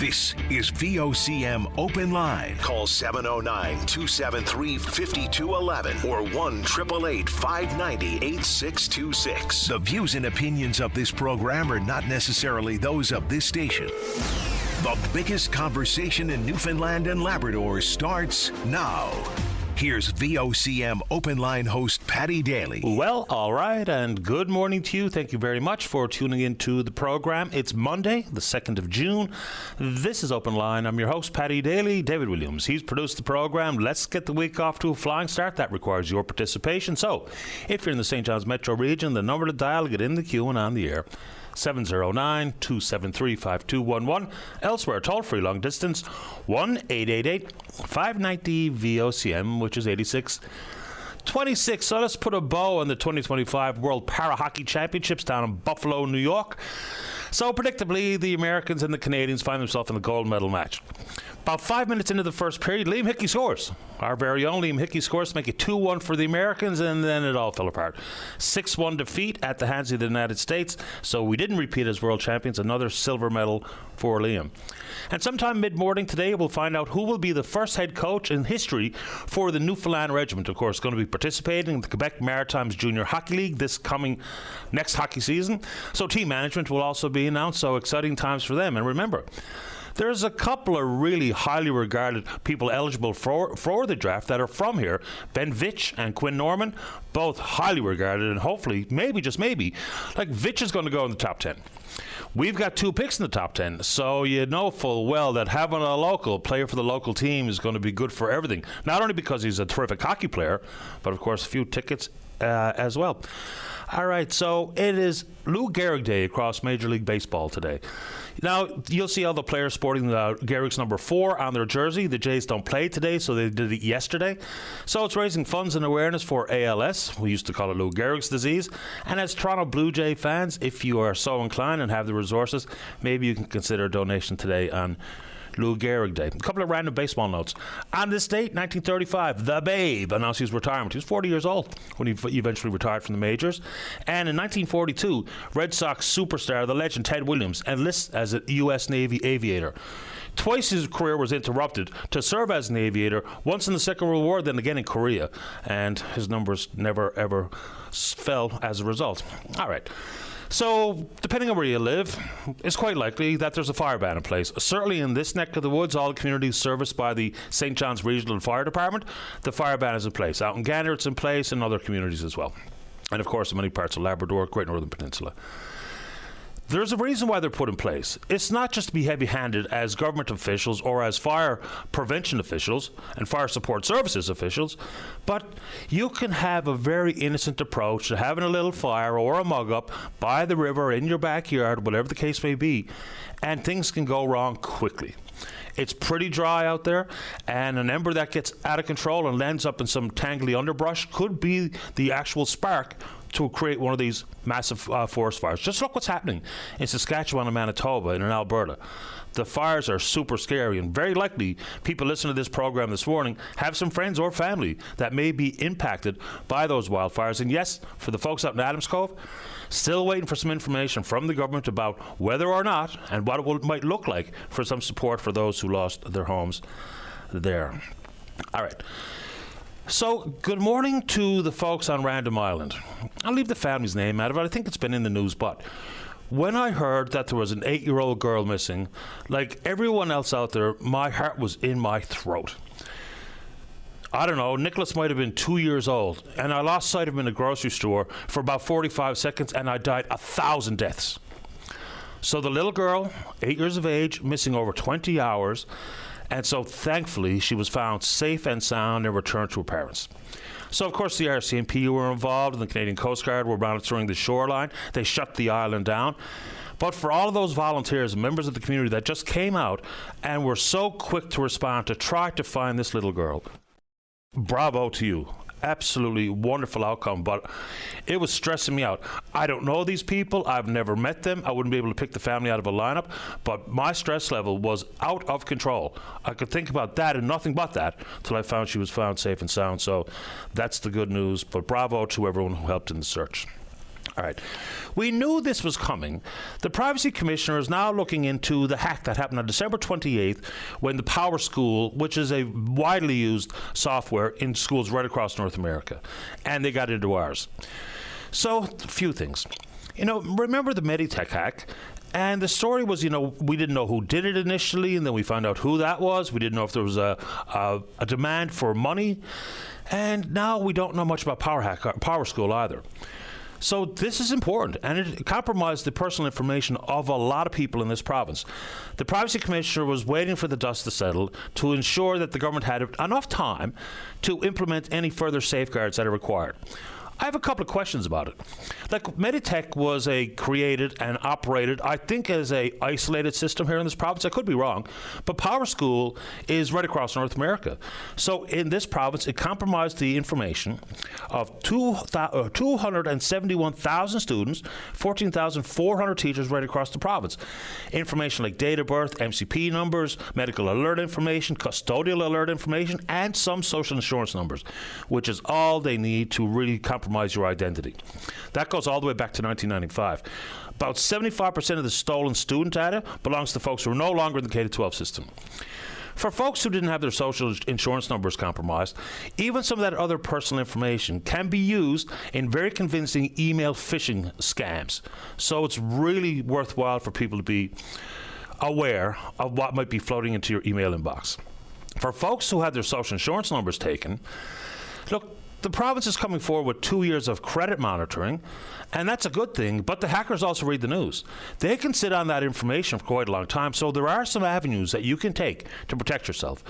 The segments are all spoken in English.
This is VOCM Open Line. Call 709-273-5211 or 1-888-590-8626. The views and opinions of this program are not necessarily those of this station. The biggest conversation in Newfoundland and Labrador starts now. Here's VOCM Open Line host Paddy Daly. Well, all right, and good morning to you. Thank you very much for tuning into the program. It's Monday, the 2nd of June. This is Open Line. I'm your host, Paddy Daly. David Williams, he's produced the program. Let's get the week off to a flying start. That requires your participation. So, if you're in the St. John's metro region, the number to dial to get in the queue and on the air, 709-273-5211. Elsewhere, toll-free long distance, 1-888-590-VOCM, which is 8626. So let's put a bow on the 2025 World Para Hockey Championships down in Buffalo, New York. So predictably, the Americans and the Canadians find themselves in the gold medal match. About 5 minutes into the first period, Liam Hickey scores. Our very own Liam Hickey scores to make it 2-1 for the Americans, and then it all fell apart. 6-1 defeat at the hands of the United States, so we didn't repeat as world champions. Another silver medal for Liam. And sometime mid-morning today, we'll find out who will be the first head coach in history for the Newfoundland Regiment. Of course, going to be participating in the Quebec Maritimes Junior Hockey League this coming next hockey season. So team management will also be announced, so exciting times for them. And remember, there's a couple of really highly regarded people eligible for the draft that are from here. Ben Vitch and Quinn Norman, both highly regarded, and hopefully, maybe, just maybe, like Vitch is going to go in the top 10. We've got 2 picks in the top 10, so you know full well that having a local player for the local team is going to be good for everything. Not only because he's a terrific hockey player, but of course a few tickets as well. All right, so it is Lou Gehrig Day across Major League Baseball today. Now, you'll see all the players sporting the Gehrig's number 4 on their jersey. The Jays don't play today, so they did it yesterday. So it's raising funds and awareness for ALS. We used to call it Lou Gehrig's disease. And as Toronto Blue Jay fans, if you are so inclined and have the resources, maybe you can consider a donation today on Lou Gehrig Day. A couple of random baseball notes. On this date, 1935, the Babe announced his retirement. He was 40 years old when he eventually retired from the majors. And in 1942, Red Sox superstar, the legend Ted Williams, enlists as a U.S. Navy aviator. Twice his career was interrupted to serve as an aviator, once in the Second World War, then again in Korea. And his numbers never, ever fell as a result. All right. So, depending on where you live, it's quite likely that there's a fire ban in place. Certainly in this neck of the woods, all communities serviced by the St. John's Regional Fire Department, the fire ban is in place. Out in Gander, it's in place, and other communities as well. And of course, in many parts of Labrador, Great Northern Peninsula. There's a reason why they're put in place. It's not just to be heavy-handed as government officials or as fire prevention officials and fire support services officials, but you can have a very innocent approach to having a little fire or a mug-up by the river, in your backyard, whatever the case may be, and things can go wrong quickly. It's pretty dry out there, and an ember that gets out of control and ends up in some tangly underbrush could be the actual spark to create one of these massive forest fires. Just look what's happening in Saskatchewan and Manitoba and in Alberta. The fires are super scary, and very likely people listening to this program this morning have some friends or family that may be impacted by those wildfires. And yes, for the folks up in Adams Cove, still waiting for some information from the government about whether or not and what it might look like for some support for those who lost their homes there. All right. So, good morning to the folks on Random Island. I'll leave the family's name out of it. I think it's been in the news, but when I heard that there was an 8-year-old girl missing, like everyone else out there, my heart was in my throat. I don't know, Nicholas might have been 2 years old, and I lost sight of him in a grocery store for about 45 seconds, and I died 1,000 deaths. So the little girl, 8 years of age, missing over 20 hours, and so thankfully she was found safe and sound and returned to her parents. So of course the RCMP were involved and the Canadian Coast Guard were monitoring the shoreline. They shut the island down. But for all of those volunteers and members of the community that just came out and were so quick to respond to try to find this little girl, bravo to you. Absolutely wonderful outcome, but it was stressing me out. I don't know these people. I've never met them. I wouldn't be able to pick the family out of a lineup, but my stress level was out of control. I could think about that and nothing but that till I found she was found safe and sound. So that's the good news, but bravo to everyone who helped in the search. All right. We knew this was coming. The Privacy Commissioner is now looking into the hack that happened on December 28th when the Power School, which is a widely used software in schools right across North America, and they got into ours. So, a few things. Remember the Meditech hack? And the story was, we didn't know who did it initially, and then we found out who that was. We didn't know if there was a demand for money. And now we don't know much about Power School either. So this is important, and it compromised the personal information of a lot of people in this province. The Privacy Commissioner was waiting for the dust to settle to ensure that the government had enough time to implement any further safeguards that are required. I have a couple of questions about it. Like, Meditech was created and operated, I think, as a isolated system here in this province. I could be wrong, but Power School is right across North America. So in this province, it compromised the information of 271,000 students, 14,400 teachers right across the province. Information like date of birth, MCP numbers, medical alert information, custodial alert information, and some social insurance numbers, which is all they need to really compromise your identity. That goes all the way back to 1995. About 75% of the stolen student data belongs to folks who are no longer in the K-12 system. For folks who didn't have their social insurance numbers compromised, even some of that other personal information can be used in very convincing email phishing scams. So it's really worthwhile for people to be aware of what might be floating into your email inbox. For folks who had their social insurance numbers taken, look, the province is coming forward with 2 years of credit monitoring, and that's a good thing, but the hackers also read the news. They can sit on that information for quite a long time, so there are some avenues that you can take to protect yourself.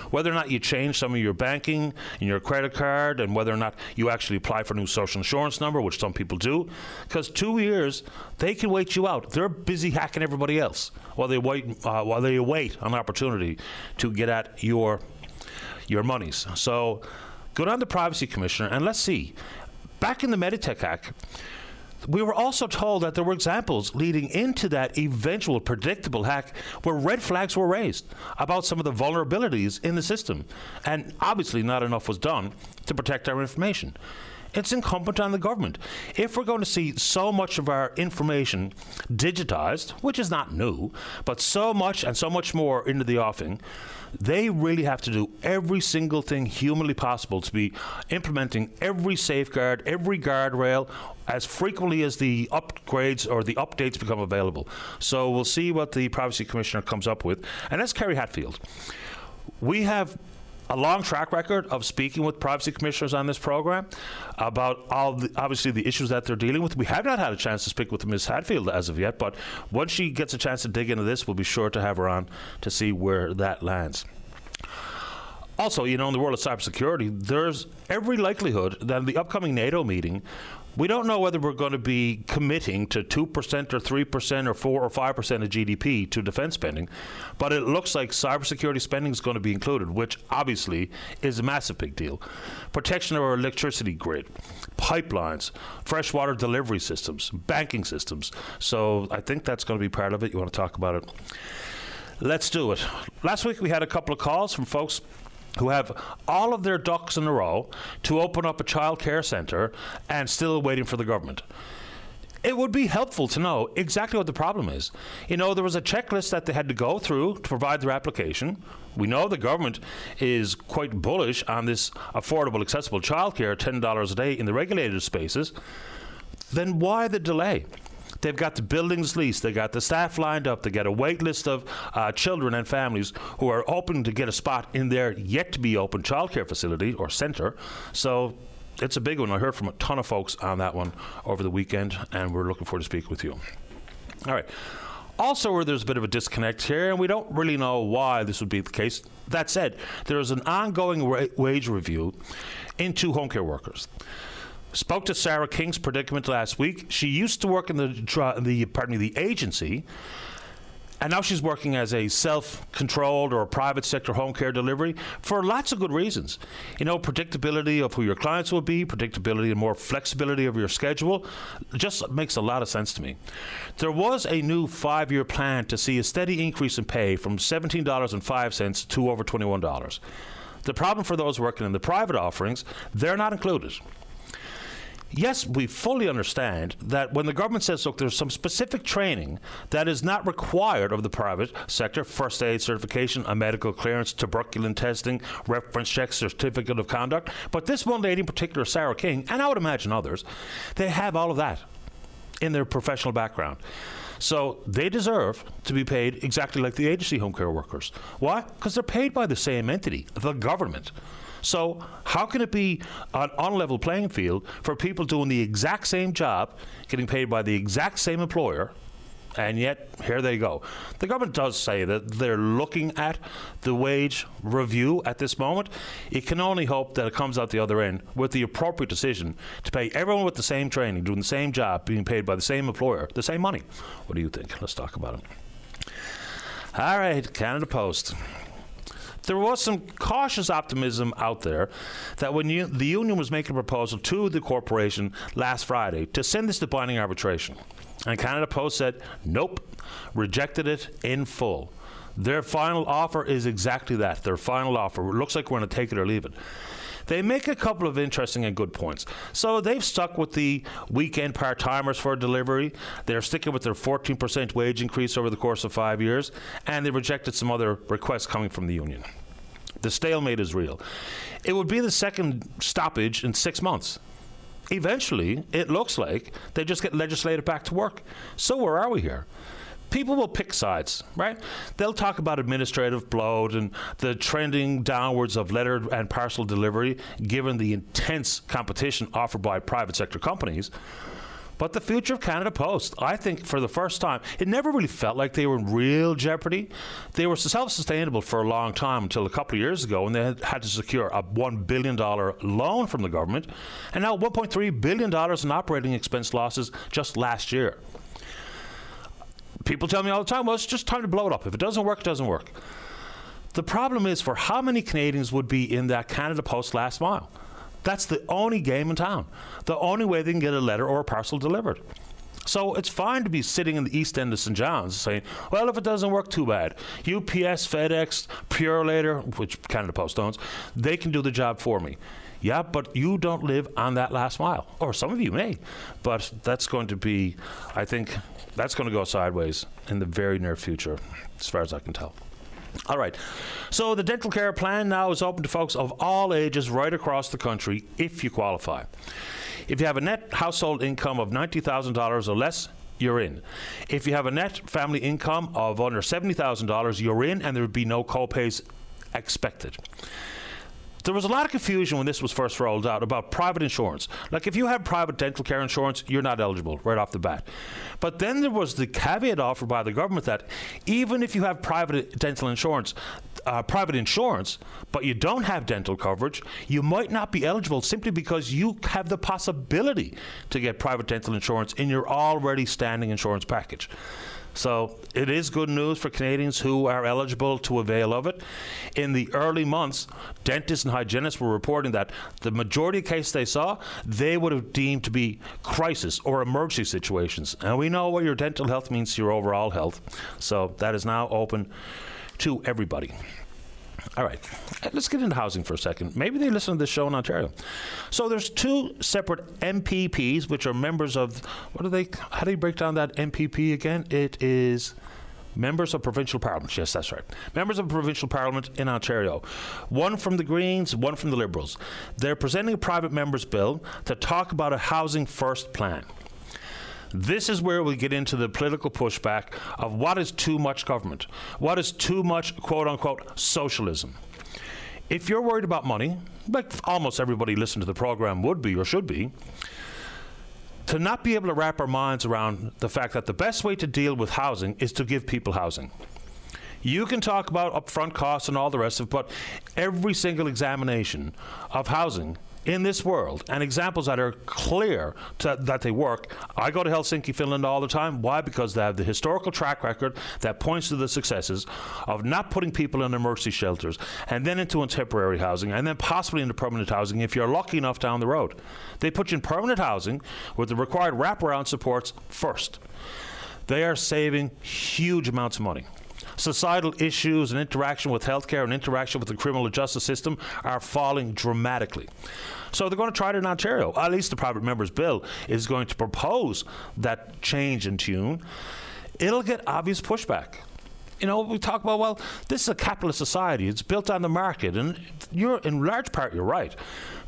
Whether or not you change some of your banking and your credit card, and whether or not you actually apply for a new social insurance number, which some people do, because 2 years, they can wait you out. They're busy hacking everybody else while they await an opportunity to get at your monies. So go down to the Privacy Commissioner and let's see. Back in the Meditech hack, we were also told that there were examples leading into that eventual predictable hack where red flags were raised about some of the vulnerabilities in the system. And obviously not enough was done to protect our information. It's incumbent on the government. If we're going to see so much of our information digitized, which is not new, but so much and so much more into the offing, they really have to do every single thing humanly possible to be implementing every safeguard, every guardrail, as frequently as the upgrades or the updates become available. So we'll see what the Privacy Commissioner comes up with. And that's Kerry Hatfield. We have a long track record of speaking with privacy commissioners on this program about obviously the issues that they're dealing with. We have not had a chance to speak with Ms. Hatfield as of yet, but once she gets a chance to dig into this, we'll be sure to have her on to see where that lands. Also, in the world of cybersecurity, there's every likelihood that in the upcoming NATO meeting, we don't know whether we're going to be committing to 2% or 3% or 4 or 5% of GDP to defense spending, but it looks like cybersecurity spending is going to be included, which obviously is a massive big deal. Protection of our electricity grid, pipelines, freshwater delivery systems, banking systems. So I think that's going to be part of it. You want to talk about it? Let's do it. Last week we had a couple of calls from folks who have all of their ducks in a row to open up a child care centre and still waiting for the government. It would be helpful to know exactly what the problem is. There was a checklist that they had to go through to provide their application. We know the government is quite bullish on this affordable, accessible childcare, $10 a day in the regulated spaces. Then why the delay? They've got the buildings leased, they got the staff lined up, they got a wait list of children and families who are hoping to get a spot in their yet-to-be-open childcare facility or centre. So it's a big one. I heard from a ton of folks on that one over the weekend, and we're looking forward to speaking with you. All right. Also, there's a bit of a disconnect here, and we don't really know why this would be the case. That said, there is an ongoing wage review into home care workers. Spoke to Sarah King's predicament last week. She used to work in the agency, and now she's working as a self-controlled or a private sector home care delivery for lots of good reasons. Predictability of who your clients will be, predictability and more flexibility of your schedule, just makes a lot of sense to me. There was a new 5-year plan to see a steady increase in pay from $17.05 to over $21. The problem for those working in the private offerings, they're not included. Yes, we fully understand that when the government says, look, there's some specific training that is not required of the private sector, first aid certification, a medical clearance, tuberculin testing, reference checks, certificate of conduct. But this one lady in particular, Sarah King, and I would imagine others, they have all of that in their professional background. So they deserve to be paid exactly like the agency home care workers. Why? Because they're paid by the same entity, the government. So how can it be an unlevel playing field for people doing the exact same job, getting paid by the exact same employer, and yet here they go. The government does say that they're looking at the wage review at this moment. It can only hope that it comes out the other end with the appropriate decision to pay everyone with the same training, doing the same job, being paid by the same employer, the same money. What do you think? Let's talk about it. All right, Canada Post. There was some cautious optimism out there that when the union was making a proposal to the corporation last Friday to send this to binding arbitration. And Canada Post said, nope, rejected it in full. Their final offer is exactly that, their final offer. It looks like we're going to take it or leave it. They make a couple of interesting and good points. So they've stuck with the weekend part-timers for delivery. They're sticking with their 14% wage increase over the course of 5 years. And they rejected some other requests coming from the union. The stalemate is real. It would be the second stoppage in 6 months. Eventually, it looks like they just get legislated back to work. So where are we here? People will pick sides, right? They'll talk about administrative bloat and the trending downwards of letter and parcel delivery, given the intense competition offered by private sector companies. But the future of Canada Post, I think for the first time, it never really felt like they were in real jeopardy. They were self-sustainable for a long time until a couple of years ago when they had to secure a $1 billion loan from the government, and now $1.3 billion in operating expense losses just last year. People tell me all the time, well, it's just time to blow it up. If it doesn't work, it doesn't work. The problem is, for how many Canadians would be in that Canada Post last mile? That's the only game in town. The only way they can get a letter or a parcel delivered. So it's fine to be sitting in the east end of St. John's saying, well, if it doesn't work, too bad. UPS, FedEx, Purolator, which Canada Post owns, they can do the job for me. Yeah, but you don't live on that last mile. Or some of you may. But that's going to be, I think, that's going to go sideways in the very near future, as far as I can tell. All right. So the dental care plan now is open to folks of all ages right across the country if you qualify. If you have a net household income of $90,000 or less, you're in. If you have a net family income of under $70,000, you're in, and there would be no co-pays expected. There was a lot of confusion when this was first rolled out about private insurance. Like, if you have private dental care insurance, you're not eligible right off the bat. But then there was the caveat offered by the government that even if you have private dental insurance, but you don't have dental coverage, you might not be eligible simply because you have the possibility to get private dental insurance in your already standing insurance package. So it is good news for Canadians who are eligible to avail of it. In the early months, dentists and hygienists were reporting that the majority of cases they saw, they would have deemed to be crisis or emergency situations. And we know what your dental health means to your overall health. So that is now open to everybody. All right, let's get into housing for a second. Maybe they listen to this show in Ontario. So there's two separate MPPs, which are members of, how do you break down that MPP again? It is members of provincial parliament. Yes, that's right. Members of provincial parliament in Ontario. One from the Greens, one from the Liberals. They're presenting a private member's bill to talk about a housing first plan. This is where we get into the political pushback of what is too much government, what is too much quote-unquote socialism. If you're worried about money, like almost everybody listening to the program would be or should be, to not be able to wrap our minds around the fact that the best way to deal with housing is to give people housing. You can talk about upfront costs and all the rest of it, but every single examination of housing in this world, and examples that are clear that they work. I go to Helsinki, Finland all the time. Why? Because they have the historical track record that points to the successes of not putting people in emergency shelters and then into temporary housing and then possibly into permanent housing if you're lucky enough down the road. They put you in permanent housing with the required wraparound supports first. They are saving huge amounts of money. societal issues and interaction with healthcare and interaction with the criminal justice system are falling dramatically. So they're going to try it in Ontario. At least the private member's bill is going to propose that change in tune. It'll get obvious pushback. You know, we talk about, well, this is a capitalist society. It's built on the market. And in large part, you're right.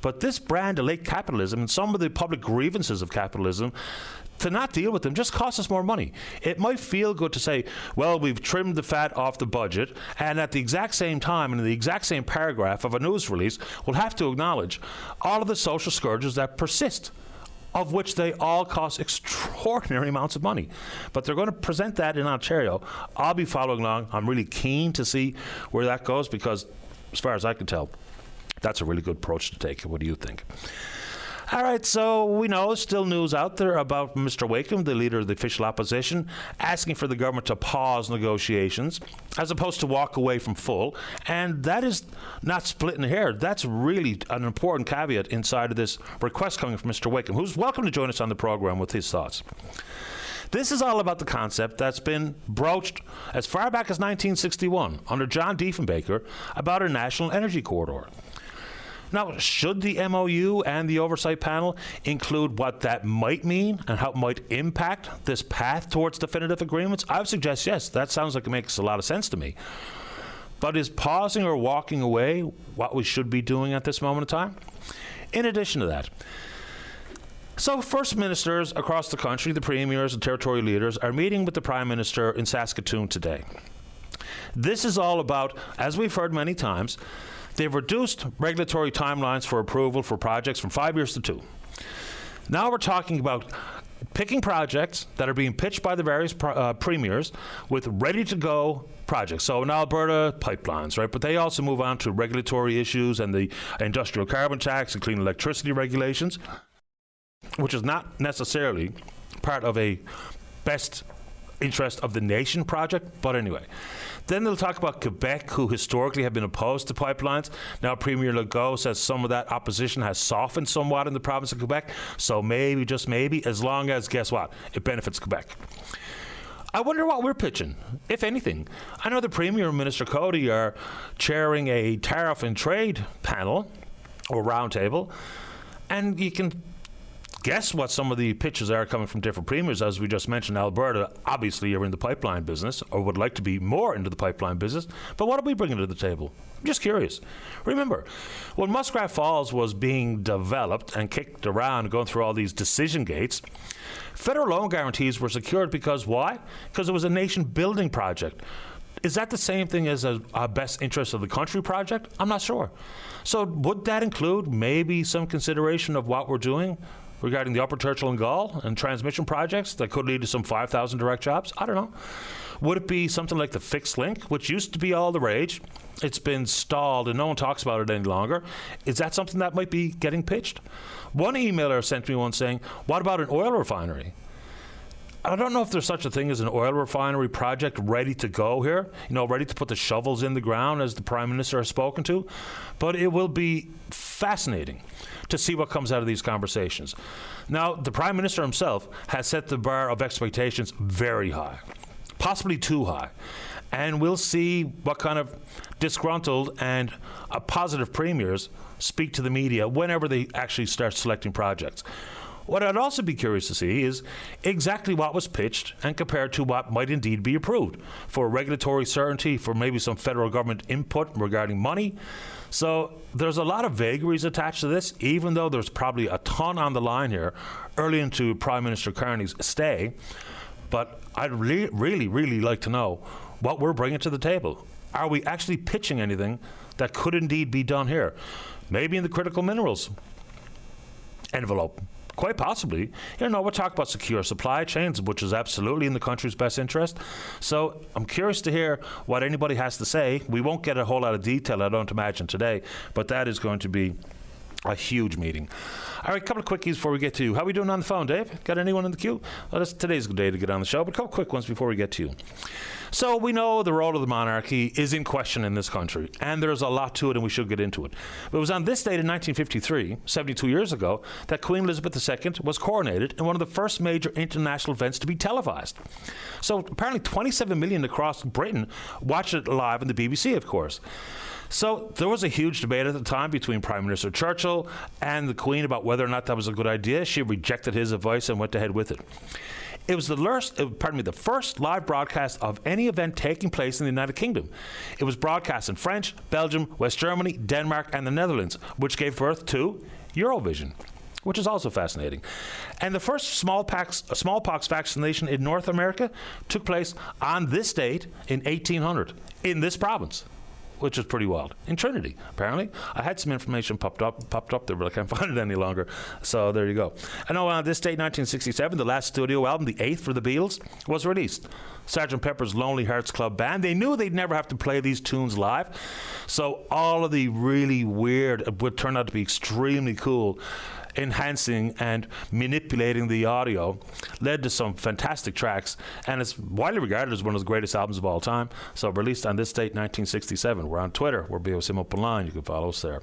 But this brand of late capitalism and some of the public grievances of capitalism, to not deal with them just costs us more money. It might feel good to say, well, we've trimmed the fat off the budget, and at the exact same time, in the exact same paragraph of a news release, we'll have to acknowledge all of the social scourges that persist, of which they all cost extraordinary amounts of money. But they're going to present that in Ontario. I'll be following along. I'm really keen to see where that goes because, as far as I can tell, that's a really good approach to take. What do you think? All right, so we know still news out there about Mr. Wakeham, the leader of the official opposition, asking for the government to pause negotiations as opposed to walk away from full. And that is not splitting hair. That's really an important caveat inside of this request coming from Mr. Wakeham, who's welcome to join us on the program with his thoughts. This is all about the concept that's been broached as far back as 1961 under John Diefenbaker about a national energy corridor. Now, should the MOU and the Oversight Panel include what that might mean and how it might impact this path towards definitive agreements? I would suggest yes. That sounds like it makes a lot of sense to me. But is pausing or walking away what we should be doing at this moment in time? In addition to that, so First Ministers across the country, the Premiers and territorial leaders, are meeting with the Prime Minister in Saskatoon today. This is all about, as we've heard many times, they've reduced regulatory timelines for approval for projects from 5 years to 2. Now we're talking about picking projects that are being pitched by the various premiers with ready-to-go projects. So in Alberta, pipelines, right? But they also move on to regulatory issues and the industrial carbon tax and clean electricity regulations, which is not necessarily part of a best interest of the nation project, but anyway. Then they'll talk about Quebec, who historically have been opposed to pipelines. Now Premier Legault says some of that opposition has softened somewhat in the province of Quebec. So maybe, just maybe, as long as, guess what, it benefits Quebec. I wonder what we're pitching, if anything. I know the Premier and Minister Cody are chairing a tariff and trade panel or roundtable, and you can guess what some of the pitches are coming from different premiers. As we just mentioned, Alberta obviously are in the pipeline business or would like to be more into the pipeline business. But what are we bringing to the table? I'm just curious. Remember, when Muskrat Falls was being developed and kicked around, going through all these decision gates, federal loan guarantees were secured because why? Because it was a nation-building project. Is that the same thing as a best interest of the country project? I'm not sure. So would that include maybe some consideration of what we're doing regarding the Upper Churchill and Gull and transmission projects that could lead to some 5,000 direct jobs? I don't know. Would it be something like the fixed link, which used to be all the rage? It's been stalled and no one talks about it any longer. Is that something that might be getting pitched? One emailer sent me one saying, what about an oil refinery? I don't know if there's such a thing as an oil refinery project ready to go here, ready to put the shovels in the ground, as the Prime Minister has spoken to. But it will be fascinating to see what comes out of these conversations. Now, the Prime Minister himself has set the bar of expectations very high, possibly too high. And we'll see what kind of disgruntled and positive premiers speak to the media whenever they actually start selecting projects. What I'd also be curious to see is exactly what was pitched and compared to what might indeed be approved for regulatory certainty, for maybe some federal government input regarding money. So there's a lot of vagaries attached to this, even though there's probably a ton on the line here early into Prime Minister Carney's stay. But I'd really like to know what we're bringing to the table. Are we actually pitching anything that could indeed be done here? Maybe in the critical minerals envelope. Quite possibly. We're talking about secure supply chains, which is absolutely in the country's best interest. So I'm curious to hear what anybody has to say. We won't get a whole lot of detail, I don't imagine, today, but that is going to be A huge meeting. All right, a couple of quickies before we get to you. How are we doing on the phone, Dave? Got anyone in the queue? Well, today's a good day to get on the show, but a couple quick ones before we get to you. So we know the role of the monarchy is in question in this country, and there's a lot to it, and we should get into it. But it was on this date in 1953, 72 years ago, that Queen Elizabeth II was coronated in one of the first major international events to be televised. So apparently 27 million across Britain watched it live on the BBC, of course. So there was a huge debate at the time between Prime Minister Churchill and the Queen about whether or not that was a good idea. She rejected his advice and went ahead with it. It was the first live broadcast of any event taking place in the United Kingdom. It was broadcast in French, Belgium, West Germany, Denmark, and the Netherlands, which gave birth to Eurovision, which is also fascinating. And the first smallpox vaccination in North America took place on this date in 1800 in this province, which is pretty wild. In Trinity, apparently. I had some information popped up there, but I can't find it any longer. So there you go. I know on this date, 1967, the last studio album, the 8th for the Beatles, was released. Sgt. Pepper's Lonely Hearts Club Band. They knew they'd never have to play these tunes live. So all of the really weird would turn out to be extremely cool, enhancing and manipulating the audio, led to some fantastic tracks, and it's widely regarded as one of the greatest albums of all time. So released on this date, 1967. We're on Twitter. We're BOCM Open Line. You can follow us there.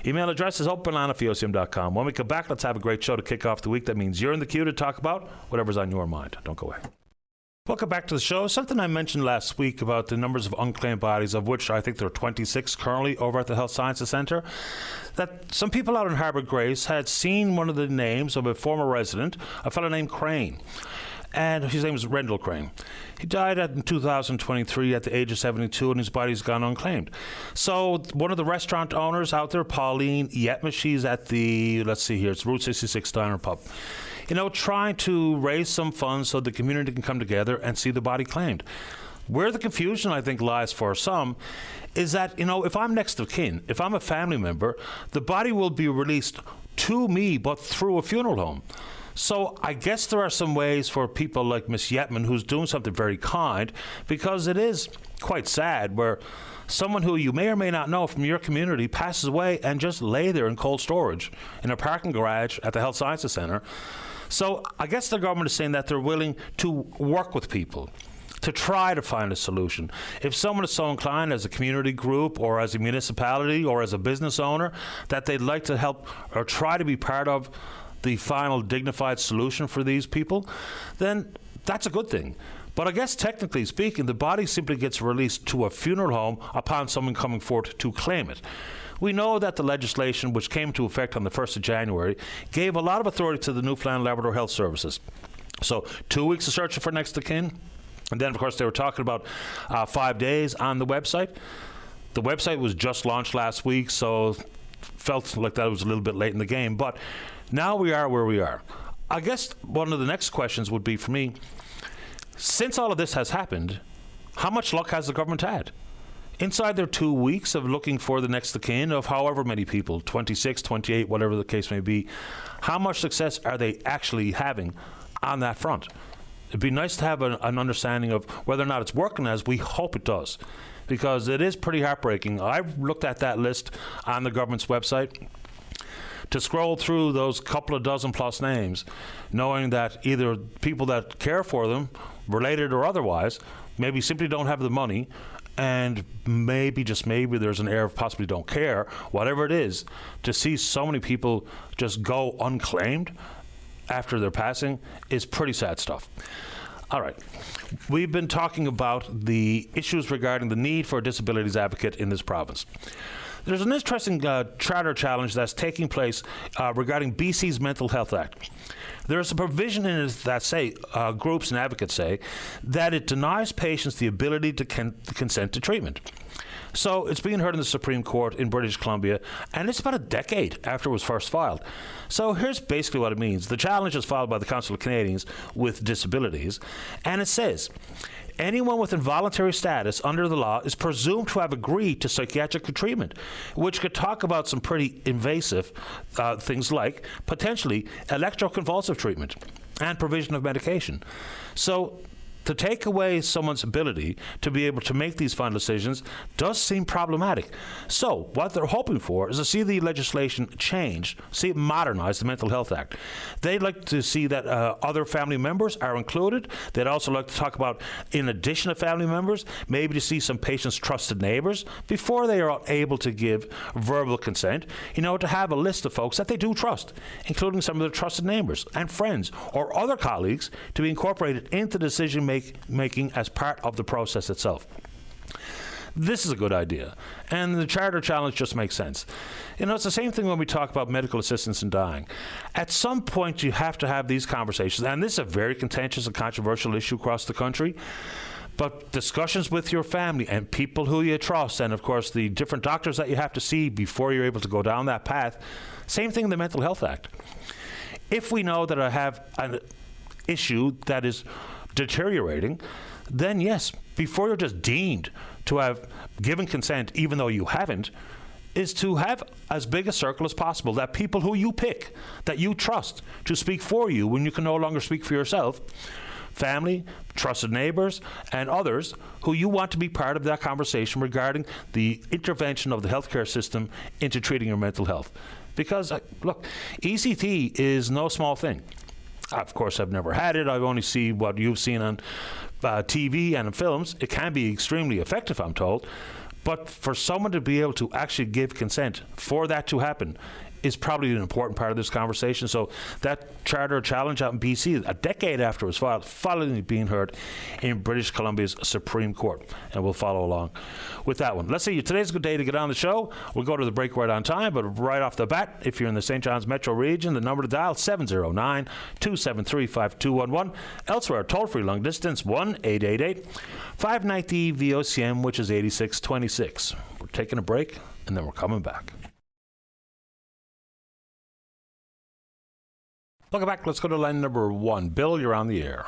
Email address is openline@vocm.com. When we come back, let's have a great show to kick off the week. That means you're in the queue to talk about whatever's on your mind. Don't go away. Welcome back to the show. Something I mentioned last week about the numbers of unclaimed bodies, of which I think there are 26 currently over at the Health Sciences Centre, that some people out in Harbour Grace had seen one of the names of a former resident, a fellow named Crane. And his name was Rendell Crane. He died in 2023 at the age of 72, and his body's gone unclaimed. So one of the restaurant owners out there, Pauline Yetma, she's at the, let's see here, it's Route 66 Diner Pub, trying to raise some funds so the community can come together and see the body claimed. Where the confusion, I think, lies for some is that, if I'm next of kin, if I'm a family member, the body will be released to me, but through a funeral home. So I guess there are some ways for people like Miss Yetman, who's doing something very kind, because it is quite sad where someone who you may or may not know from your community passes away and just lay there in cold storage in a parking garage at the Health Sciences Centre. So I guess the government is saying that they're willing to work with people to try to find a solution. If someone is so inclined as a community group or as a municipality or as a business owner that they'd like to help or try to be part of the final dignified solution for these people, then that's a good thing. But I guess technically speaking, the body simply gets released to a funeral home upon someone coming forward to claim it. We know that the legislation, which came into effect on the 1st of January, gave a lot of authority to the Newfoundland Labrador Health Services. So 2 weeks of searching for next of kin. And then, of course, they were talking about 5 days on the website. The website was just launched last week, so felt like that was a little bit late in the game. But now we are where we are. I guess one of the next questions would be for me, since all of this has happened, how much luck has the government had? Inside their 2 weeks of looking for the next of kin of however many people, 26, 28, whatever the case may be, how much success are they actually having on that front? It'd be nice to have an understanding of whether or not it's working as we hope it does, because it is pretty heartbreaking. I've looked at that list on the government's website. To scroll through those couple of dozen plus names, knowing that either people that care for them, related or otherwise, maybe simply don't have the money, and maybe, just maybe, there's an air of possibly don't care, whatever it is, to see so many people just go unclaimed after their passing is pretty sad stuff. All right. We've been talking about the issues regarding the need for a disabilities advocate in this province. There's an interesting charter challenge that's taking place regarding BC's Mental Health Act. There's a provision in it that say, groups and advocates say, that it denies patients the ability to consent to treatment. So it's being heard in the Supreme Court in British Columbia, and it's about a decade after it was first filed. So here's basically what it means. The challenge is filed by the Council of Canadians with Disabilities, and it says, anyone with involuntary status under the law is presumed to have agreed to psychiatric treatment, which could talk about some pretty invasive things like potentially electroconvulsive treatment and provision of medication. So To take away someone's ability to be able to make these final decisions does seem problematic. So what they're hoping for is to see the legislation changed, see it modernized, the Mental Health Act. They'd like to see that other family members are included. They'd also like to talk about, in addition to family members, maybe to see some patients' trusted neighbors before they are able to give verbal consent, to have a list of folks that they do trust, including some of their trusted neighbors and friends or other colleagues, to be incorporated into decision making as part of the process itself. This is a good idea, and the Charter Challenge just makes sense. It's the same thing when we talk about medical assistance in dying. At some point, you have to have these conversations, and this is a very contentious and controversial issue across the country. But discussions with your family and people who you trust, and of course the different doctors that you have to see before you're able to go down that path, same thing in the Mental Health Act. If we know that I have an issue that is deteriorating, then yes, before you're just deemed to have given consent, even though you haven't, is to have as big a circle as possible, that people who you pick, that you trust to speak for you when you can no longer speak for yourself, family, trusted neighbors, and others who you want to be part of that conversation regarding the intervention of the healthcare system into treating your mental health. Because, look, ECT is no small thing. Of course, I've never had it. I've only seen what you've seen on TV and in films. It can be extremely effective, I'm told. But for someone to be able to actually give consent for that to happen is probably an important part of this conversation. So that Charter Challenge out in BC, a decade after it was filed, finally being heard in British Columbia's Supreme Court. And we'll follow along with that one. Let's see, today's a good day to get on the show. We'll go to the break right on time, but right off the bat, if you're in the St. John's metro region, the number to dial, 709-273-5211. Elsewhere, toll-free long distance, 1-888-590-VOCM, which is 8626. We're taking a break, and then we're coming back. Welcome back. Let's go to line number 1. Bill, you're on the air.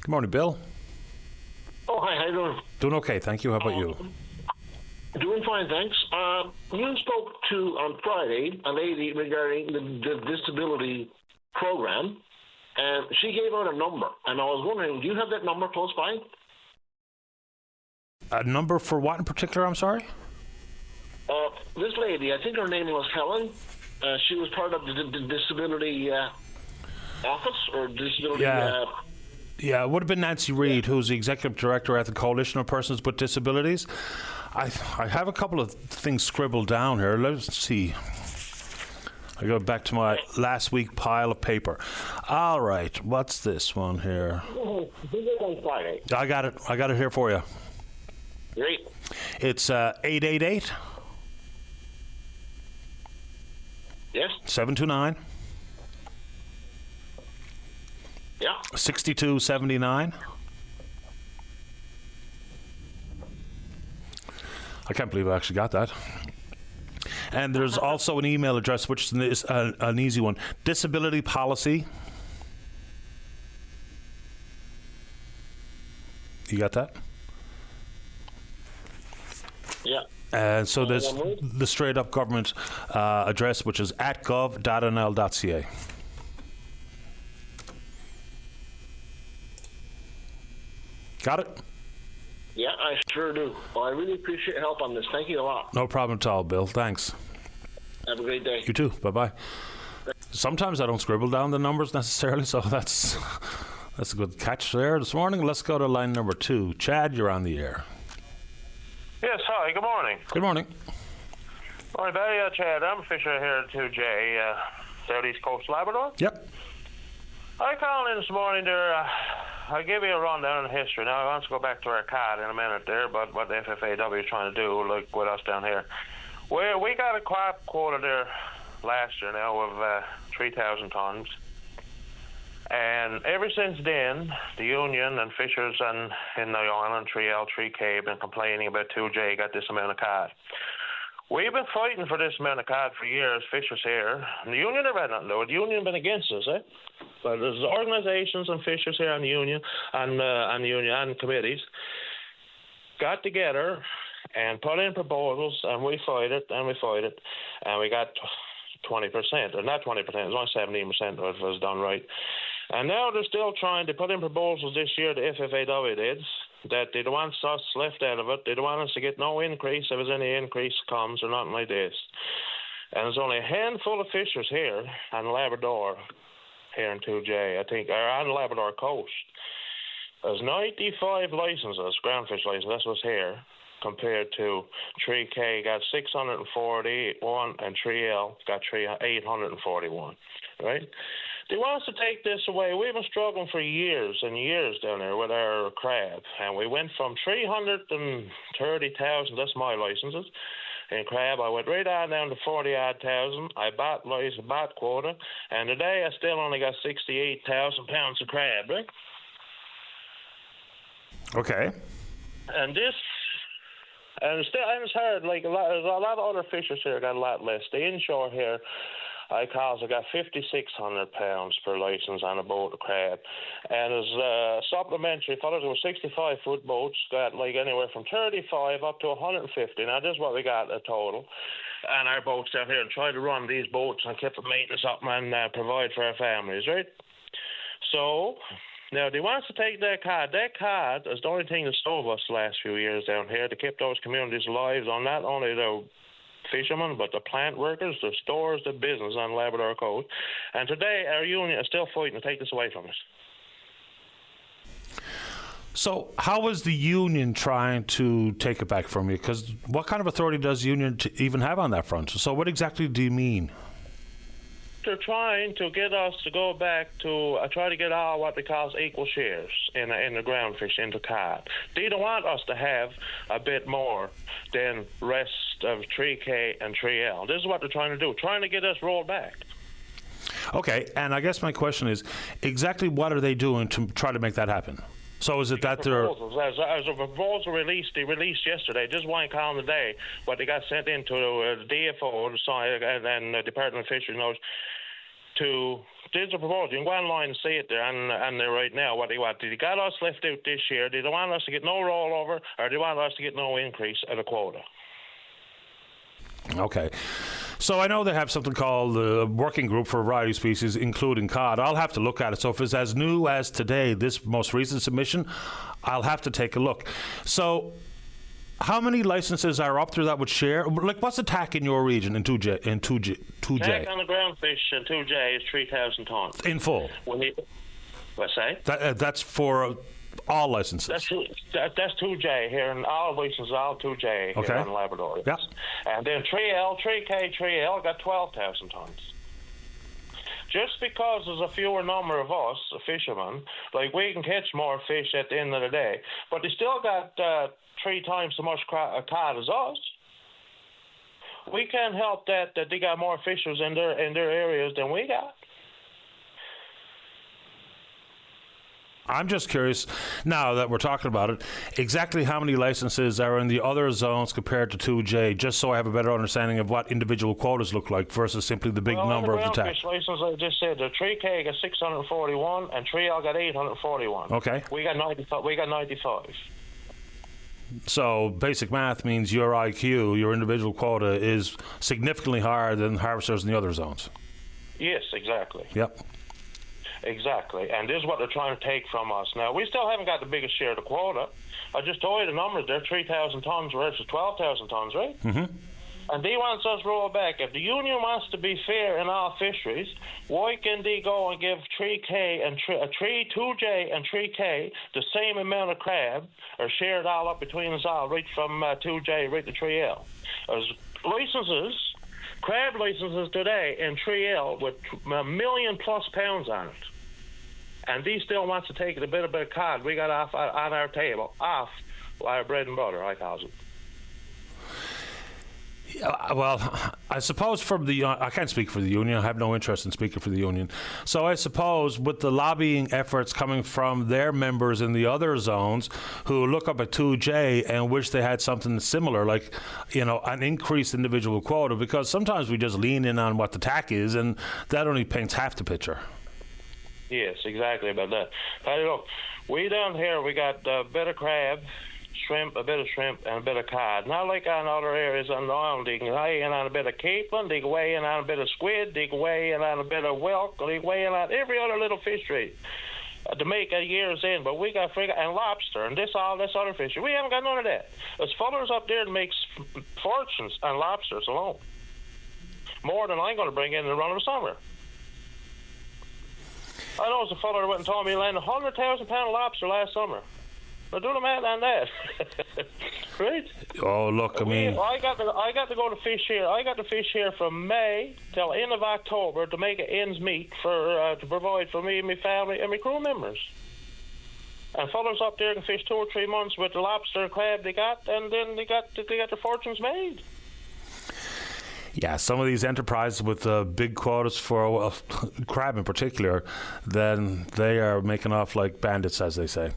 Good morning, Bill. Oh, hi. How you doing? Doing okay, thank you. How about you? Doing fine, thanks. You spoke to, on Friday, a lady regarding the disability program, and she gave out a number. And I was wondering, do you have that number close by? A number for what in particular, I'm sorry? This lady, I think her name was Helen. She was part of the disability office or disability. Yeah, it would have been Nancy Reid, who's the executive director at the Coalition of Persons with Disabilities. I have a couple of things scribbled down here. Let's see. I go back to my last week pile of paper. All right, what's this one here? I got it. I got it here for you. Great. It's 888. Yes. 729. Yeah. 6279. I can't believe I actually got that. And there's also an email address, which is an easy one. Disability policy. You got that? Yeah. And so there's the straight up government address, which is atgov.nl.ca. Got it? Yeah, I sure do. Well, I really appreciate your help on this. Thank you a lot. No problem at all, Bill. Thanks. Have a great day. You too. Bye-bye. Sometimes I don't scribble down the numbers necessarily, so that's a good catch there this morning. Let's go to line number 2. Chad, you're on the air. Yes, hi, good morning. Good morning. Morning, Barry. Chad, I'm a fisher here at 2J, Southeast Coast, Labrador. Yep. I called in this morning there. I'll give you a rundown of history. Now, I want to go back to our card in a minute there, but what the FFAW is trying to do, like with us down here. We got a crop quota there last year now of 3,000 tons. And ever since then, the union and fishers and in the island, 3L, 3K, have been complaining about 2J got this amount of cod. We've been fighting for this amount of cod for years, fishers here. And the union never had nothing to do with it. The union been against us, eh? But there's organizations and fishers here on the union and committees got together and put in proposals, and we fight it, and we got 20%, or not 20%, it was only 17% if it was done right. And now they're still trying to put in proposals this year, the FFAW did, that they don't want us left out of it. They don't want us to get no increase if there's any increase comes or nothing like this. And there's only a handful of fishers here on Labrador, here in 2J, I think, or on the Labrador coast. There's 95 licenses, groundfish licenses, that's what's here, compared to 3K got 641 and 3L got 841, right? They want us to take this away. We've been struggling for years and years down there with our crab, and we went from 330,000, that's my licenses, in crab. I went right on down to 40-odd thousand. I bought quota, and today I still only got 68,000 pounds of crab, right? Okay. And it's hard. Like there's a lot of other fishers here got a lot less. The inshore here, I got 5,600 pounds per license on a boat of crab, and there's supplementary fellas who were 65-foot boats got like anywhere from 35 up to 150. Now this is what we got a total. And our boats down here and try to run these boats and keep the maintenance up and provide for our families, right? So now, they want us to take that card. That card is the only thing that stove us the last few years down here to keep those communities alive on not only the fishermen, but the plant workers, the stores, the business on Labrador coast. And today, our union is still fighting to take this away from us. So how is the union trying to take it back from you? Because what kind of authority does the union even have on that front? So what exactly do you mean? They're trying to get us to go back to try to get all what they call equal shares in the groundfish into cod. They don't want us to have a bit more than rest of 3K and 3L. This is what they're trying to do, trying to get us rolled back. Okay, and I guess my question is, exactly what are they doing to try to make that happen? So is it that they're... As a proposal they released yesterday, just one column a day, what they got sent into the DFO and the Department of Fisheries knows there's a proposal. You can go online and see it there and there right now what they want. They got us left out this year. They don't want us to get no rollover, or they want us to get no increase of the quota. Okay. So I know they have something called the Working Group for a Variety of Species, including cod. I'll have to look at it. So if it's as new as today, this most recent submission, I'll have to take a look. So how many licenses are up there that would share? Like, what's the TAC in your region in 2J? TAC on the groundfish in 2J is 3,000 tons. In full? What's that? That's for all licenses? That's 2J here, and all licenses, all 2J here in Labrador. Yep. And then 3K, 3L got 12,000 tons. Just because there's a fewer number of us, fishermen, like we can catch more fish at the end of the day, but they still got 3 times so much cod as us. We can't help that they got more fishers in their areas than we got. I'm just curious, now that we're talking about it, exactly how many licenses are in the other zones compared to 2J, just so I have a better understanding of what individual quotas look like versus simply the big number of the tax. License, I just said, the 3K got 641 and 3L got 841. Okay. We got 95. So basic math means your IQ, your individual quota, is significantly higher than harvesters in the other zones. Yes, exactly. Yep. Exactly, and this is what they're trying to take from us. Now, we still haven't got the biggest share of the quota. I just told you the numbers. They're 3,000 tons versus 12,000 tons, right? Mm-hmm. And they want us rolled back. If the union wants to be fair in all fisheries, why can they go and give 2J and 3K the same amount of crab, or share it all up between us all, right from 2J right to 3L? As licenses, crab licenses today in 3L with 1 million+ pounds on it. And he still wants to take a bit of cod we got off on our table, off our bread and butter, I call it. Well, I suppose I can't speak for the union. I have no interest in speaking for the union. So I suppose with the lobbying efforts coming from their members in the other zones who look up at 2J and wish they had something similar, like, an increased individual quota, because sometimes we just lean in on what the TAC is, and that only paints half the picture. Yes, exactly about that. Look, we down here, we got better crab, shrimp, a bit of shrimp, and a bit of cod. Not like on other areas on the island. They can weigh in on a bit of capelin, they can weigh in on a bit of squid, they can weigh in on a bit of whelk, they can weigh in on every other little fishery to make a year's end. But we got and lobster and this other fishery. We haven't got none of that. There's fellers up there that makes fortunes on lobsters alone. More than I'm going to bring in the run of the summer. I know there's a fellow that went and told me he landed 100,000 pound lobster last summer. Now do the math on that, right? Oh, look, I mean, I got to go to fish here. I got to fish here from May till end of October to make it ends meet for to provide for me and my family and my crew members. And fellas up there can fish 2 or 3 months with the lobster and crab they got, and then they got their fortunes made. yeah, some of these enterprises with big quotas for crab in particular, then they are making off like bandits, as they say.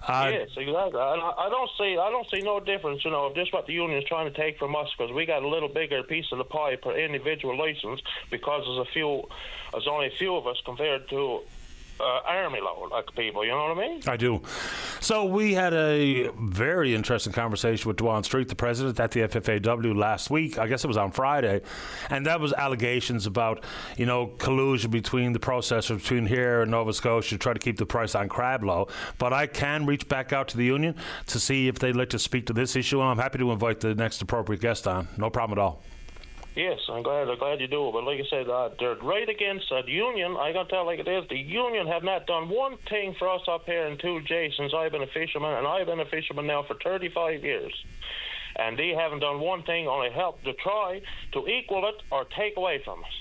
Yes, exactly. I don't see no difference, of just what the union is trying to take from us, because we got a little bigger piece of the pie per individual license, because there's only a few of us compared to army load, like people, you know what I mean? I do. So we had a very interesting conversation with Dwan Street, the president at the FFAW last week. I guess it was on Friday. And that was allegations about, collusion between the processors between here and Nova Scotia to try to keep the price on crab low. But I can reach back out to the union to see if they'd like to speak to this issue, and I'm happy to invite the next appropriate guest on. No problem at all. Yes, I'm glad you do. But like I said, they're right against the union. I got to tell like it is. The union have not done one thing for us up here in 2J since I've been a fisherman, and I've been a fisherman now for 35 years. And they haven't done one thing, only help to try to equal it or take away from us.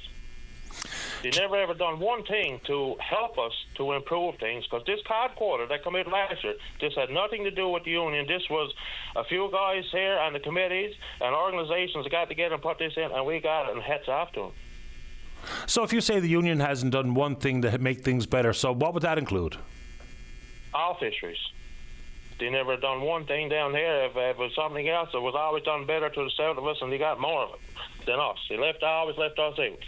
They never ever done one thing to help us to improve things, because this cod quota that came out last year, this had nothing to do with the union. This was a few guys here on the committees and organizations that got together and put this in, and we got it, and hats off to them. So if you say the union hasn't done one thing to make things better, so what would that include? All fisheries. They never done one thing down here. If it was something else, it was always done better to the south of us, and they got more of it than us. They always left us out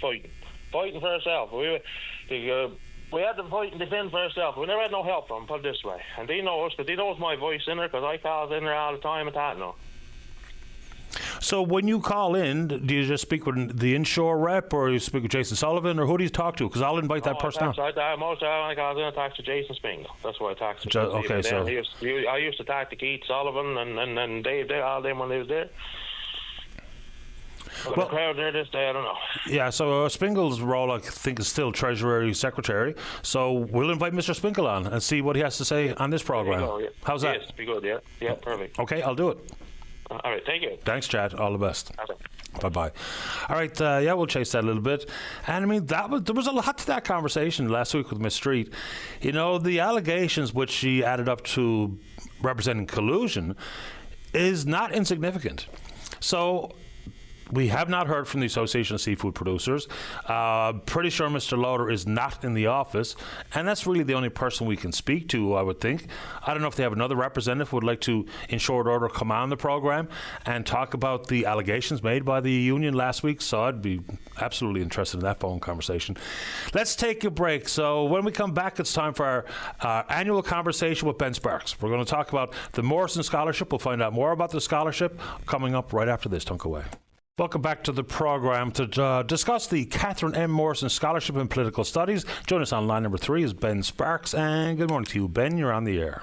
fighting for ourselves. We had to fight and defend for ourselves. We never had no help from them, put it this way. And they know us, but they knows my voice in there, because I call in there all the time and that, no. So when you call in, do you just speak with the inshore rep, or you speak with Jason Sullivan, or who do you talk to? Because I'll invite that person on. Most of the time I call in and talk to Jason Spingle. That's why I talk to okay, so I used to talk to Keith Sullivan and Dave, all them when they was there. Well, the crowd there this day, I don't know. Yeah, so Spingle's role, I think, is still Treasury Secretary. So we'll invite Mr. Spingle on and see what he has to say on this program. Yeah. How's that? Yes, be good, yeah. Yeah, perfect. Okay, I'll do it. All right, thank you. Thanks, Chad. All the best. Okay. Bye-bye. All right, we'll chase that a little bit. And, I mean, there was a lot to that conversation last week with Miss Street. The allegations which she added up to representing collusion is not insignificant. So we have not heard from the Association of Seafood Producers. Pretty sure Mr. Loader is not in the office, and that's really the only person we can speak to, I would think. I don't know if they have another representative who would like to, in short order, come on the program and talk about the allegations made by the union last week, so I'd be absolutely interested in that phone conversation. Let's take a break. So when we come back, it's time for our annual conversation with Ben Sparks. We're going to talk about the Morrison Scholarship. We'll find out more about the scholarship coming up right after this. Don't go away. Welcome back to the program to discuss the Catherine M. Morrison Scholarship in Political Studies. Join us on line number 3 is Ben Sparks. And good morning to you, Ben. You're on the air.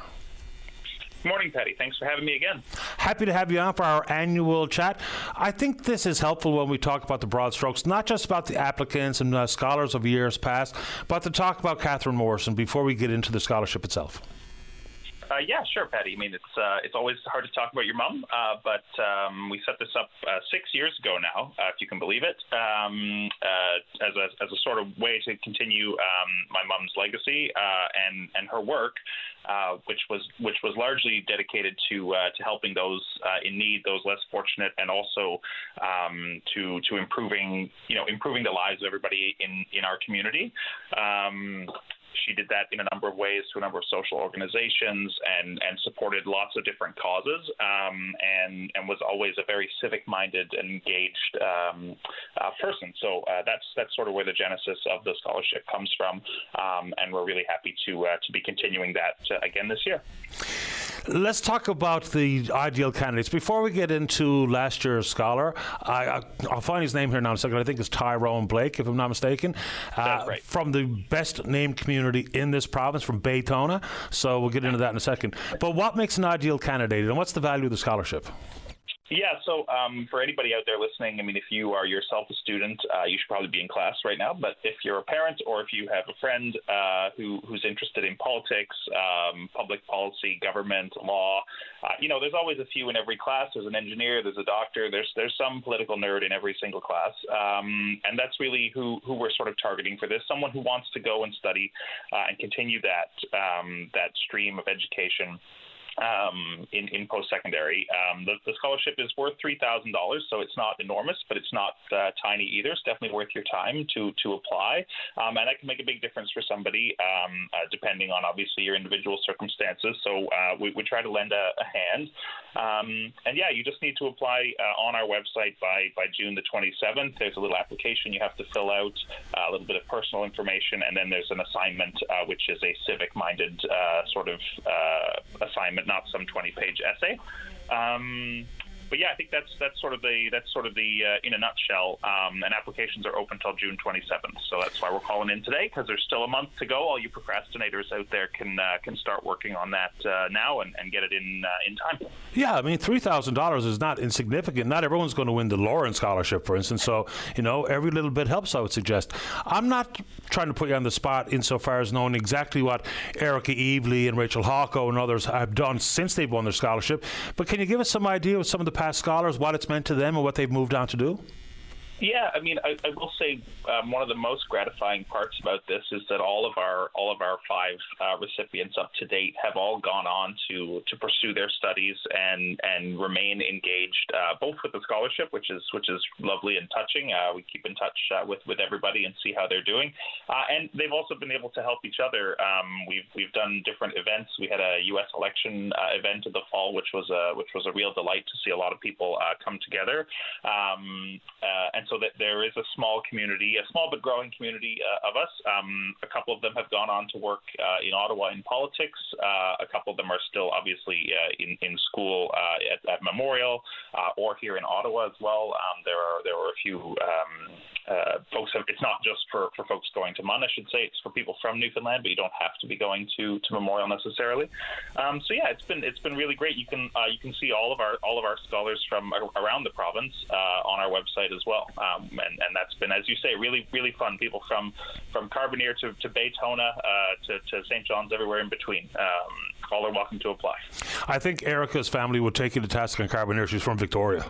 Good morning, Paddy. Thanks for having me again. Happy to have you on for our annual chat. I think this is helpful when we talk about the broad strokes, not just about the applicants and scholars of years past, but to talk about Catherine Morrison before we get into the scholarship itself. Yeah, sure, Paddy. I mean, it's always hard to talk about your mom, but we set this up 6 years ago now, if you can believe it, as a sort of way to continue my mom's legacy and her work, which was largely dedicated to helping those in need, those less fortunate, and also to improving the lives of everybody in our community. She did that in a number of ways to a number of social organizations and supported lots of different causes, and was always a very civic-minded and engaged person. So that's sort of where the genesis of the scholarship comes from, and we're really happy to be continuing that again this year. Let's talk about the ideal candidates. Before we get into last year's scholar, I'll find his name here now in a second. I think it's Tyrone Blake, if I'm not mistaken. That's right. From the best named community in this province, from Baytona. So we'll get into that in a second. But what makes an ideal candidate, and what's the value of the scholarship? Yeah, so for anybody out there listening, I mean, if you are yourself a student, you should probably be in class right now. But if you're a parent or if you have a friend who's interested in politics, public policy, government, law, there's always a few in every class. There's an engineer, there's a doctor, there's some political nerd in every single class. And that's really who we're sort of targeting for this, someone who wants to go and study and continue that stream of education in post-secondary. The scholarship is worth $3,000, so it's not enormous, but it's not tiny either. It's definitely worth your time to apply, and that can make a big difference for somebody, depending on obviously your individual circumstances. So we try to lend a hand, and yeah, you just need to apply on our website by June the 27th. There's a little application you have to fill out, a little bit of personal information, and then there's an assignment, which is a civic-minded sort of assignment, not some 20-page essay. But yeah, I think that's sort of the in a nutshell. And applications are open till June 27th, so that's why we're calling in today, because there's still a month to go. All you procrastinators out there can start working on that now and get it in time. Yeah, I mean, $3,000 is not insignificant. Not everyone's going to win the Lawrence Scholarship, for instance. So every little bit helps, I would suggest. I'm not trying to put you on the spot insofar as knowing exactly what Erica Evely and Rachel Hawko and others have done since they've won their scholarship, but can you give us some idea of some of the past scholars, what it's meant to them and what they've moved on to do? Yeah, I mean, I will say one of the most gratifying parts about this is that all of our 5 recipients up to date have all gone on to pursue their studies and remain engaged, both with the scholarship, which is lovely and touching. We keep in touch with everybody and see how they're doing, and they've also been able to help each other. We've done different events. We had a U.S. election event in the fall, which was a real delight to see a lot of people come together, and so that there is a small community, a small but growing community of us. A couple of them have gone on to work in Ottawa in politics. A couple of them are still obviously in school at Memorial or here in Ottawa as well. There are a few folks. It's not just for folks going to MUN, I should say. It's for people from Newfoundland, but you don't have to be going to Memorial necessarily. So yeah, it's been really great. You can see all of our scholars from around the province on our website as well. And that's been, as you say, really, really fun. People from Carbonear to Baytona to St. John's, everywhere in between. All are welcome to apply. I think Erica's family would take you to task on Carbonear. She's from Victoria.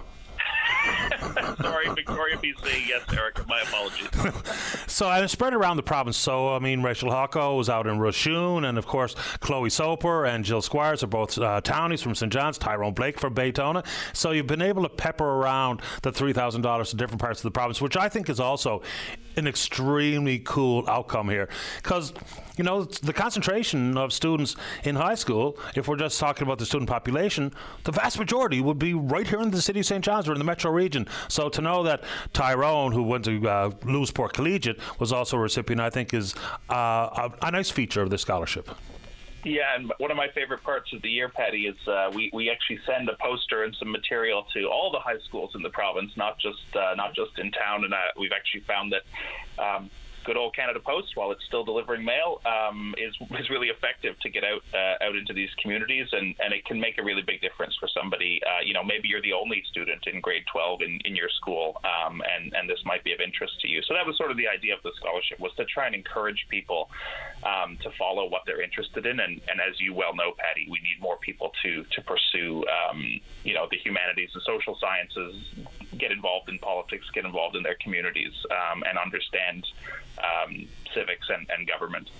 Sorry, Victoria, BC. Yes, Erica, my apologies. So I'm spread around the province. So, I mean, Rachel Hawko was out in Roshoon, and of course, Chloe Soper and Jill Squires are both townies from St. John's, Tyrone Blake from Baytona. So you've been able to pepper around the $3,000 to different parts of the province, which I think is also an extremely cool outcome here. Because, the concentration of students in high school, if we're just talking about the student population, the vast majority would be right here in the city of St. John's or in the metro region. So to know that Tyrone, who went to Lewisport Collegiate, was also a recipient, I think is a nice feature of this scholarship. Yeah, and one of my favorite parts of the year, Patty, is we actually send a poster and some material to all the high schools in the province, not just in town. And we've actually found that good old Canada Post, while it's still delivering mail, is really effective to get out into these communities, and it can make a really big difference for somebody. Maybe you're the only student in grade 12 in your school, and this might be of interest to you. So that was sort of the idea of the scholarship, was to try and encourage people to follow what they're interested in, and as you well know, Patty, we need more people to pursue the humanities, the social sciences, get involved in politics, get involved in their communities, and understand civics and government.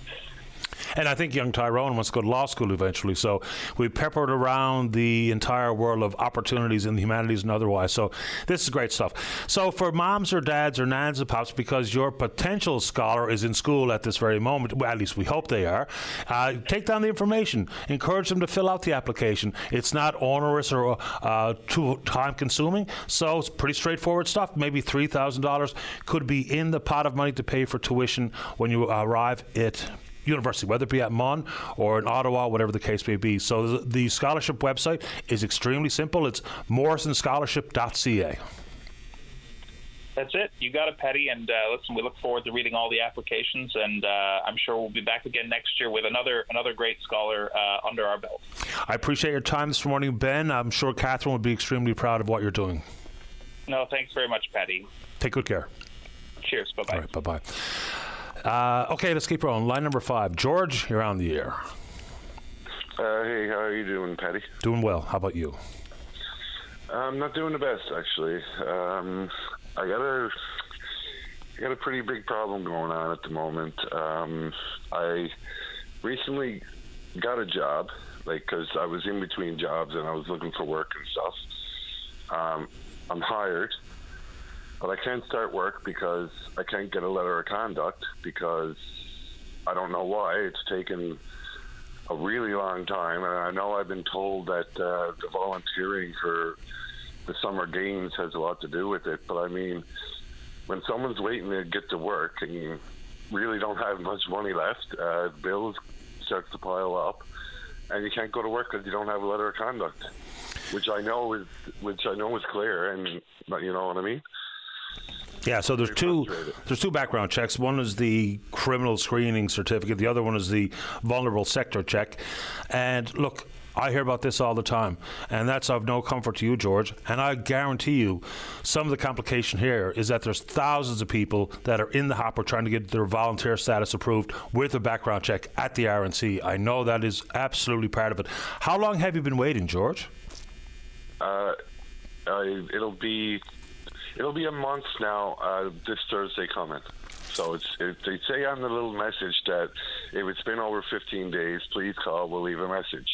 And I think young Tyrone wants to go to law school eventually. So we peppered around the entire world of opportunities in the humanities and otherwise. So this is great stuff. So for moms or dads or nans and pops, because your potential scholar is in school at this very moment, well, at least we hope they are, take down the information. Encourage them to fill out the application. It's not onerous or too time-consuming, so it's pretty straightforward stuff. Maybe $3,000 could be in the pot of money to pay for tuition when you arrive at university, whether it be at Mon or in Ottawa, whatever the case may be. So the scholarship website is extremely simple. It's morrisonscholarship.ca. That's it. You got it, Petty. And listen, we look forward to reading all the applications, and I'm sure we'll be back again next year with another great scholar under our belt. I appreciate your time this morning, Ben. I'm sure Catherine would be extremely proud of what you're doing. No, thanks very much, Petty. Take good care. Cheers. Bye-bye. All right, bye-bye. Okay, let's keep rolling. Line number 5. George, you're on the air. Hey, how are you doing, Patty? Doing well. How about you? I'm not doing the best, actually. I got a pretty big problem going on at the moment. I recently got a job, because I was in between jobs and I was looking for work and stuff. I'm hired, but I can't start work because I can't get a letter of conduct because I don't know why. It's taken a really long time, and I know I've been told that the volunteering for the summer games has a lot to do with it, but I mean, when someone's waiting to get to work and you really don't have much money left, bills start to pile up, and you can't go to work because you don't have a letter of conduct, which I know is clear, and you know what I mean. Yeah, so there's two background checks. One is the criminal screening certificate. The other one is the vulnerable sector check. And look, I hear about this all the time, and that's of no comfort to you, George. And I guarantee you some of the complication here is that there's thousands of people that are in the hopper trying to get their volunteer status approved with a background check at the RNC. I know that is absolutely part of it. How long have you been waiting, George? It'll be a month now, this Thursday coming. So they say on the little message that if it's been over 15 days, please call, we'll leave a message.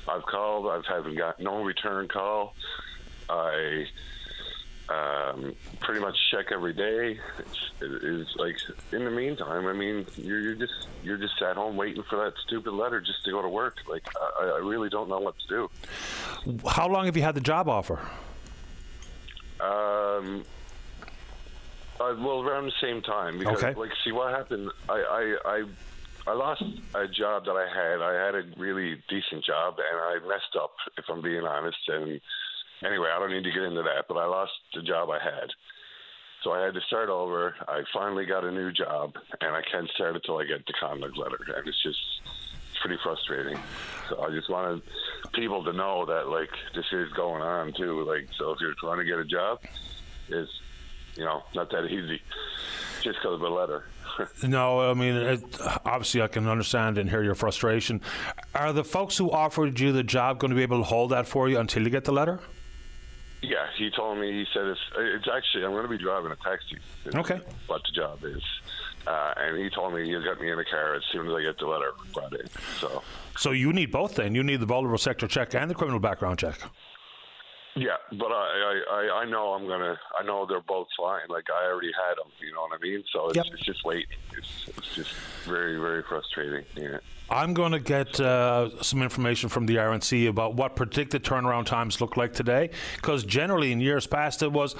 I've called, haven't got no return call. I pretty much check every day. It's like, in the meantime, I mean, you're just at home waiting for that stupid letter just to go to work. Like, I really don't know what to do. How long have you had the job offer? Well, around the same time, because see what happened. I lost a job that I had. I had a really decent job, and I messed up, if I'm being honest. And anyway, I don't need to get into that, but I lost the job I had. So I had to start over. I finally got a new job, and I can't start until I get the conduct letter. And it's pretty frustrating. So I just wanted people to know that, this is going on, too. So if you're trying to get a job, it's, not that easy just because of a letter. No, I mean, obviously I can understand and hear your frustration. Are the folks who offered you the job going to be able to hold that for you until you get the letter? Yeah, he told me, he said it's actually, I'm going to be driving a taxi. Okay. What the job is. And he told me he'll get me in the car as soon as I get the letter brought in. So you need both then. You need the vulnerable sector check and the criminal background check. Yeah, but I know I know they're both fine. I already had them, you know what I mean? So it's just waiting. It's just very, very frustrating. Yeah. I'm going to get some information from the RNC about what predicted turnaround times look like today, because generally in years past it was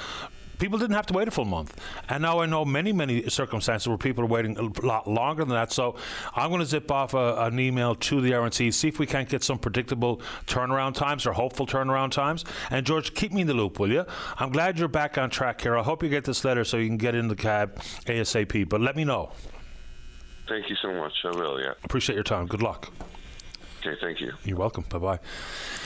people didn't have to wait a full month. And now I know many, many circumstances where people are waiting a lot longer than that. So I'm going to zip off an email to the RNC, see if we can't get some predictable turnaround times or hopeful turnaround times. And George, keep me in the loop, will you? I'm glad you're back on track here. I hope you get this letter so you can get in the cab ASAP. But let me know. Thank you so much. I will, yeah. Appreciate your time. Good luck. Okay, thank you. You're welcome. Bye-bye.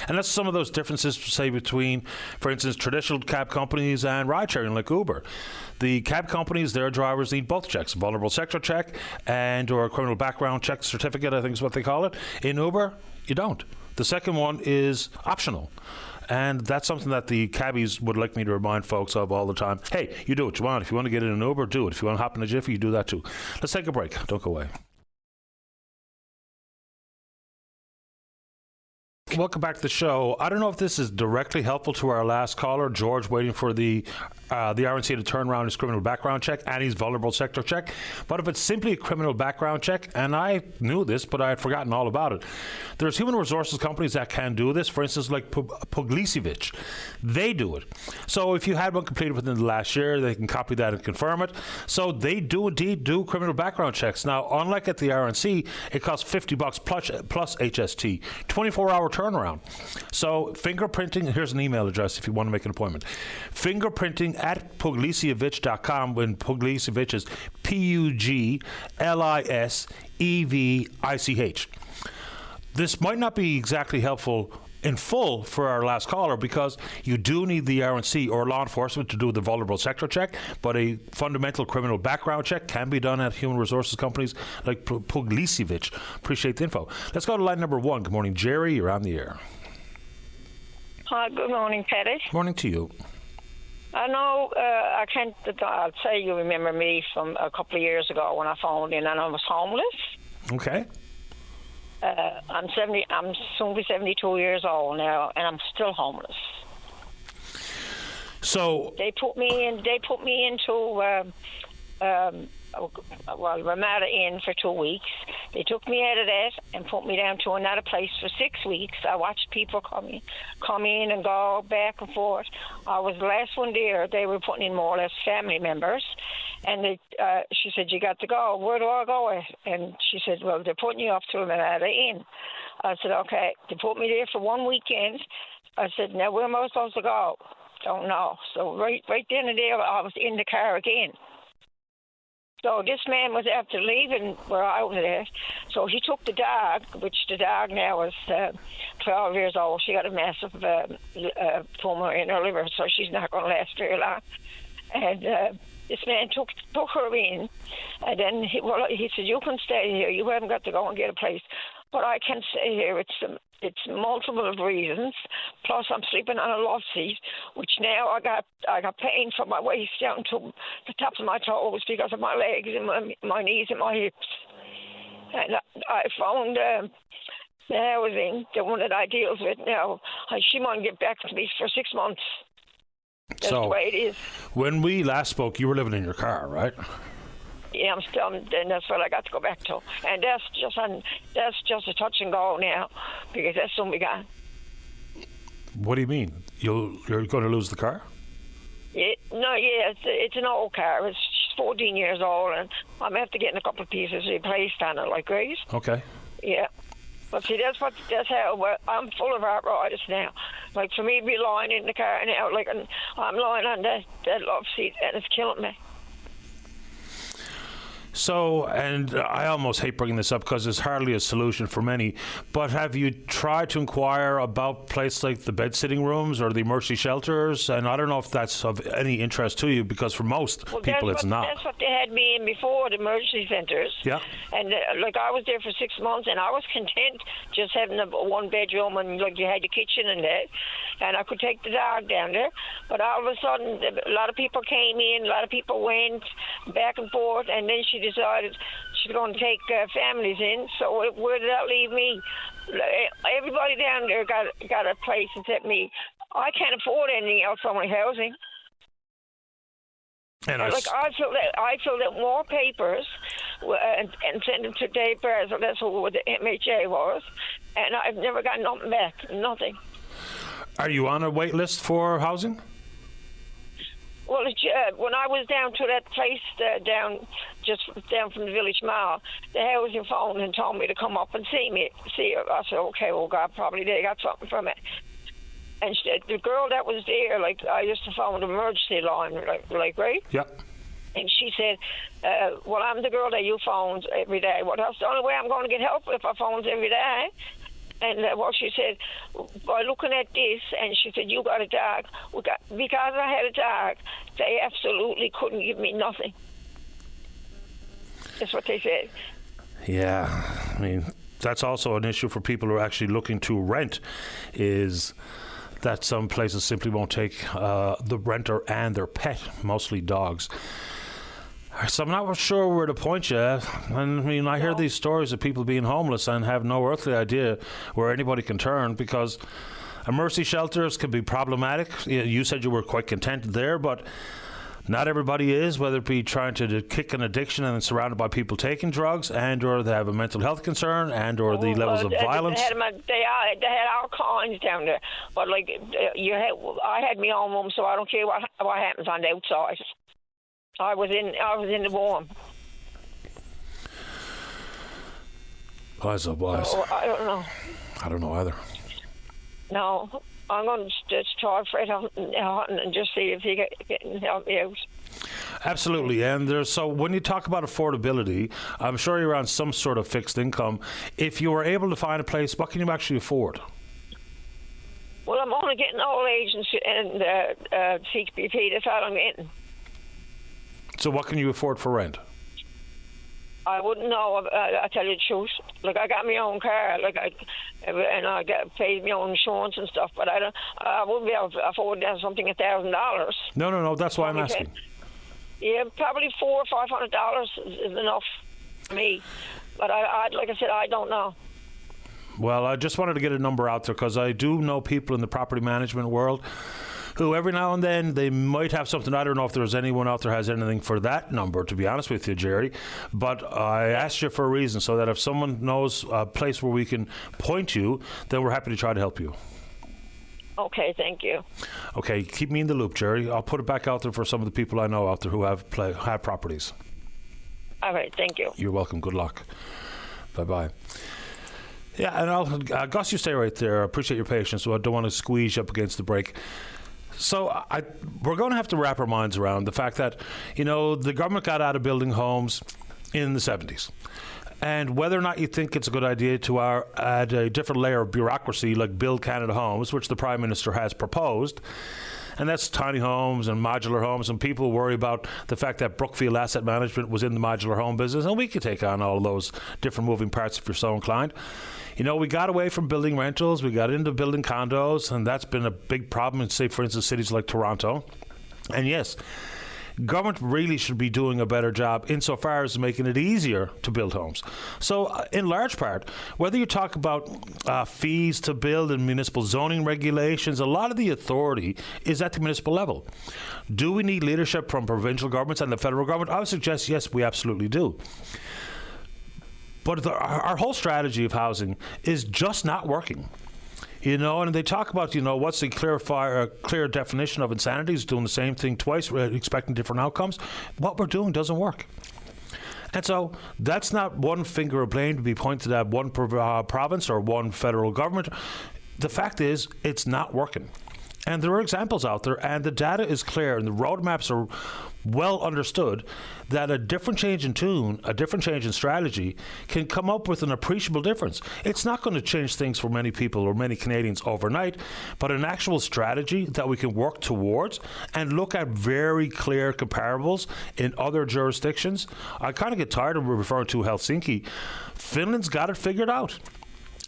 And that's some of those differences, say, between, for instance, traditional cab companies and ride-sharing like Uber. The cab companies, their drivers need both checks, a vulnerable sector check and or a criminal background check certificate, I think is what they call it. In Uber, you don't. The second one is optional. And that's something that the cabbies would like me to remind folks of all the time. Hey, you do what you want. If you want to get in an Uber, do it. If you want to hop in a Jiffy, you do that too. Let's take a break. Don't go away. welcome back to the show. I don't know if this is directly helpful to our last caller, George, waiting for the RNC to turn around his criminal background check and his vulnerable sector check. But if it's simply a criminal background check, and I knew this, but I had forgotten all about it, there's human resources companies that can do this. For instance, like Puglisiewicz, they do it. So if you had one completed within the last year, they can copy that and confirm it. So they do indeed do criminal background checks. Now, unlike at the RNC, it costs $50 plus HST, 24-hour turnaround. So fingerprinting, here's an email address if you want to make an appointment. Fingerprinting at Puglisiewicz.com, when Puglisiewicz is Puglisievich. This might not be exactly helpful in full for our last caller, because you do need the RNC or law enforcement to do the vulnerable sector check, but a fundamental criminal background check can be done at human resources companies like Puglisiewicz. Appreciate the info. Let's go to line number 1. Good morning, Jerry. You're on the air. Hi, good morning, Paddy. Morning to you. I know I'll say you remember me from a couple of years ago when I phoned in and I was homeless. Okay. I'm soon be 72 years old now, and I'm still homeless. So they put me into Ramada Inn for 2 weeks. They took me out of that and put me down to another place for 6 weeks. I watched people come in and go back and forth. I was the last one there. They were putting in more or less family members. And she said, you got to go. Where do I go? And she said, well, they're putting you up to Ramada Inn. I said, okay. They put me there for 1 weekend. I said, now where am I supposed to go? Don't know. So right then and there, I was in the car again. So this man was after leaving where I was at. So he took the dog, which the dog now is 12 years old. She got a massive tumor in her liver, so she's not going to last very long. And this man took her in, and then he said, you can stay here. You haven't got to go and get a place. But I can stay here. It's multiple of reasons. Plus, I'm sleeping on a love seat, which now I got pain from my waist down to the tops of my toes because of my legs and my knees and my hips. And I found the housing, the one that I deals with now. She won't get back to me for 6 months. That's the way it is. When we last spoke, you were living in your car, right? Yeah, I'm still, and that's what I got to go back to. And that's just a touch and go now, because that's soon be gone. What do you mean? You're going to lose the car? It's an old car. It's 14 years old, and I'm after getting a couple of pieces replaced on it, like, right? Okay. Yeah. But see, that's how I'm full of arthritis now. Like, for me to be lying in the car now, like, I'm lying on that love seat, and it's killing me. So, and I almost hate bringing this up because it's hardly a solution for many, but have you tried to inquire about places like the bed-sitting rooms or the emergency shelters? And I don't know if that's of any interest to you, because for most people it's not. That's what they had me in before, the emergency centres. Yeah. And like, I was there for 6 months, and I was content just having a one bedroom, and like, you had the kitchen and that, and I could take the dog down there. But all of a sudden, a lot of people came in, a lot of people went back and forth, and then she decided she's going to take families in. So where did that leave me? Everybody down there got a place except me. I can't afford anything else on my housing. And I filled out more papers and sent them to Dave Barnes. That's who the MHA was, and I've never got nothing back. Nothing. Are you on a wait list for housing? Well, when I was down to that place down from the village mall, the housing phoned and told me to come up and see her. I said, okay, well, God, probably they got something from it. And the girl that was there, like, I used to phone the emergency line, like, right? Yep. And she said, well, I'm the girl that you phoned every day. Well, that's the only way I'm going to get help if I phone every day. And she said, by looking at this, and she said, you got a dog. Because I had a dog, they absolutely couldn't give me nothing. That's what they said. Yeah, I mean, that's also an issue for people who are actually looking to rent, is that some places simply won't take the renter and their pet, mostly dogs. So I'm not sure where to point you. I mean, I hear these stories of people being homeless and have no earthly idea where anybody can turn, because mercy shelters can be problematic. You said you were quite content there, but not everybody is, whether it be trying to kick an addiction and surrounded by people taking drugs, and or they have a mental health concern, and or the levels of violence. They had all kinds down there, but like I had my own room, so I don't care what happens on the outside. I was in the warm. Boys, oh boys. So, I don't know. I don't know either. No, I'm going to just try Fred Hutton and just see if he can help me out. Absolutely. And so when you talk about affordability, I'm sure you're on some sort of fixed income. If you were able to find a place, what can you actually afford? Well, I'm only getting old age and CPP. That's all I'm getting. So what can you afford for rent? I wouldn't know. I tell you the truth. Like, I got my own car, and I paid my own insurance and stuff. But I wouldn't be able to afford something $1,000. No. That's why I'm asking. Yeah, probably $400 or $500 is enough for me. But like I said, I don't know. Well, I just wanted to get a number out there, because I do know people in the property management world who every now and then they might have something. I don't know if there's anyone out there has anything for that number, to be honest with you, Jerry. But I asked you for a reason, so that if someone knows a place where we can point you, then we're happy to try to help you. Okay, thank you. Okay, keep me in the loop, Jerry. I'll put it back out there for some of the people I know out there who have properties. All right, thank you. You're welcome. Good luck. Bye-bye. Yeah, and Gus, you stay right there. I appreciate your patience, so I don't want to squeeze you up against the break. So we're going to have to wrap our minds around the fact that, the government got out of building homes in the 70s. And whether or not you think it's a good idea to add a different layer of bureaucracy like Build Canada Homes, which the Prime Minister has proposed, and that's tiny homes and modular homes, and people worry about the fact that Brookfield Asset Management was in the modular home business, and we could take on all of those different moving parts if you're so inclined. We got away from building rentals, we got into building condos, and that's been a big problem in, say, for instance, cities like Toronto. And yes, government really should be doing a better job insofar as making it easier to build homes. So in large part, whether you talk about fees to build and municipal zoning regulations, a lot of the authority is at the municipal level. Do we need leadership from provincial governments and the federal government? I would suggest yes, we absolutely do. But our whole strategy of housing is just not working. And they talk about, what's the clear definition of insanity is doing the same thing twice, expecting different outcomes. What we're doing doesn't work. And so that's not one finger of blame to be pointed at one province or one federal government. The fact is, it's not working. And there are examples out there, and the data is clear, and the roadmaps are well understood, that a different change in tune, a different change in strategy can come up with an appreciable difference. It's not going to change things for many people or many Canadians overnight, but an actual strategy that we can work towards and look at very clear comparables in other jurisdictions. I kind of get tired of referring to Helsinki. Finland's got it figured out.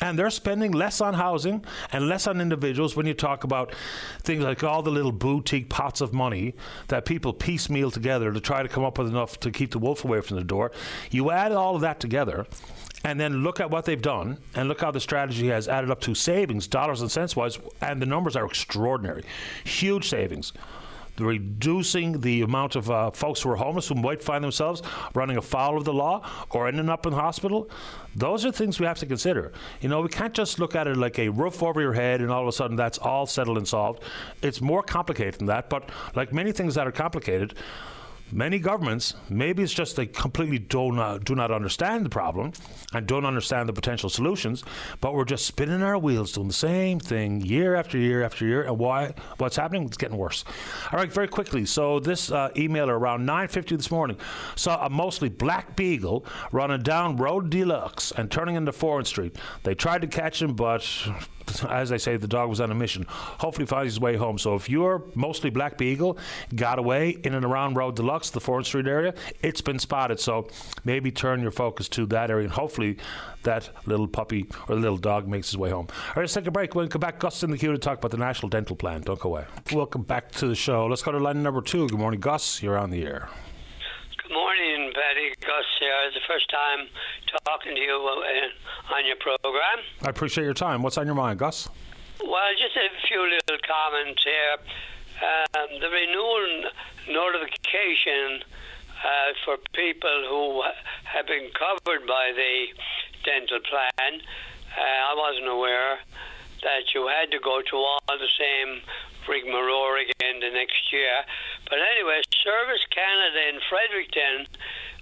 And they're spending less on housing and less on individuals when you talk about things like all the little boutique pots of money that people piecemeal together to try to come up with enough to keep the wolf away from the door. You add all of that together and then look at what they've done and look how the strategy has added up to savings, dollars and cents wise, and the numbers are extraordinary. Huge savings. Reducing the amount of folks who are homeless who might find themselves running afoul of the law or ending up in hospital. Those are things we have to consider. We can't just look at it like a roof over your head and all of a sudden that's all settled and solved. It's more complicated than that, but like many things that are complicated, many governments, maybe it's just they completely do not understand the problem and don't understand the potential solutions, but we're just spinning our wheels doing the same thing year after year after year. And what's happening? It's getting worse. All right, very quickly. So this emailer around 9:50 this morning saw a mostly black beagle running down Road Deluxe and turning into Foreign Street. They tried to catch him, but as I say, the dog was on a mission. Hopefully finds his way home. So if your mostly black beagle got away in and around Road Deluxe, the Foreign Street area, it's been spotted. So maybe turn your focus to that area, and hopefully that little puppy or little dog makes his way home. All right, let's take a break. We'll come back. Gus in the queue to talk about the National Dental Plan. Don't go away. Welcome back to the show. Let's go to line number 2. Good morning, Gus. You're on the air. Good morning. Paddy. Gus here. It's the first time talking to you on your program. I appreciate your time. What's on your mind, Gus? Well, just a few little comments here. The renewal notification for people who have been covered by the dental plan, I wasn't aware that you had to go to all the same rigmarole again the next year. But anyway, Service Canada in Fredericton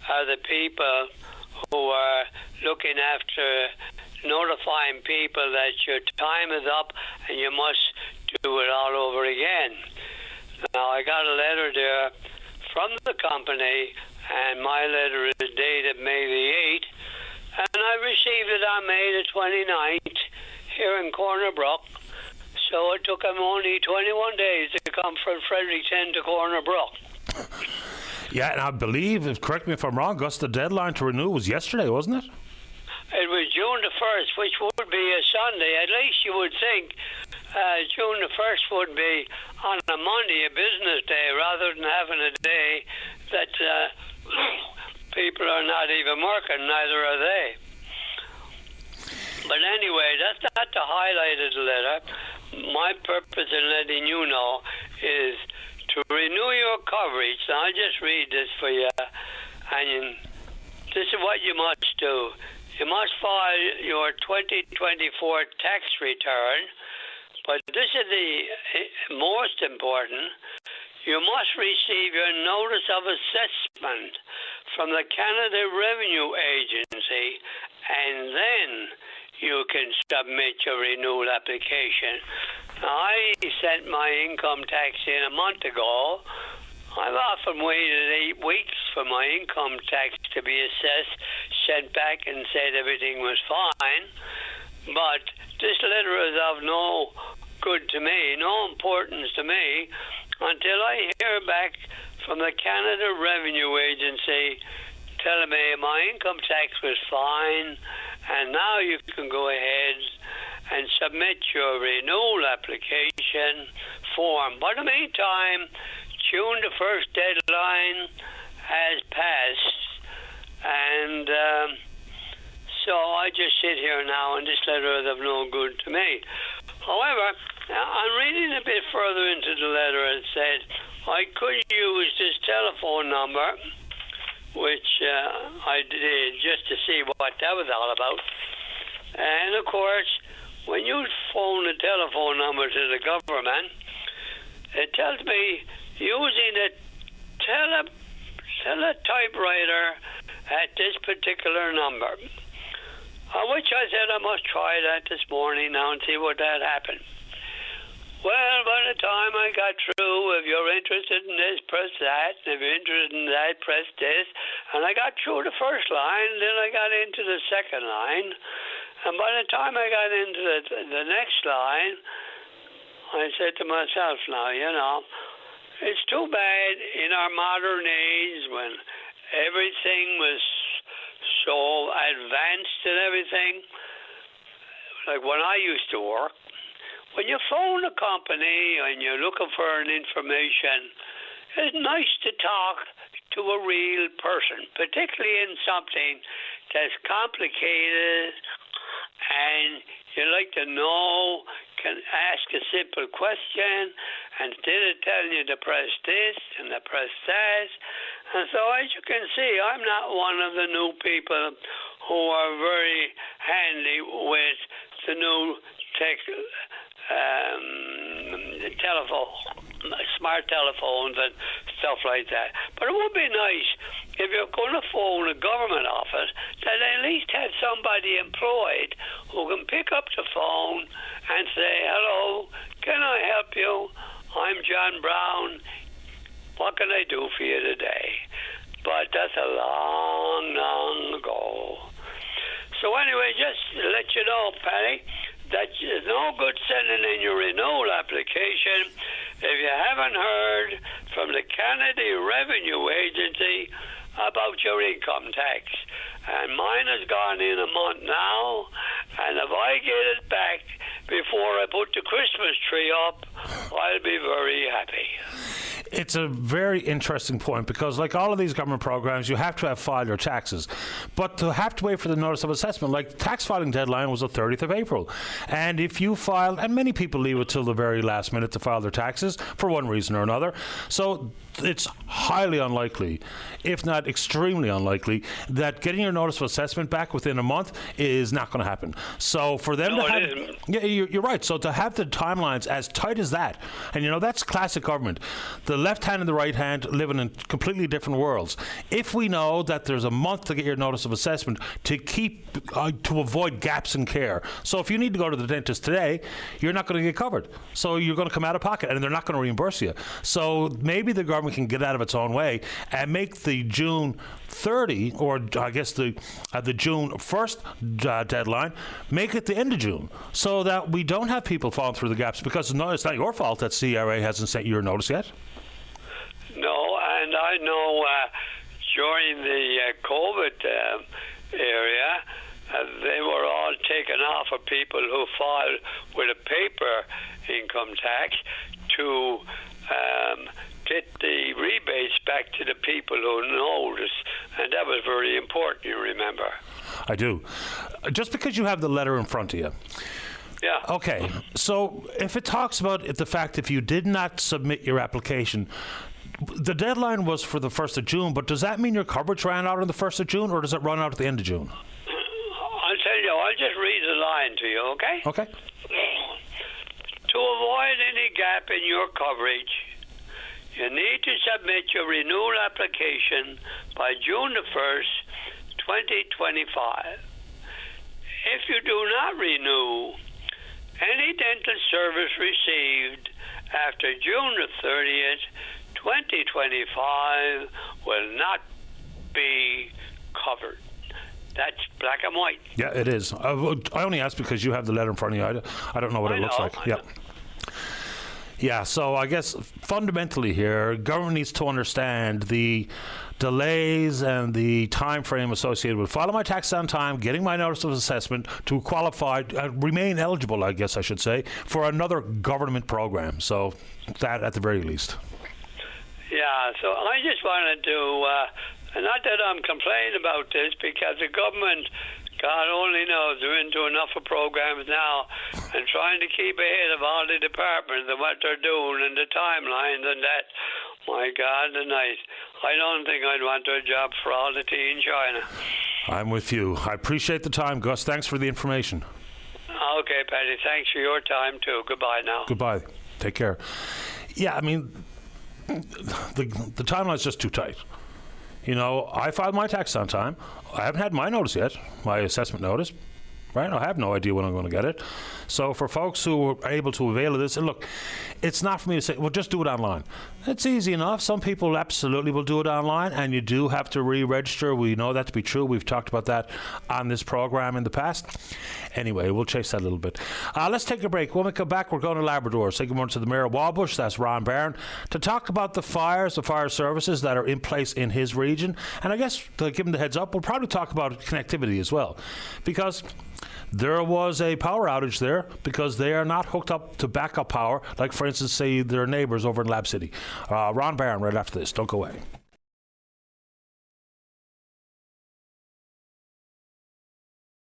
are the people who are looking after notifying people that your time is up and you must do it all over again. Now, I got a letter there from the company, and my letter is dated May the 8th, and I received it on May the 29th here in Corner Brook. So it took them only 21 days to come from Fredericton to Corner Brook. Yeah, and I believe, correct me if I'm wrong, Gus, the deadline to renew was yesterday, wasn't it? It was June the 1st, which would be a Sunday. At least you would think June the 1st would be on a Monday, a business day, rather than having a day that people are not even working, neither are they. But anyway, that's not the highlight of the letter. My purpose in letting you know is to renew your coverage. Now, I'll just read this for you. And this is what you must do. You must file your 2024 tax return. But this is the most important. You must receive your notice of assessment from the Canada Revenue Agency, and then you can submit your renewal application. Now, I sent my income tax in a month ago. I've often waited 8 weeks for my income tax to be assessed, sent back and said everything was fine. But this letter is of no good to me, no importance to me, until I hear back from the Canada Revenue Agency telling me my income tax was fine, and now you can go ahead and submit your renewal application form. But in the meantime, June the 1st deadline has passed, and so I just sit here now, and this letter is of no good to me. However, I'm reading a bit further into the letter. It said I could use this telephone number, which I did just to see what that was all about. And of course, when you phone the telephone number to the government, it tells me using a typewriter at this particular number. Which I said I must try that this morning now and see what that happened. Well, by the time I got through, if you're interested in this, press that. If you're interested in that, press this. And I got through the first line, then I got into the second line. And by the time I got into the next line, I said to myself, now, you know, it's too bad in our modern age when everything was so advanced and everything, like when I used to work, when you phone a company and you're looking for an information, it's nice to talk to a real person, particularly in something that's complicated and you like to know, can ask a simple question, and instead of telling you to press this and to press that. And so as you can see, I'm not one of the new people who are very handy with the new smart telephones and stuff like that. But it would be nice if you're going to phone a government office that at least had somebody employed who can pick up the phone and say, hello, can I help you? I'm John Brown. What can I do for you today? But that's a long, long ago. So anyway, just to let you know, Patty, that it's no good sending in your renewal application if you haven't heard from the Canada Revenue Agency about your income tax. And mine has gone in a month now, and if I get it back before I put the Christmas tree up, I'll be very happy. It's a very interesting point because, like all of these government programs, you have to have filed your taxes. But to have to wait for the notice of assessment, like tax filing deadline was the 30th of April. And if you file, and many people leave it till the very last minute to file their taxes for one reason or another. So it's highly unlikely, if not extremely unlikely, that getting your notice of assessment back within a month is not going to happen. So for them to have, yeah, you're right. So to have the timelines as tight as that, and that's classic government. The left hand and the right hand living in completely different worlds. If we know that there's a month to get your notice of assessment to avoid gaps in care. So if you need to go to the dentist today, you're not going to get covered. So you're going to come out of pocket, and they're not going to reimburse you. So maybe the government can get out of its own way and make the June 30, or I guess the June 1st deadline, make it the end of June, so that we don't have people falling through the gaps, because it's not your fault that CRA hasn't sent you your notice yet. No, and I know during the COVID area, they were all taken off of people who filed with a paper income tax to get the rebates back to the people who noticed, and that was very important, you remember. I do. Just because you have the letter in front of you. Yeah. Okay, so if it talks about the fact if you did not submit your application, the deadline was for the 1st of June, but does that mean your coverage ran out on the 1st of June, or does it run out at the end of June? I'll tell you, I'll just read the line to you, okay? Okay. To avoid any gap in your coverage, you need to submit your renewal application by June the 1st, 2025. If you do not renew, any dental service received after June the 30th, 2025 will not be covered. That's black and white. Yeah, it is. I only asked because you have the letter in front of you. I don't know what it looks like. Yeah. Yeah, so I guess fundamentally here, government needs to understand the delays and the time frame associated with filing my taxes on time, getting my notice of assessment to qualify, remain eligible, I guess I should say, for another government program. So that at the very least. Yeah, so I just wanted to, not that I'm complaining about this, because the government, God only knows, they're into enough of programs now and trying to keep ahead of all the departments and what they're doing and the timelines and that. My God, the night. I don't think I'd want a job for all the tea in China. I'm with you. I appreciate the time, Gus. Thanks for the information. Okay, Patty. Thanks for your time, too. Goodbye now. Goodbye. Take care. Yeah, I mean, the timeline's just too tight. I filed my tax on time. I haven't had my notice yet, my assessment notice. Right? I have no idea when I'm going to get it. So for folks who are able to avail of this, and look, it's not for me to say, well, just do it online. It's easy enough. Some people absolutely will do it online, and you do have to re-register. We know that to be true. We've talked about that on this program in the past. Anyway, we'll chase that a little bit. Let's take a break. When we come back, we're going to Labrador. Say good morning to the Mayor of Wabush, that's Ron Barron, to talk about the fire services that are in place in his region. And I guess to give him the heads up, we'll probably talk about connectivity as well, because there was a power outage there because they are not hooked up to backup power, like, for instance, say their neighbours over in Lab City. Ron Barron right after this. Don't go away.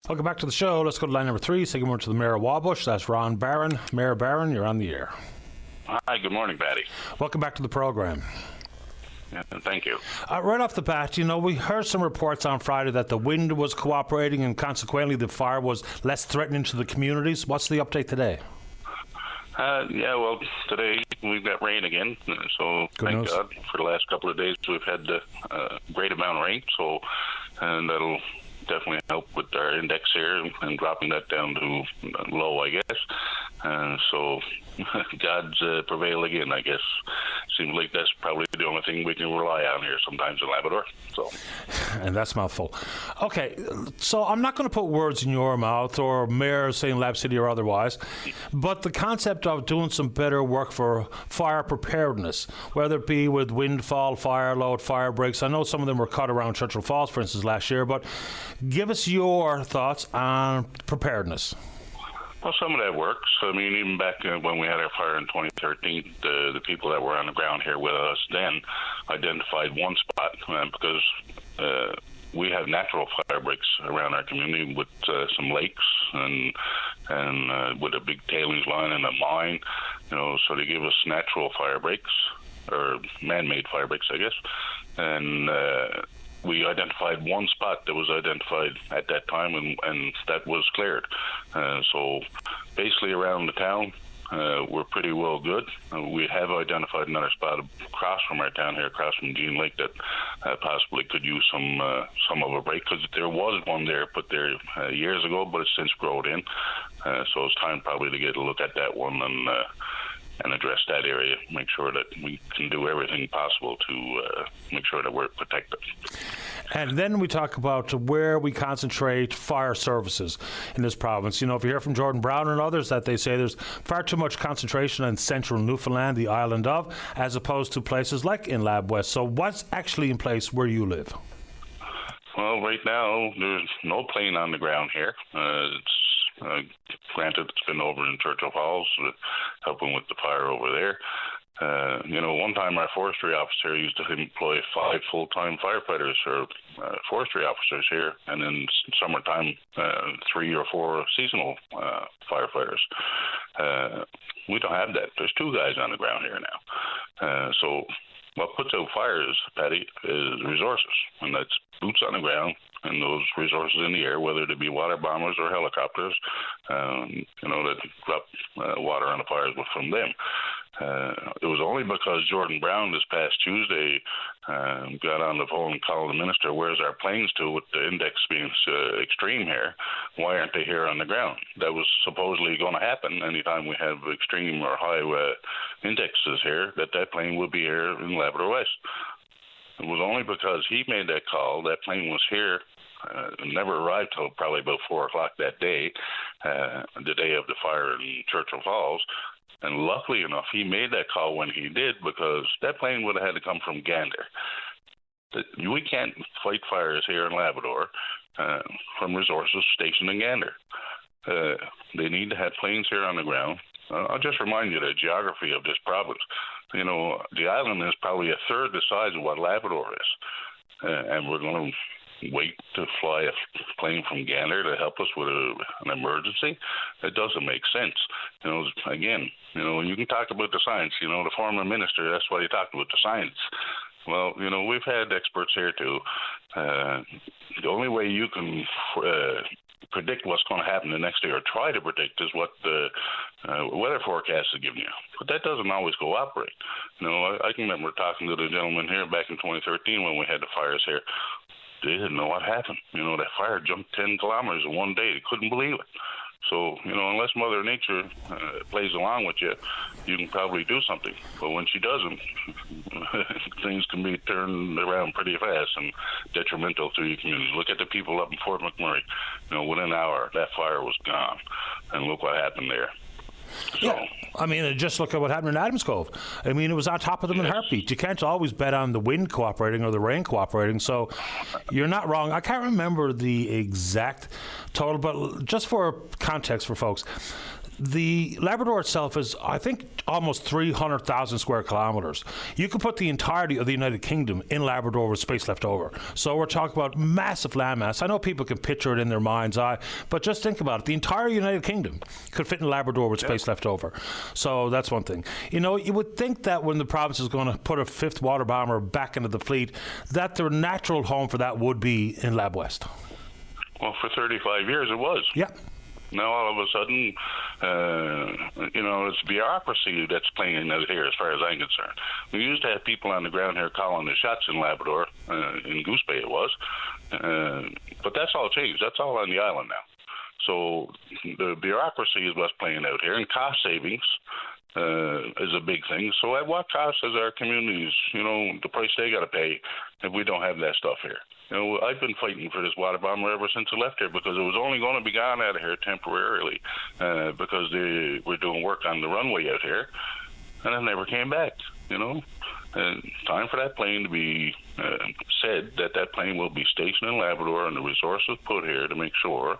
Welcome back to the show. Let's go to line number 3. Say good morning to the Mayor of Wabush. That's Ron Barron. Mayor Barron, you're on the air. Hi, good morning, Patty. Welcome back to the program. Yeah, thank you. Right off the bat, we heard some reports on Friday that the wind was cooperating and consequently the fire was less threatening to the communities. What's the update today? Yeah, well, today we've got rain again, so Good thank news. God. For the last couple of days we've had a great amount of rain, and that'll definitely help with our index here and dropping that down to low, I guess. And so God's prevail again, I guess. Seems like that's probably the only thing we can rely on here sometimes in Labrador. So, and that's mouthful. Okay, so I'm not going to put words in your mouth or Mayor saying Lab City or otherwise, but the concept of doing some better work for fire preparedness, whether it be with windfall, fire load, fire breaks. I know some of them were cut around Churchill Falls, for instance, last year, but give us your thoughts on preparedness. Well, some of that works. I mean, even back when we had our fire in 2013, the people that were on the ground here with us then identified one spot because we have natural fire breaks around our community with some lakes and with a big tailings line and a mine, so they give us natural fire breaks, or man-made fire breaks, I guess. And we identified one spot that was identified at that time, and that was cleared. So basically around the town, we're pretty well good. We have identified another spot across from our town here, across from Jean Lake, that possibly could use some of a break, because there was one there put there years ago, but it's since grown in. So it's time probably to get a look at that one and address that area, make sure that we can do everything possible to make sure that we're protected. And then we talk about where we concentrate fire services in this province. If you hear from Jordan Brown and others, that they say there's far too much concentration in central Newfoundland, the island of, as opposed to places like in Lab West. So what's actually in place where you live? Well, right now, there's no plane on the ground here. Granted, it's been over in Churchill Falls, helping with the fire over there. One time our forestry officer used to employ 5 full-time firefighters or forestry officers here, and in summertime, 3 or 4 seasonal firefighters. We don't have that. There's 2 guys on the ground here now. So what puts out fires, Patty, is resources, and that's boots on the ground and those resources in the air, whether they be water bombers or helicopters, that drop water on the fires from them. It was only because Jordan Brown this past Tuesday got on the phone and called the minister, where's our planes to, with the index being extreme here? Why aren't they here on the ground? That was supposedly going to happen anytime we have extreme or high indexes here, that plane would be here in Labrador West. It was only because he made that call, that plane was here, never arrived till probably about 4 o'clock that day, the day of the fire in Churchill Falls. And luckily enough, he made that call when he did, because that plane would have had to come from Gander. We can't fight fires here in Labrador from resources stationed in Gander. They need to have planes here on the ground. I'll just remind you the geography of this province. The island is probably a third the size of what Labrador is. And we're going to wait to fly a plane from Gander to help us with an emergency. It doesn't make sense. Again, you can talk about the science. The former minister, that's why he talked about the science. Well, we've had experts here too. The only way you can predict what's going to happen the next day, or try to predict, is what the weather forecast is giving you. But that doesn't always cooperate. I can remember talking to the gentleman here back in 2013 when we had the fires here. They didn't know what happened. That fire jumped 10 kilometers in one day. They couldn't believe it. So, unless Mother Nature plays along with you, you can probably do something. But when she doesn't, things can be turned around pretty fast and detrimental to your community. Look at the people up in Fort McMurray. Within an hour, that fire was gone. And look what happened there. Yeah, just look at what happened in Adams Cove. It was on top of them in heartbeat. You can't always bet on the wind cooperating or the rain cooperating, so you're not wrong. I can't remember the exact total, but just for context for folks, the Labrador itself is, I think, almost 300,000 square kilometres. You could put the entirety of the United Kingdom in Labrador with space left over. So we're talking about massive landmass. I know people can picture it in their mind's eye, but just think about it. The entire United Kingdom could fit in Labrador with space left over. So that's one thing. You would think that when the province is going to put a 5th water bomber back into the fleet, that their natural home for that would be in Lab West. Well, for 35 years it was. Yeah. Now all of a sudden, it's bureaucracy that's playing out here as far as I'm concerned. We used to have people on the ground here calling the shots in Labrador, in Goose Bay it was, but that's all changed. That's all on the island now. So the bureaucracy is what's playing out here, and cost savings is a big thing. So at what cost is our communities, the price they got to pay if we don't have that stuff here? I've been fighting for this water bomber ever since I left here, because it was only going to be gone out of here temporarily because they were doing work on the runway out here, and it never came back, And time for that plane to be said that plane will be stationed in Labrador, and the resources put here to make sure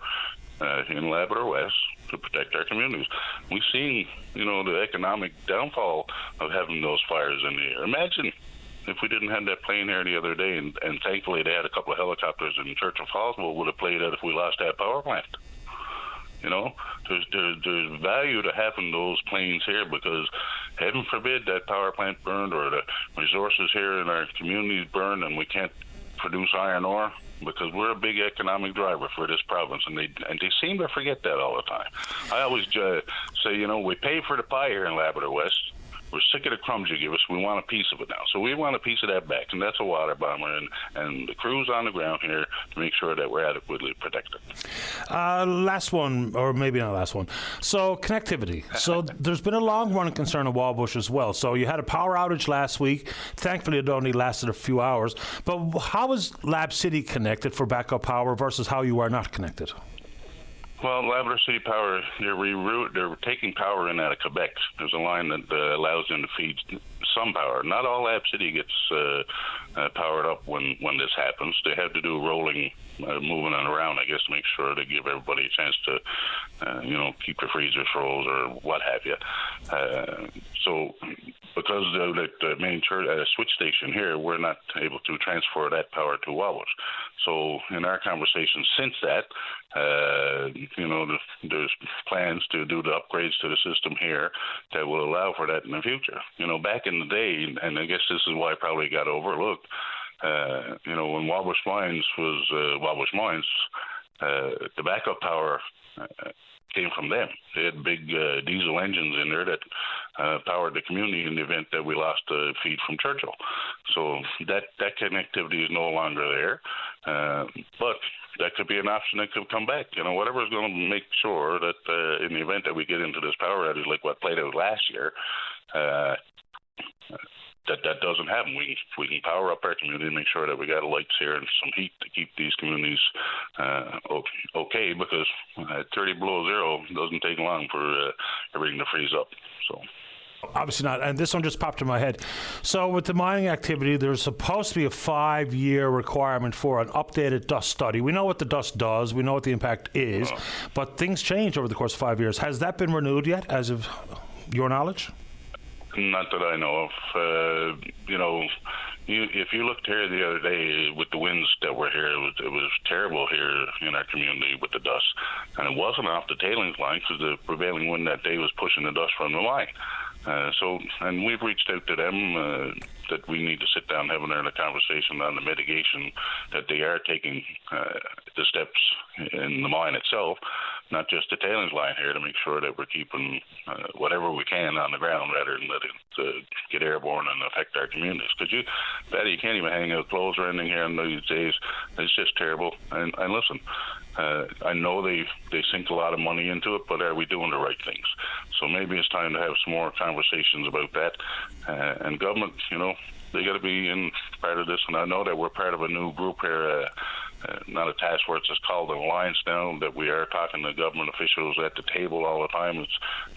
in Labrador West to protect our communities. We've seen, the economic downfall of having those fires in the air. Imagine if we didn't have that plane here the other day, and thankfully they had a couple of helicopters in Churchill Falls, what would have played out if we lost that power plant? There's value to having those planes here, because heaven forbid that power plant burned or the resources here in our communities burned and we can't produce iron ore, because we're a big economic driver for this province, and they seem to forget that all the time. I always say, we pay for the pie here in Labrador West. We're sick of the crumbs you give us. We want a piece of it now. So we want a piece of that back, and that's a water bomber and the crews on the ground here to make sure that we're adequately protected. Last one, or maybe not last one. So connectivity. So there's been a long-running concern of Walbush as well. So you had a power outage last week. Thankfully, it only lasted a few hours. But how is Lab City connected for backup power versus how you are not connected? Well, Labrador City Power, they're taking power in out of Quebec. There's a line that allows them to feed some power. Not all Lab City gets powered up when this happens. They have to do rolling, moving it around, I guess, to make sure they give everybody a chance to, keep the freezers froze or what have you. So because of the main switch station here, we're not able to transfer that power to Wawash. So in our conversation since that, there's plans to do the upgrades to the system here that will allow for that in the future. Back in the day, and I guess this is why it probably got overlooked, when Wabash Mines was Wabash Mines, the backup power came from them. They had big diesel engines in there that powered the community in the event that we lost the feed from Churchill. So that connectivity is no longer there. But that could be an option that could come back. Whatever is going to make sure that in the event that we get into this power outage like what played out last year, that doesn't happen. We can power up our community and make sure that we got lights here and some heat to keep these communities okay, because at 30 below zero, it doesn't take long for everything to freeze up. So. Obviously not, and this one just popped in my head. So with the mining activity, there's supposed to be a 5-year requirement for an updated dust study. We know what the dust does, we know what the impact is, but things change over the course of 5 years. Has that been renewed yet, as of your knowledge? Not that I know of. If you looked here the other day with the winds that were here, it was terrible here in our community with the dust. And it wasn't off the tailings line because the prevailing wind that day was pushing the dust from the line. And we've reached out to them that we need to sit down and have another conversation on the mitigation that they are taking the steps in the mine itself, not just the tailings line here, to make sure that we're keeping whatever we can on the ground rather than let it get airborne and affect our communities. Because Betty, you can't even hang out clothes or anything here in these days. It's just terrible. And listen, I know they sink a lot of money into it, but are we doing the right things? So maybe it's time to have some more conversations about that. And government, they got to be in part of this. And I know that we're part of a new group here, not a task force, it's called an alliance now, that we are talking to government officials at the table all the time.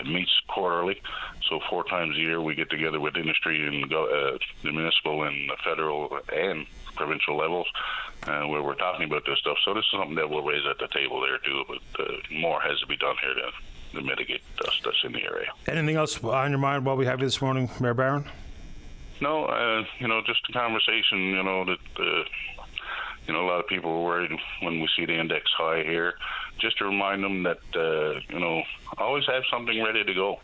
It meets quarterly. So 4 times a year we get together with industry and the municipal and the federal and provincial levels where we're talking about this stuff. So this is something that we'll raise at the table there too, but more has to be done here to mitigate dust that's in the area. Anything else on your mind while we have you this morning, Mayor Barron? No, just a conversation, that a lot of people are worried when we see the index high here. Just to remind them that, always have something ready to go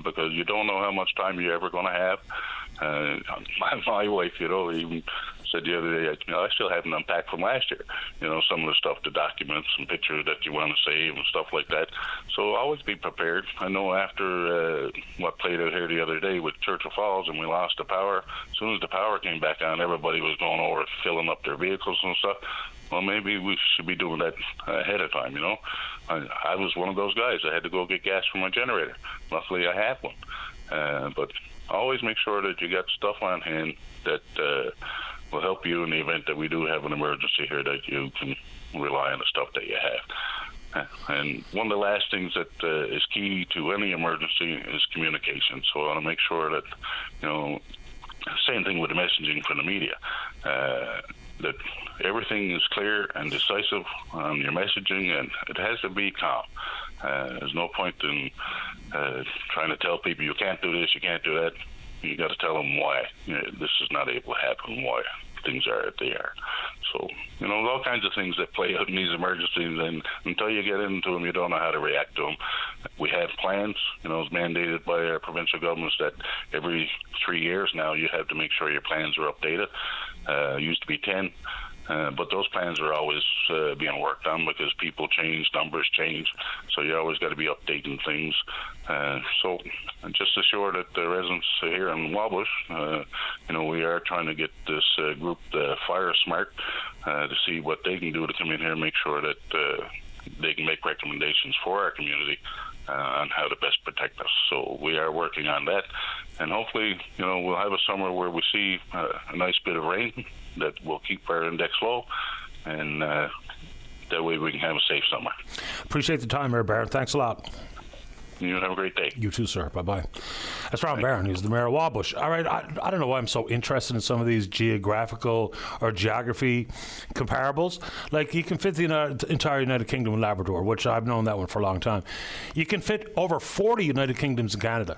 because you don't know how much time you're ever going to have. My wife, even said the other day, I still haven't unpacked from last year, some of the stuff, the documents and pictures that you want to save and stuff like that. So always be prepared. I know after what played out here the other day with Churchill Falls and we lost the power, as soon as the power came back on, everybody was going over filling up their vehicles and stuff. Well, maybe we should be doing that ahead of time, I was one of those guys. I had to go get gas for my generator. Luckily, I have one. But always make sure that you got stuff on hand that will help you in the event that we do have an emergency here, that you can rely on the stuff that you have. And one of the last things that is key to any emergency is communication. So I want to make sure that, same thing with the messaging from the media, that everything is clear and decisive on your messaging, and it has to be calm. There's no point in trying to tell people you can't do this, you can't do that. You got to tell them why this is not able to happen, why things are as they are. So, all kinds of things that play out in these emergencies, and until you get into them, you don't know how to react to them. We have plans, it's mandated by our provincial governments that every 3 years now you have to make sure your plans are updated. Used to be 10. But those plans are always being worked on because people change, numbers change, so you always got to be updating things. So just assure that the residents here in Wabush, we are trying to get this group, Fire Smart, to see what they can do to come in here and make sure that they can make recommendations for our community on how to best protect us. So we are working on that, and hopefully, we'll have a summer where we see a nice bit of rain that will keep our index low, and that way we can have a safe summer. Appreciate the time, Mayor Barron. Thanks a lot. You have a great day. You too, sir. Bye-bye. That's Ron Barron. He's the mayor of Wabush. All right, I don't know why I'm so interested in some of these geographical or geography comparables. Like, you can fit the entire United Kingdom in Labrador, which I've known that one for a long time. You can fit over 40 United Kingdoms in Canada,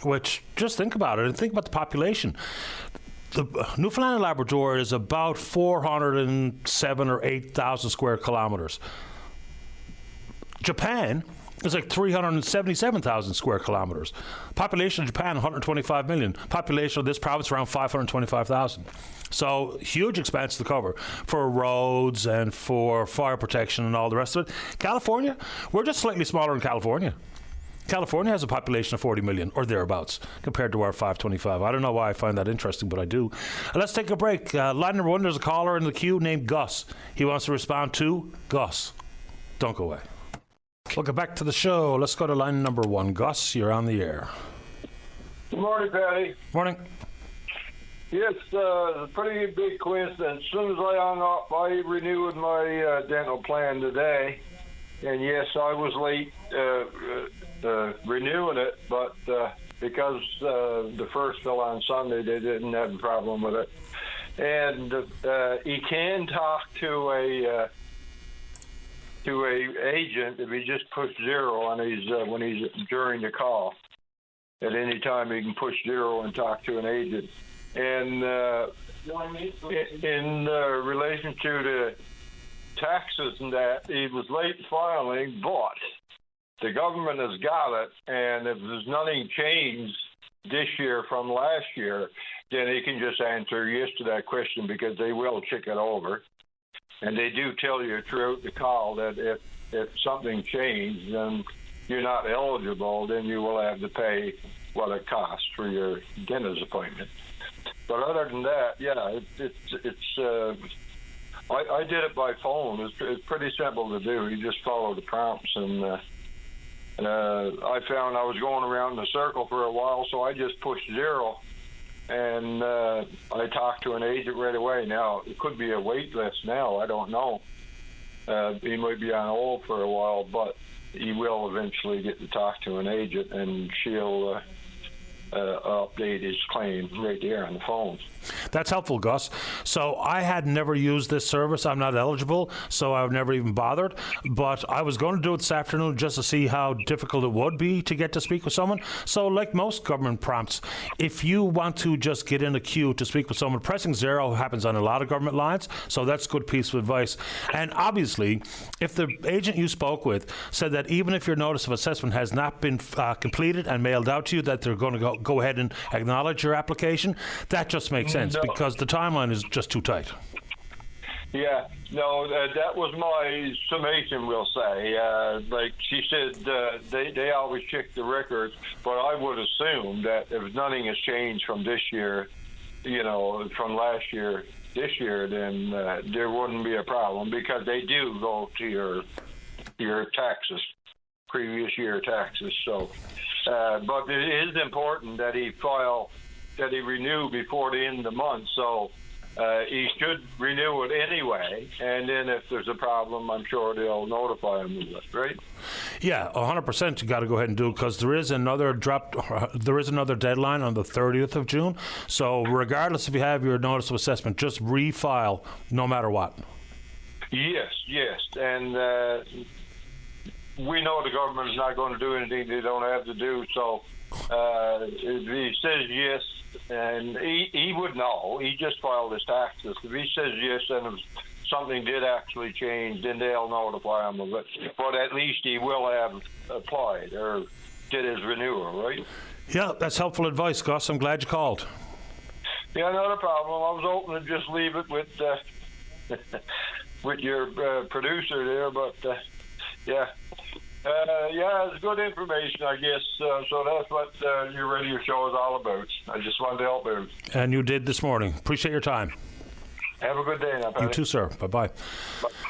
which, just think about it and think about the population. The Newfoundland and Labrador is about 407 or 8,000 square kilometers. Japan is like 377,000 square kilometers. Population of Japan, 125 million. Population of this province, around 525,000. So, huge expanse to cover for roads and for fire protection and all the rest of it. California, we're just slightly smaller in California. California has a population of 40 million or thereabouts compared to our 525. I don't know why I find that interesting, but I do. Let's take a break. Line number one, there's a caller in the queue named Gus. He wants to respond to Gus. Don't go away. Welcome back to the show. Let's go to line number one. Gus, you're on the air. Good morning, Patty. Morning. Yes, it's a pretty big coincidence. As soon as I hung up, I renewed my dental plan today. And yes, I was late renewing it, but because the first fell on Sunday, they didn't have a problem with it. And he can talk to a agent if he just push zero on his when he's during the call. At any time, he can push zero and talk to an agent. And in relation to the taxes and that, he was late filing, but the government has got it, and if there's nothing changed this year from last year, then he can just answer yes to that question, because they will check it over. And they do tell you throughout the call that if something changed and you're not eligible, then you will have to pay what it costs for your dentist appointment. But other than that, yeah, I did it by phone. It's pretty simple to do. You just follow the prompts, and I found I was going around in a circle for a while, so I just pushed zero, and I talked to an agent right away. Now, it could be a wait list now. I don't know. He might be on hold for a while, but he will eventually get to talk to an agent, and she'll update his claim right there on the phone. That's helpful, Gus. So I had never used this service. I'm not eligible, so I've never even bothered. But I was going to do it this afternoon just to see how difficult it would be to get to speak with someone. So like most government prompts, if you want to just get in a queue to speak with someone, pressing zero happens on a lot of government lines. So that's a good piece of advice. And obviously, if the agent you spoke with said that even if your notice of assessment has not been completed and mailed out to you, that they're going to go ahead and acknowledge your application, that just makes sense, because the timeline is just too tight. Yeah, no, that was my summation, we'll say. Like she said, they always check the records, but I would assume that if nothing has changed from this year, from last year, this year, then there wouldn't be a problem, because they do go to your taxes, previous year taxes. So, but it is important that he renew before the end of the month. So he should renew it anyway, and then if there's a problem, I'm sure they'll notify him of it, right? Yeah, 100%. You got to go ahead and do it, because there is another deadline on the 30th of June. So regardless if you have your notice of assessment, just refile no matter what. Yes, and we know the government is not going to do anything they don't have to do. So if he says yes, and he would know, he just filed his taxes. If he says yes, and if something did actually change, then they'll notify him of it. But at least he will have applied or did his renewal, right? Yeah, that's helpful advice, Gus. I'm glad you called. Yeah, not a problem. I was hoping to just leave it with with your producer there, but yeah. Yeah, it's good information, I guess. So that's what your radio show is all about. I just wanted to help out. And you did this morning. Appreciate your time. Have a good day now, Patty. You too, sir. Bye-bye.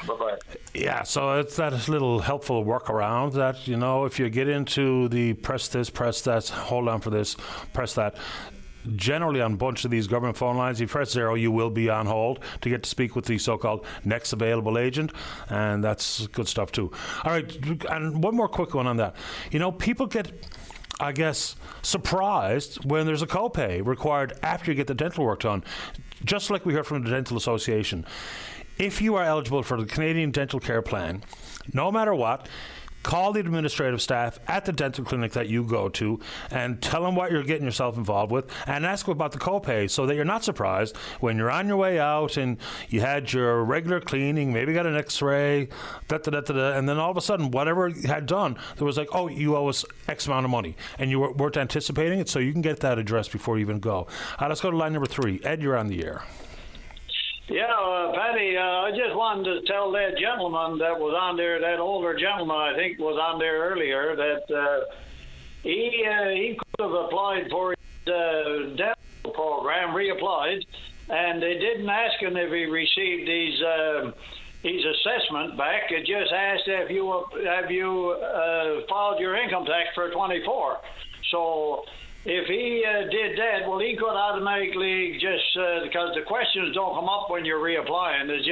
Bye-bye. Yeah, so it's that little helpful workaround that, you know, if you get into the press this, press that, hold on for this, press that. Generally, on a bunch of these government phone lines, you press 0, you will be on hold to get to speak with the so-called next available agent, and that's good stuff too. All right, and one more quick one on that. You know, people get, I guess, surprised when there's a copay required after you get the dental work done, just like we heard from the Dental Association. If you are eligible for the Canadian Dental Care Plan, no matter what, call the administrative staff at the dental clinic that you go to and tell them what you're getting yourself involved with and ask about the copay so that you're not surprised when you're on your way out and you had your regular cleaning, maybe got an x-ray, and then all of a sudden, whatever you had done, there was like, oh, you owe us X amount of money. And you weren't anticipating it, so you can get that addressed before you even go. Let's go to line number 3. Ed, you're on the air. Yeah, Patty, I just wanted to tell that gentleman that was on there, that older gentleman I think was on there earlier, that he could have applied for his dental program, reapplied, and they didn't ask him if he received his assessment back. It just asked have you filed your income tax for 24. So if he did that, well, he could automatically just, because the questions don't come up when you're reapplying. It's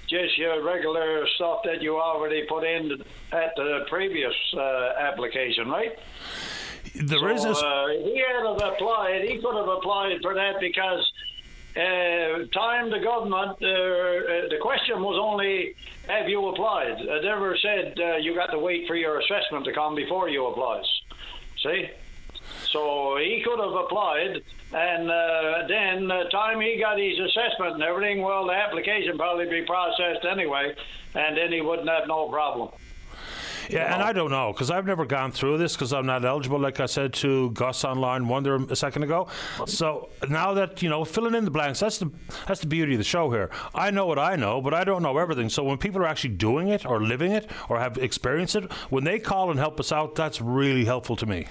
just your regular stuff that you already put in at the previous application, right? He could have applied for that because time the government, the question was only, have you applied? It never said you got to wait for your assessment to come before you apply. See? So he could have applied, and then the time he got his assessment and everything, well, the application probably be processed anyway, and then he wouldn't have no problem. Yeah, and I don't know, because I've never gone through this because I'm not eligible, like I said to Gus on line 1 there a second ago. So now that, you know, filling in the blanks, that's the beauty of the show here. I know what I know, but I don't know everything. So when people are actually doing it or living it or have experienced it, when they call and help us out, that's really helpful to me.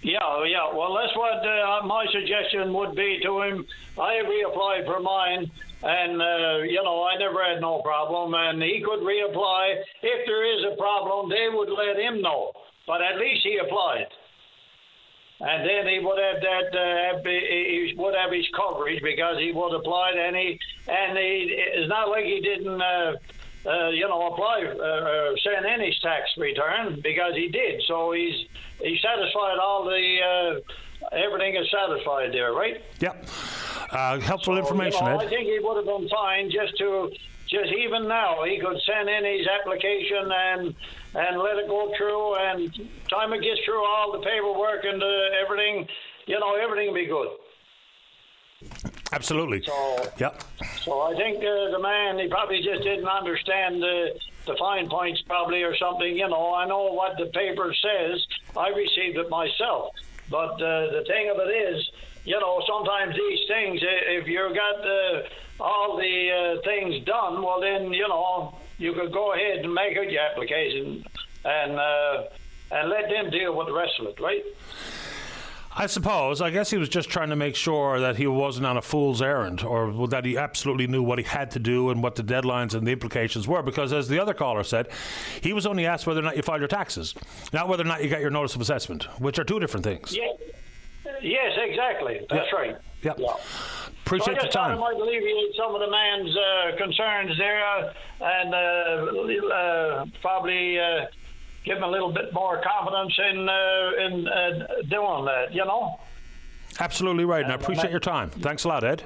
Yeah. Well, that's what my suggestion would be to him. I reapplied for mine, and, I never had no problem, and he could reapply. If there is a problem, they would let him know, but at least he applied. And then he would have he would have his coverage because he would apply, it's not like he didn't apply, send in his tax return, because he did. So he satisfied all the, everything is satisfied there, right? Yep. Helpful information, Ed. I think he would have been fine just even now, he could send in his application and let it go through, and time it gets through all the paperwork and everything, everything will be good. Absolutely. So I think the man, he probably just didn't understand the fine points probably or something. I know what the paper says. I received it myself. But the thing of it is, sometimes these things, if you've got all the things done, well then, you could go ahead and make out your application and let them deal with the rest of it, right? I suppose. I guess he was just trying to make sure that he wasn't on a fool's errand, or that he absolutely knew what he had to do and what the deadlines and the implications were. Because as the other caller said, he was only asked whether or not you filed your taxes, not whether or not you got your notice of assessment, which are two different things. Yeah. Yes, exactly. That's right. Yep. Yeah. Appreciate the time. I might alleviate some of the man's concerns there, and probably give him a little bit more confidence in doing that, Absolutely right, and I appreciate your time. Thanks a lot, Ed.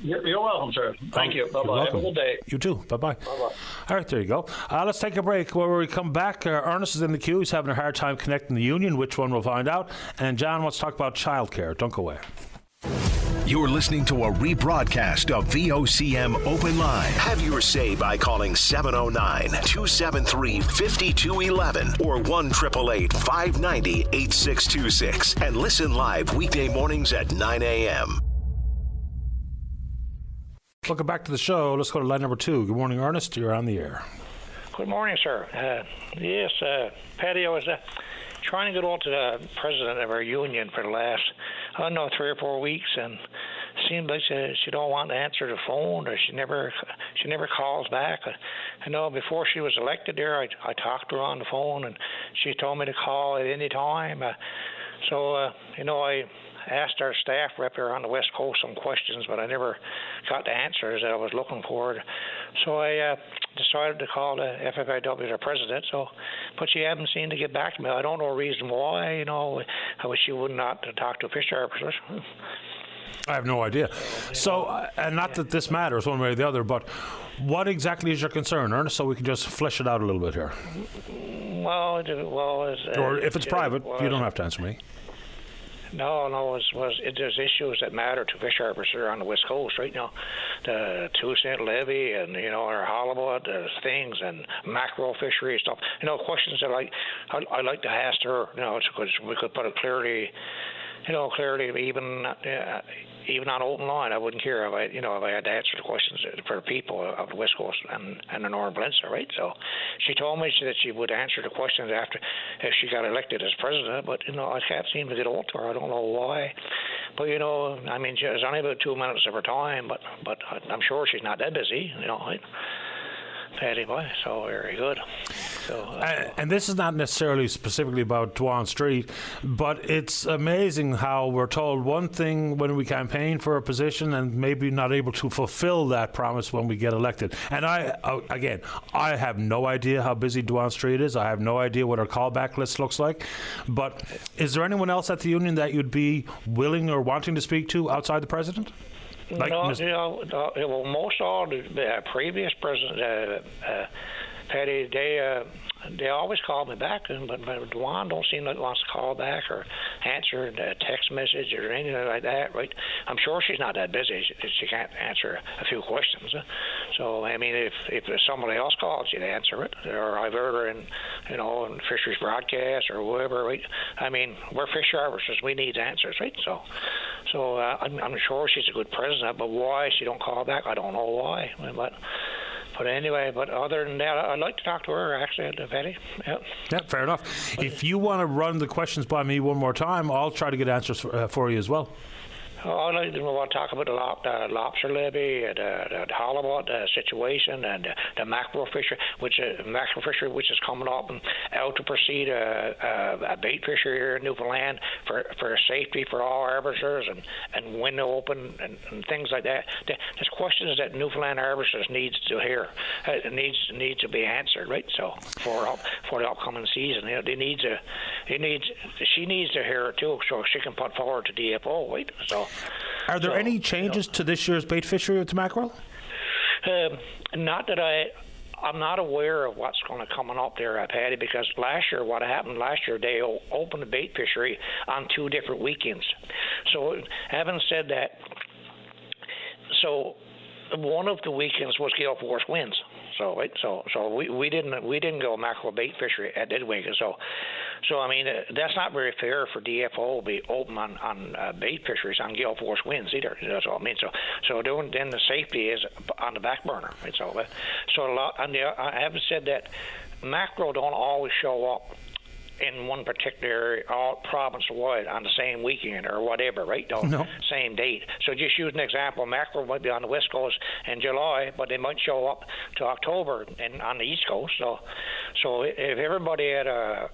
You're welcome, sir. Thank you. Bye-bye. Have a good day. You too. Bye-bye. Bye-bye. All right, there you go. Let's take a break. When we come back, Ernest is in the queue. He's having a hard time connecting the union. Which one we'll find out. And John wants to talk about childcare. Don't go away. You're listening to a rebroadcast of VOCM Open Line. Have your say by calling 709-273-5211 or 1-888-590-8626 and listen live weekday mornings at 9 a.m. Welcome back to the show. Let's go to line number 2. Good morning, Ernest. You're on the air. Good morning, sir. Yes, Patty, I was trying to get on to the president of our union for the last, 3 or 4 weeks, and it seemed like she don't want to answer the phone, or she never calls back. Before she was elected there, I talked to her on the phone, and she told me to call at any time. I asked our staff rep here on the West Coast some questions, but I never got the answers that I was looking for. So I decided to call the FFIW, the president. But she hasn't seemed to get back to me. I don't know a reason why. I wish she would not talk to fish officers. I have no idea. So, and not that this matters one way or the other, but what exactly is your concern, Ernest, so we can just flesh it out a little bit here? Or if it's private, you don't have to answer me. No, there's issues that matter to fish harvesters on the West Coast right now. The 2-cent levy and, our halibut, things, and mackerel fishery stuff. Questions that I like to ask her, because we could put it clearly, even on open line. I wouldn't care if I had to answer the questions for the people of the West Coast and the Northern Peninsula, right? So she told me that she would answer the questions if she got elected as president, but I can't seem to get on to her. I don't know why. But there's only about 2 minutes of her time, but I'm sure she's not that busy, right? Anyway, so very good. And this is not necessarily specifically about Dwan Street, but it's amazing how we're told one thing when we campaign for a position and maybe not able to fulfill that promise when we get elected. And I have no idea how busy Dwan Street is. I have no idea what our callback list looks like. But is there anyone else at the union that you'd be willing or wanting to speak to outside the president? Most all the previous president, Patty, they always call me back, but Dwan don't seem like wants to call back or answer a text message or anything like that, right? I'm sure she's not that busy. She can't answer a few questions. So, if somebody else calls, she'd answer it, or I've heard her in Fisheries Broadcast or whoever, right? We're fish harvesters. We need answers, right? So I'm sure she's a good president, but why she don't call back, I don't know why. But anyway, other than that, I'd like to talk to her, actually, Betty. Yep. Yeah, fair enough. If you want to run the questions by me one more time, I'll try to get answers for you as well. I'd like to talk about the lobster levy, the halibut situation, and the mackerel fishery, which is coming up, and how to proceed a bait fishery here in Newfoundland for safety for all harvesters and when to open and things like that. There's questions that Newfoundland harvesters needs to hear. It needs to be answered, right? So for the upcoming season, she needs to hear it too, so she can put forward to DFO, right? So. Are there any changes to this year's bait fishery with the mackerel? Not that I'm not aware of what's going to come up there, Patty, because what happened last year, they opened the bait fishery on 2 different weekends. So having said that, one of the weekends was gale force winds. So we didn't go mackerel bait fishery at that weekend. So that's not very fair for DFO to be open on bait fisheries on gale force winds either. That's all I mean. So then the safety is on the back burner. Right? So a lot. I haven't said that mackerel don't always show up in one particular area, all province-wide on the same weekend or whatever, right? No. Same date. So just use an example, mackerel might be on the West Coast in July, but they might show up to October on the East Coast. So if everybody had a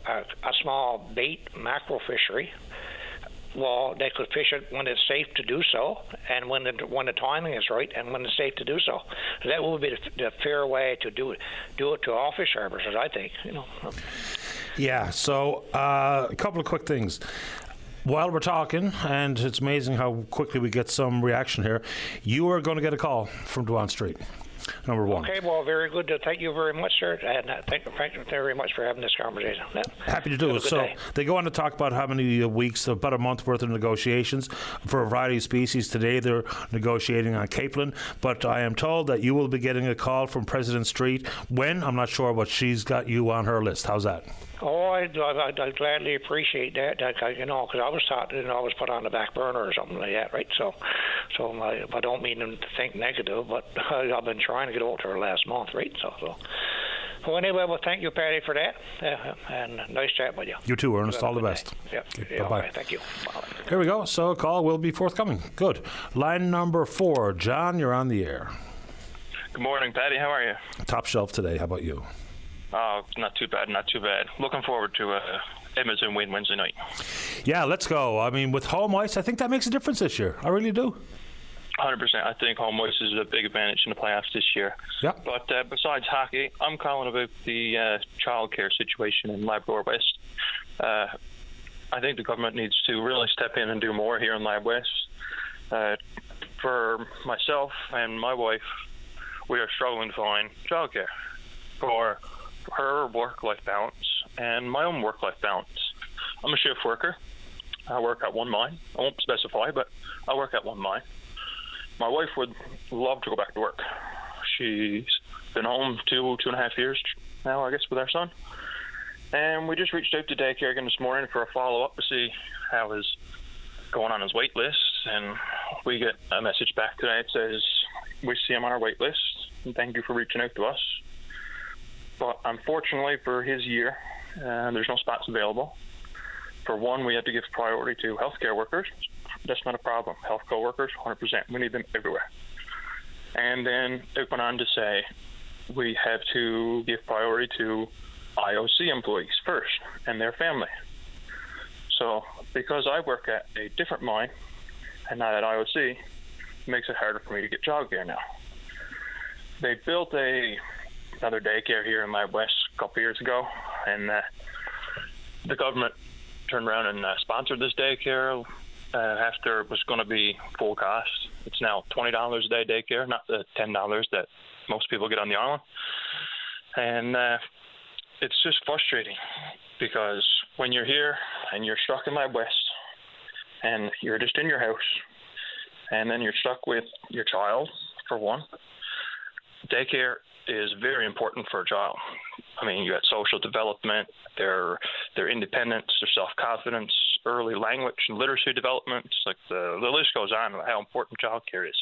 small bait mackerel fishery, well, they could fish it when it's safe to do so, and when the timing is right, and when it's safe to do so. That would be the fair way to do it to all fish harvesters, I think. Yeah. So a couple of quick things. While we're talking, and it's amazing how quickly we get some reaction here, you are going to get a call from Dwan Street. Number one. Okay, well, very good. Thank you very much, sir. And thank you very much for having this conversation. Yeah. Happy to do it. So they go on to talk about how many weeks, about a month worth of negotiations for a variety of species. Today they're negotiating on capelin, but I am told that you will be getting a call from President Street. When? I'm not sure, but she's got you on her list. How's that? Oh, I'd gladly appreciate that. Because I was thought I was put on the back burner or something like that, right? So I don't mean to think negative, but I've been trying to get over to her last month, right? So. Well, anyway, thank you, Patty, for that, and nice chat with you. You too, Ernest. All the best. Yeah. Bye-bye. Okay, thank you. Bye. Here we go. So a call will be forthcoming. Good. Line number 4. John, you're on the air. Good morning, Patty. How are you? Top shelf today. How about you? Oh, not too bad, not too bad. Looking forward to Edmonton win Wednesday night. Yeah, let's go. I mean, with home ice, I think that makes a difference this year. I really do. 100%. I think home ice is a big advantage in the playoffs this year. Yeah. But besides hockey, I'm calling about the childcare situation in Labrador West. I think the government needs to really step in and do more here in Lab West. For myself and my wife, we are struggling to find childcare for her work-life balance and my own work-life balance. I'm a shift worker. I work at one mine. I won't specify, but I work at one mine. My wife would love to go back to work. She's been home 2.5 years now, I guess, with our son. And we just reached out to daycare again this morning for a follow-up to see how he's going on his wait list. And we get a message back today that says, we see him on our wait list, and thank you for reaching out to us. But unfortunately for his year, there's no spots available. For one, we have to give priority to healthcare workers. That's not a problem. Health co-workers, 100%. We need them everywhere. And then it went on to say we have to give priority to IOC employees first and their family. So because I work at a different mine and not at IOC, it makes it harder for me to get childcare now. They built another daycare here in Lab West a couple years ago, and the government turned around and sponsored this daycare after it was going to be full cost. It's now $20 a day daycare, not the $10 that most people get on the island. And it's just frustrating because when you're here and you're stuck in Lab West and you're just in your house and then you're stuck with your child, for one, daycare is very important for a child. I mean, you got social development, their independence, their self-confidence, early language and literacy development. It's like the list goes on about how important childcare is.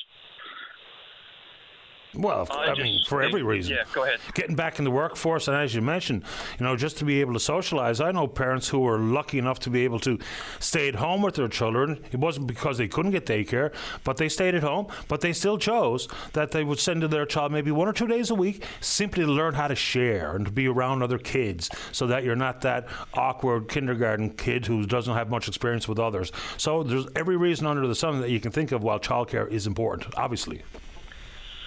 Well, I mean, for every reason. Yeah, go ahead. Getting back in the workforce, and as you mentioned, just to be able to socialize. I know parents who were lucky enough to be able to stay at home with their children. It wasn't because they couldn't get daycare, but they stayed at home. But they still chose that they would send their child maybe 1 or 2 days a week simply to learn how to share and to be around other kids so that you're not that awkward kindergarten kid who doesn't have much experience with others. So there's every reason under the sun that you can think of why childcare is important, obviously.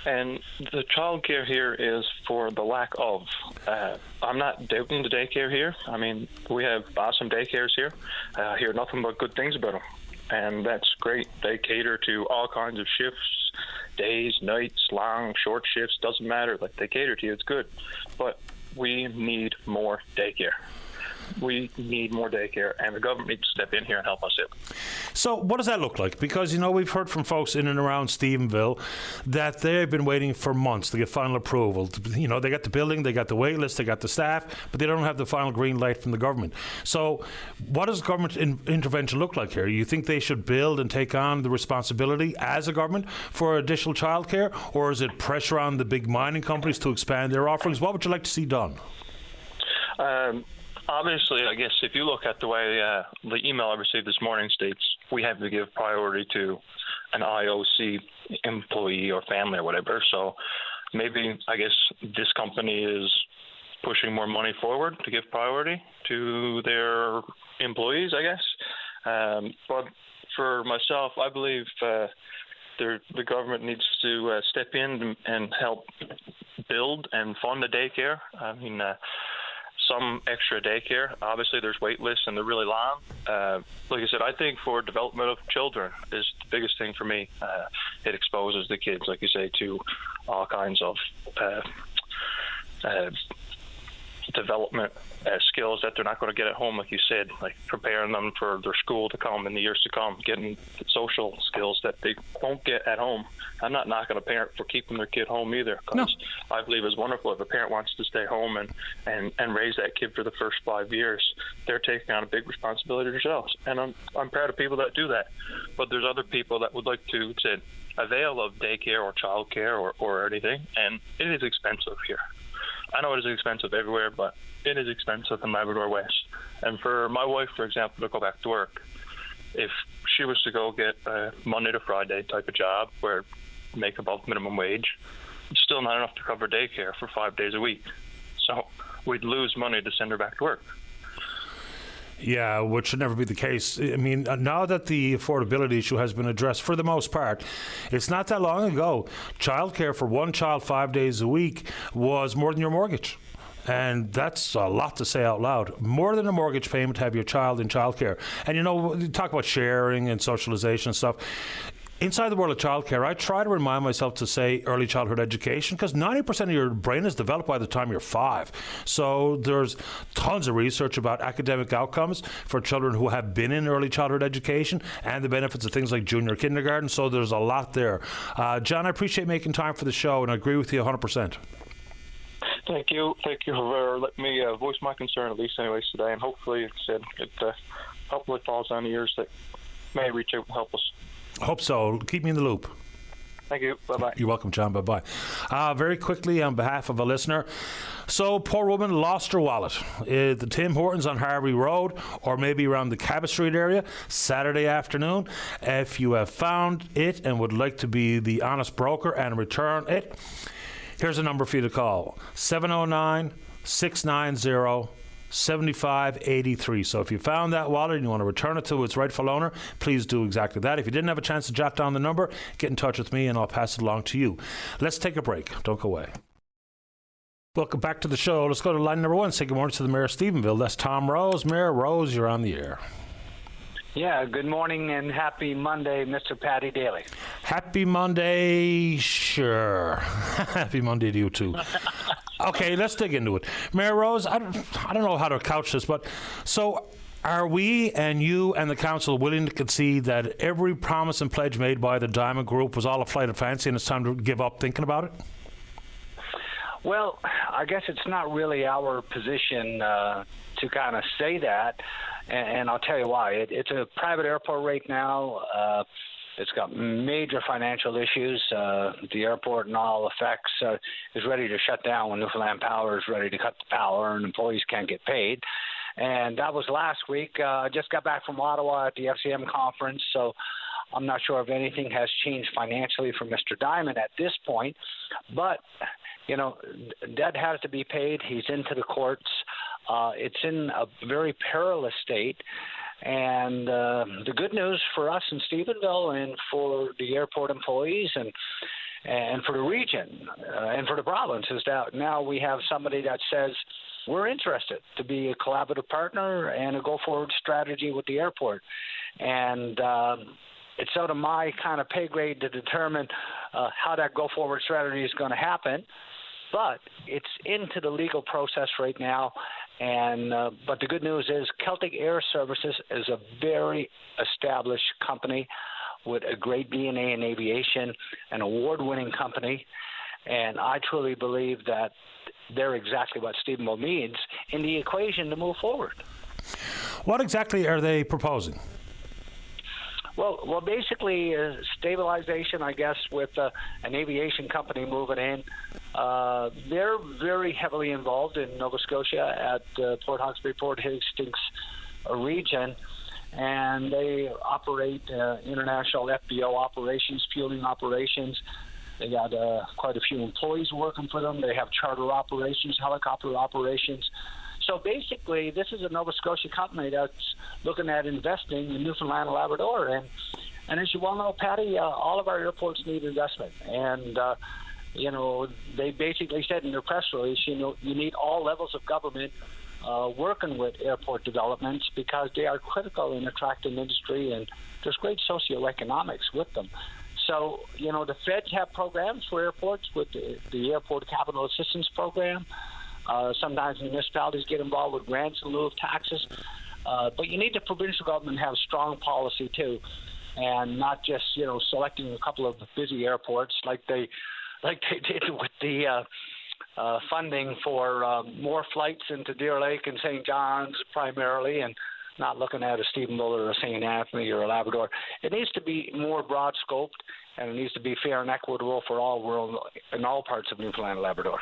And the childcare here is for the lack of. I'm not doubting the daycare here. I mean, we have awesome daycares here. I hear nothing but good things about them. And that's great. They cater to all kinds of shifts, days, nights, long, short shifts, doesn't matter. Like, they cater to you. It's good. But we need more daycare. We need more daycare, and the government needs to step in here and help us out. So what does that look like? Because, we've heard from folks in and around Stephenville that they've been waiting for months to get final approval. They got the building, they got the wait list, they got the staff, but they don't have the final green light from the government. So what does government intervention look like here? You think they should build and take on the responsibility as a government for additional childcare, or is it pressure on the big mining companies to expand their offerings? What would you like to see done? Obviously, I guess if you look at the way the email I received this morning states, we have to give priority to an IOC employee or family or whatever. So maybe, I guess, this company is pushing more money forward to give priority to their employees, I guess. But for myself, I believe the government needs to step in and help build and fund the daycare. I mean, some extra daycare. Obviously, there's wait lists and they're really long. Like I said, I think for development of children is the biggest thing for me. It exposes the kids, like you say, to all kinds of development skills that they're not going to get at home, like you said, like preparing them for their school to come in the years to come, getting social skills that they won't get at home. I'm not knocking a parent for keeping their kid home either, because I believe it's wonderful if a parent wants to stay home and raise that kid for the first 5 years. They're taking on a big responsibility themselves, and I'm proud of people that do that. But there's other people that would like to avail of daycare or childcare or anything, and it is expensive here. I know it is expensive everywhere, but it is expensive in Labrador West. And for my wife, for example, to go back to work, if she was to go get a Monday to Friday type of job where make above minimum wage, it's still not enough to cover daycare for 5 days a week. So we'd lose money to send her back to work. Yeah, which should never be the case. I mean, now that the affordability issue has been addressed for the most part, it's not that long ago. Childcare for one child 5 days a week was more than your mortgage. And that's a lot to say out loud. More than a mortgage payment to have your child in childcare. And, you talk about sharing and socialization and stuff. Inside the world of childcare, I try to remind myself to say early childhood education, because 90% of your brain is developed by the time you're 5. So there's tons of research about academic outcomes for children who have been in early childhood education and the benefits of things like junior kindergarten. So there's a lot there. John, I appreciate making time for the show, and I agree with you 100%. Thank you for letting me voice my concern, at least anyways, today. And hopefully, it hopefully falls on ears that may reach out and help us. Hope so. Keep me in the loop. Thank you. Bye-bye. You're welcome, John. Bye-bye. Very quickly, on behalf of a listener, so poor woman lost her wallet at the Tim Hortons on Harvey Road, or maybe around the Cabot Street area, Saturday afternoon. If you have found it and would like to be the honest broker and return it, here's a number for you to call, 709-690-7583. So if you found that wallet and you want to return it to its rightful owner, please do exactly that. If you didn't have a chance to jot down the number, get in touch with me and I'll pass it along to you. Let's take a break. Don't go away. Welcome back to the show. Let's go to line number 1. Say good morning to the Mayor of Stephenville. That's Tom Rose. Mayor Rose, you're on the air. Yeah, good morning and happy Monday, Mr. Paddy Daly. Happy Monday, sure. Happy Monday to you too. Okay, let's dig into it. Mayor Rose, I don't know how to couch this, but so are we and you and the council willing to concede that every promise and pledge made by the Diamond Group was all a flight of fancy and it's time to give up thinking about it? Well, I guess it's not really our position to kind of say that, and I'll tell you why. It's a private airport right now. It's got major financial issues. The airport, in all effects, is ready to shut down when Newfoundland Power is ready to cut the power and employees can't get paid. And that was last week. I just got back from Ottawa at the FCM conference, so I'm not sure if anything has changed financially for Mr. Diamond at this point. But, debt has to be paid. He's into the courts. It's in a very perilous state. And the good news for us in Stephenville and for the airport employees and for the region and for the province is that now we have somebody that says we're interested to be a collaborative partner and a go-forward strategy with the airport. And it's out of my kind of pay grade to determine how that go-forward strategy is going to happen. But it's into the legal process right now. And but the good news is Celtic Air Services is a very established company with a great DNA in aviation, an award-winning company, and I truly believe that they're exactly what Stephenville needs in the equation to move forward. What exactly are they proposing? Well, basically stabilization, I guess, with an aviation company moving in. They're very heavily involved in Nova Scotia at Port Hawkesbury, Port Hastings region, and they operate international FBO operations, fueling operations. They got quite a few employees working for them. They have charter operations, helicopter operations. So basically, this is a Nova Scotia company that's looking at investing in Newfoundland and Labrador. And as you well know, Patty, all of our airports need investment. And, they basically said in their press release, you need all levels of government working with airport developments because they are critical in attracting industry, and there's great socioeconomics with them. So, the feds have programs for airports with the Airport Capital Assistance Program. Sometimes municipalities get involved with grants in lieu of taxes. But you need the provincial government to have strong policy, too, and not just, selecting a couple of busy airports like they did with the funding for more flights into Deer Lake and St. John's primarily, and not looking at a Stephenville or a St. Anthony or a Labrador. It needs to be more broad-scoped, and it needs to be fair and equitable for all in all parts of Newfoundland and Labrador.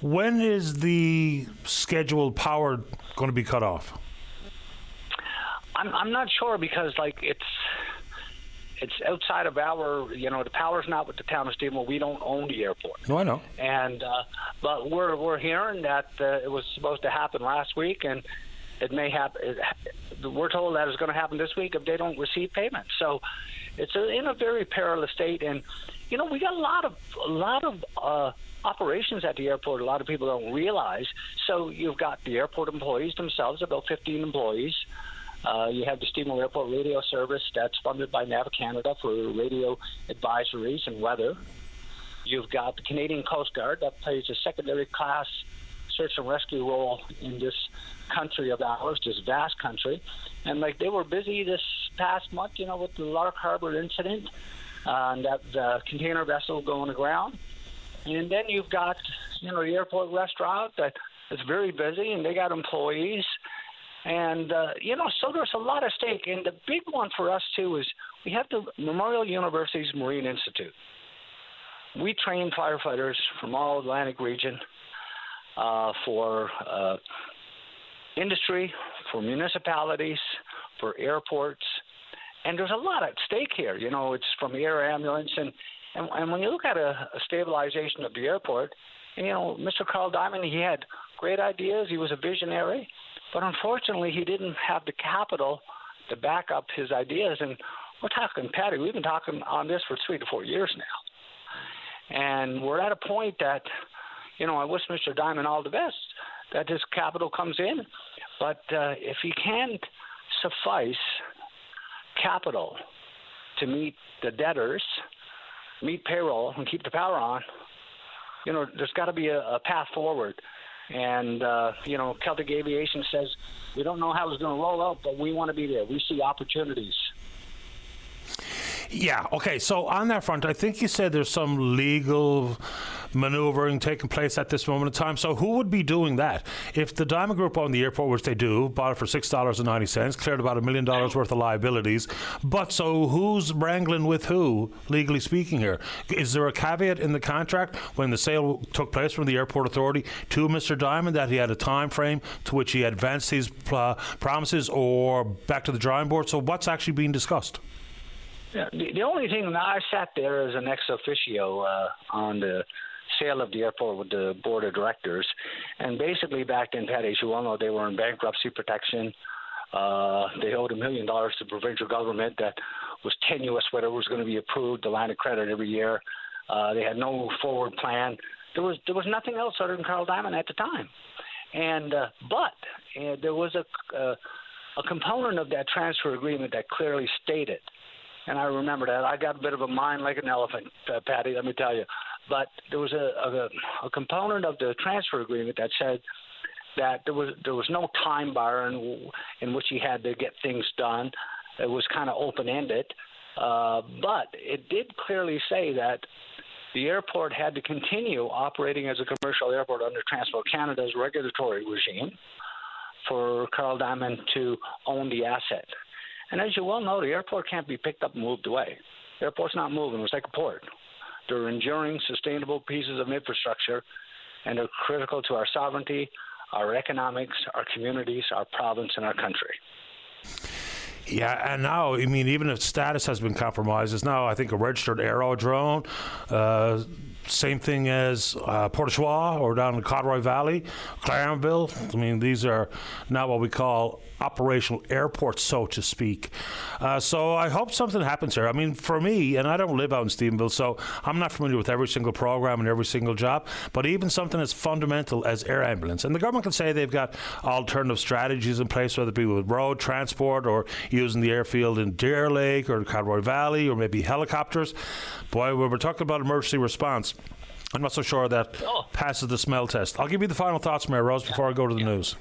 When is the scheduled power going to be cut off? I'm not sure because it's outside of our, the power's not with the town of Stephenville. We don't own the airport. No, I know. And but we're hearing that it was supposed to happen last week, and it may happen. We're told that it's going to happen this week if they don't receive payment. So it's in a very perilous state. And we got a lot of operations at the airport. A lot of people don't realize. So you've got the airport employees themselves, about 15 employees. You have the Stephenville Airport Radio Service that's funded by NAV Canada for radio advisories and weather. You've got the Canadian Coast Guard that plays a secondary class search and rescue role in this country of ours, this vast country. And they were busy this past month, with the Lark Harbor incident and that container vessel going aground. And then you've got, the airport restaurant that is very busy, and they got employees. And, so there's a lot at stake. And the big one for us, too, is we have the Memorial University's Marine Institute. We train firefighters from all Atlantic region for industry, for municipalities, for airports. And there's a lot at stake here. It's from air ambulance. And when you look at a stabilization of the airport, Mr. Carl Diamond, he had great ideas. He was a visionary. But unfortunately, he didn't have the capital to back up his ideas. And we're talking, Patty, we've been talking on this for 3 to 4 years now. And we're at a point that, I wish Mr. Diamond all the best, that his capital comes in. But if he can't suffice capital to meet the debtors, meet payroll, and keep the power on, there's got to be a path forward. And, Celtic Aviation says, we don't know how it's going to roll out, but we want to be there. We see opportunities. Yeah, okay. So on that front, I think you said there's some legal maneuvering taking place at this moment in time. So who would be doing that? If the Diamond Group owned the airport, which they do, bought it for $6.90, cleared about $1 million worth of liabilities. But so who's wrangling with who, legally speaking here? Is there a caveat in the contract when the sale took place from the airport authority to Mr. Diamond that he had a time frame to which he advanced his promises, or back to the drawing board? So what's actually being discussed? Yeah, the only thing that I sat there as an ex officio on the sale of the airport with the board of directors, and basically back then, Patty, as you well know, they were in bankruptcy protection. They owed $1 million to the provincial government that was tenuous whether it was going to be approved, the line of credit every year. They had no forward plan. There was nothing else other than Carl Diamond at the time, and but there was a component of that transfer agreement that clearly stated. And I remember that. I got a bit of a mind like an elephant, Patty, let me tell you. But there was a component of the transfer agreement that said that there was no time bar in which he had to get things done. It was kind of open-ended. But it did clearly say that the airport had to continue operating as a commercial airport under Transport Canada's regulatory regime for Carl Diamond to own the asset. And as you well know, the airport can't be picked up and moved away. The airport's not moving. It's like a port. They're enduring, sustainable pieces of infrastructure, and they're critical to our sovereignty, our economics, our communities, our province, and our country. Yeah, and now, I mean, even if status has been compromised, it's now, I think, a registered aero drone. Same thing as Portachois or down in Codroy Valley, Clarenville. I mean, these are now what we call operational airports, so to speak. So I hope something happens here. I mean, for me, and I don't live out in Stephenville, so I'm not familiar with every single program and every single job, but even something as fundamental as air ambulance. And the government can say they've got alternative strategies in place, whether it be with road transport or using the airfield in Deer Lake or Codroy Valley or maybe helicopters. Boy, when we're talking about emergency response, I'm not so sure that passes the smell test. I'll give you the final thoughts, Mayor Rose, before I go to the news.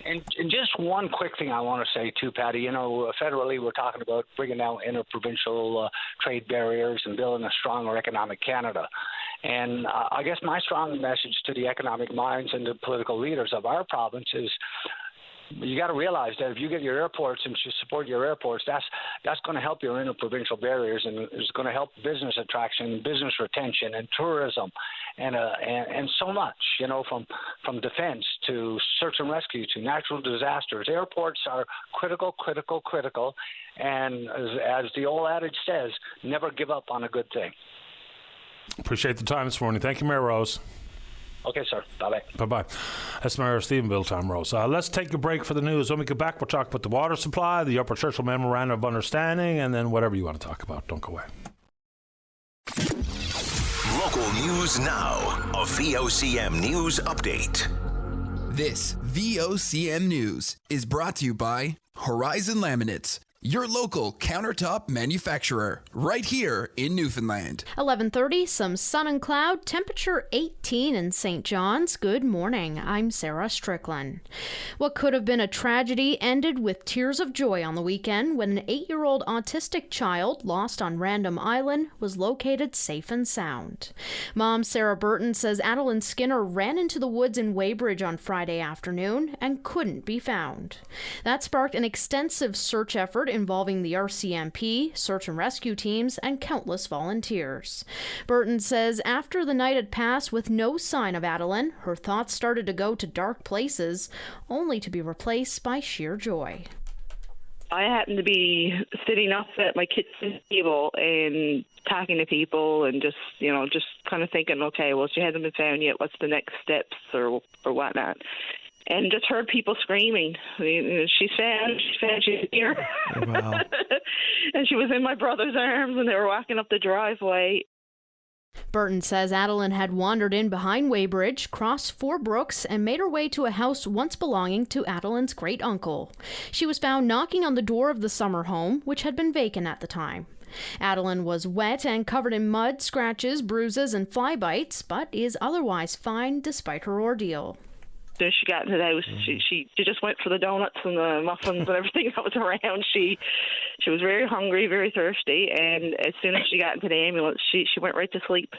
And just one quick thing I want to say too, Patty. You know, federally we're talking about bringing down interprovincial trade barriers and building a stronger economic Canada. And I guess my strong message to the economic minds and the political leaders of our province is, you got to realize that if you get your airports and you support your airports, that's going to help your interprovincial barriers, and it's going to help business attraction, business retention, and tourism, and so much. You know, from defense to search and rescue to natural disasters. Airports are critical, and as the old adage says, never give up on a good thing. Appreciate the time this morning. Thank you, Mayor Rose. Okay, sir. Bye-bye. Bye-bye. That's Mayor of Stephenville, Tom Rose. Let's take a break for the news. When we get back, we'll talk about the water supply, the Upper Churchill Memorandum of Understanding, and then whatever you want to talk about. Don't go away. Local news now. A VOCM news update. This VOCM news is brought to you by Horizon Laminates, your local countertop manufacturer, right here in Newfoundland. 11:30, some sun and cloud, temperature 18 in St. John's. Good morning. I'm Sarah Strickland. What could have been a tragedy ended with tears of joy on the weekend when an 8-year-old autistic child lost on Random Island was located safe and sound. Mom Sarah Burton says Adeline Skinner ran into the woods in Weybridge on Friday afternoon and couldn't be found. That sparked an extensive search effort involving the RCMP, search and rescue teams, and countless volunteers. Burton says after the night had passed with no sign of Adeline, her thoughts started to go to dark places, only to be replaced by sheer joy. I happened to be sitting up at my kitchen table and talking to people and just kind of thinking, okay, well, she hasn't been found yet. What's the next steps or whatnot? And just heard people screaming. I mean, she's here. Wow. And she was in my brother's arms, and they were walking up the driveway. Burton says Adeline had wandered in behind Weybridge, crossed 4 brooks, and made her way to a house once belonging to Adeline's great-uncle. She was found knocking on the door of the summer home, which had been vacant at the time. Adeline was wet and covered in mud, scratches, bruises, and fly bites, but is otherwise fine despite her ordeal. As soon as she got into the house, she just went for the donuts and the muffins and everything that was around. She was very hungry, very thirsty, and as soon as she got into the ambulance, she went right to sleep.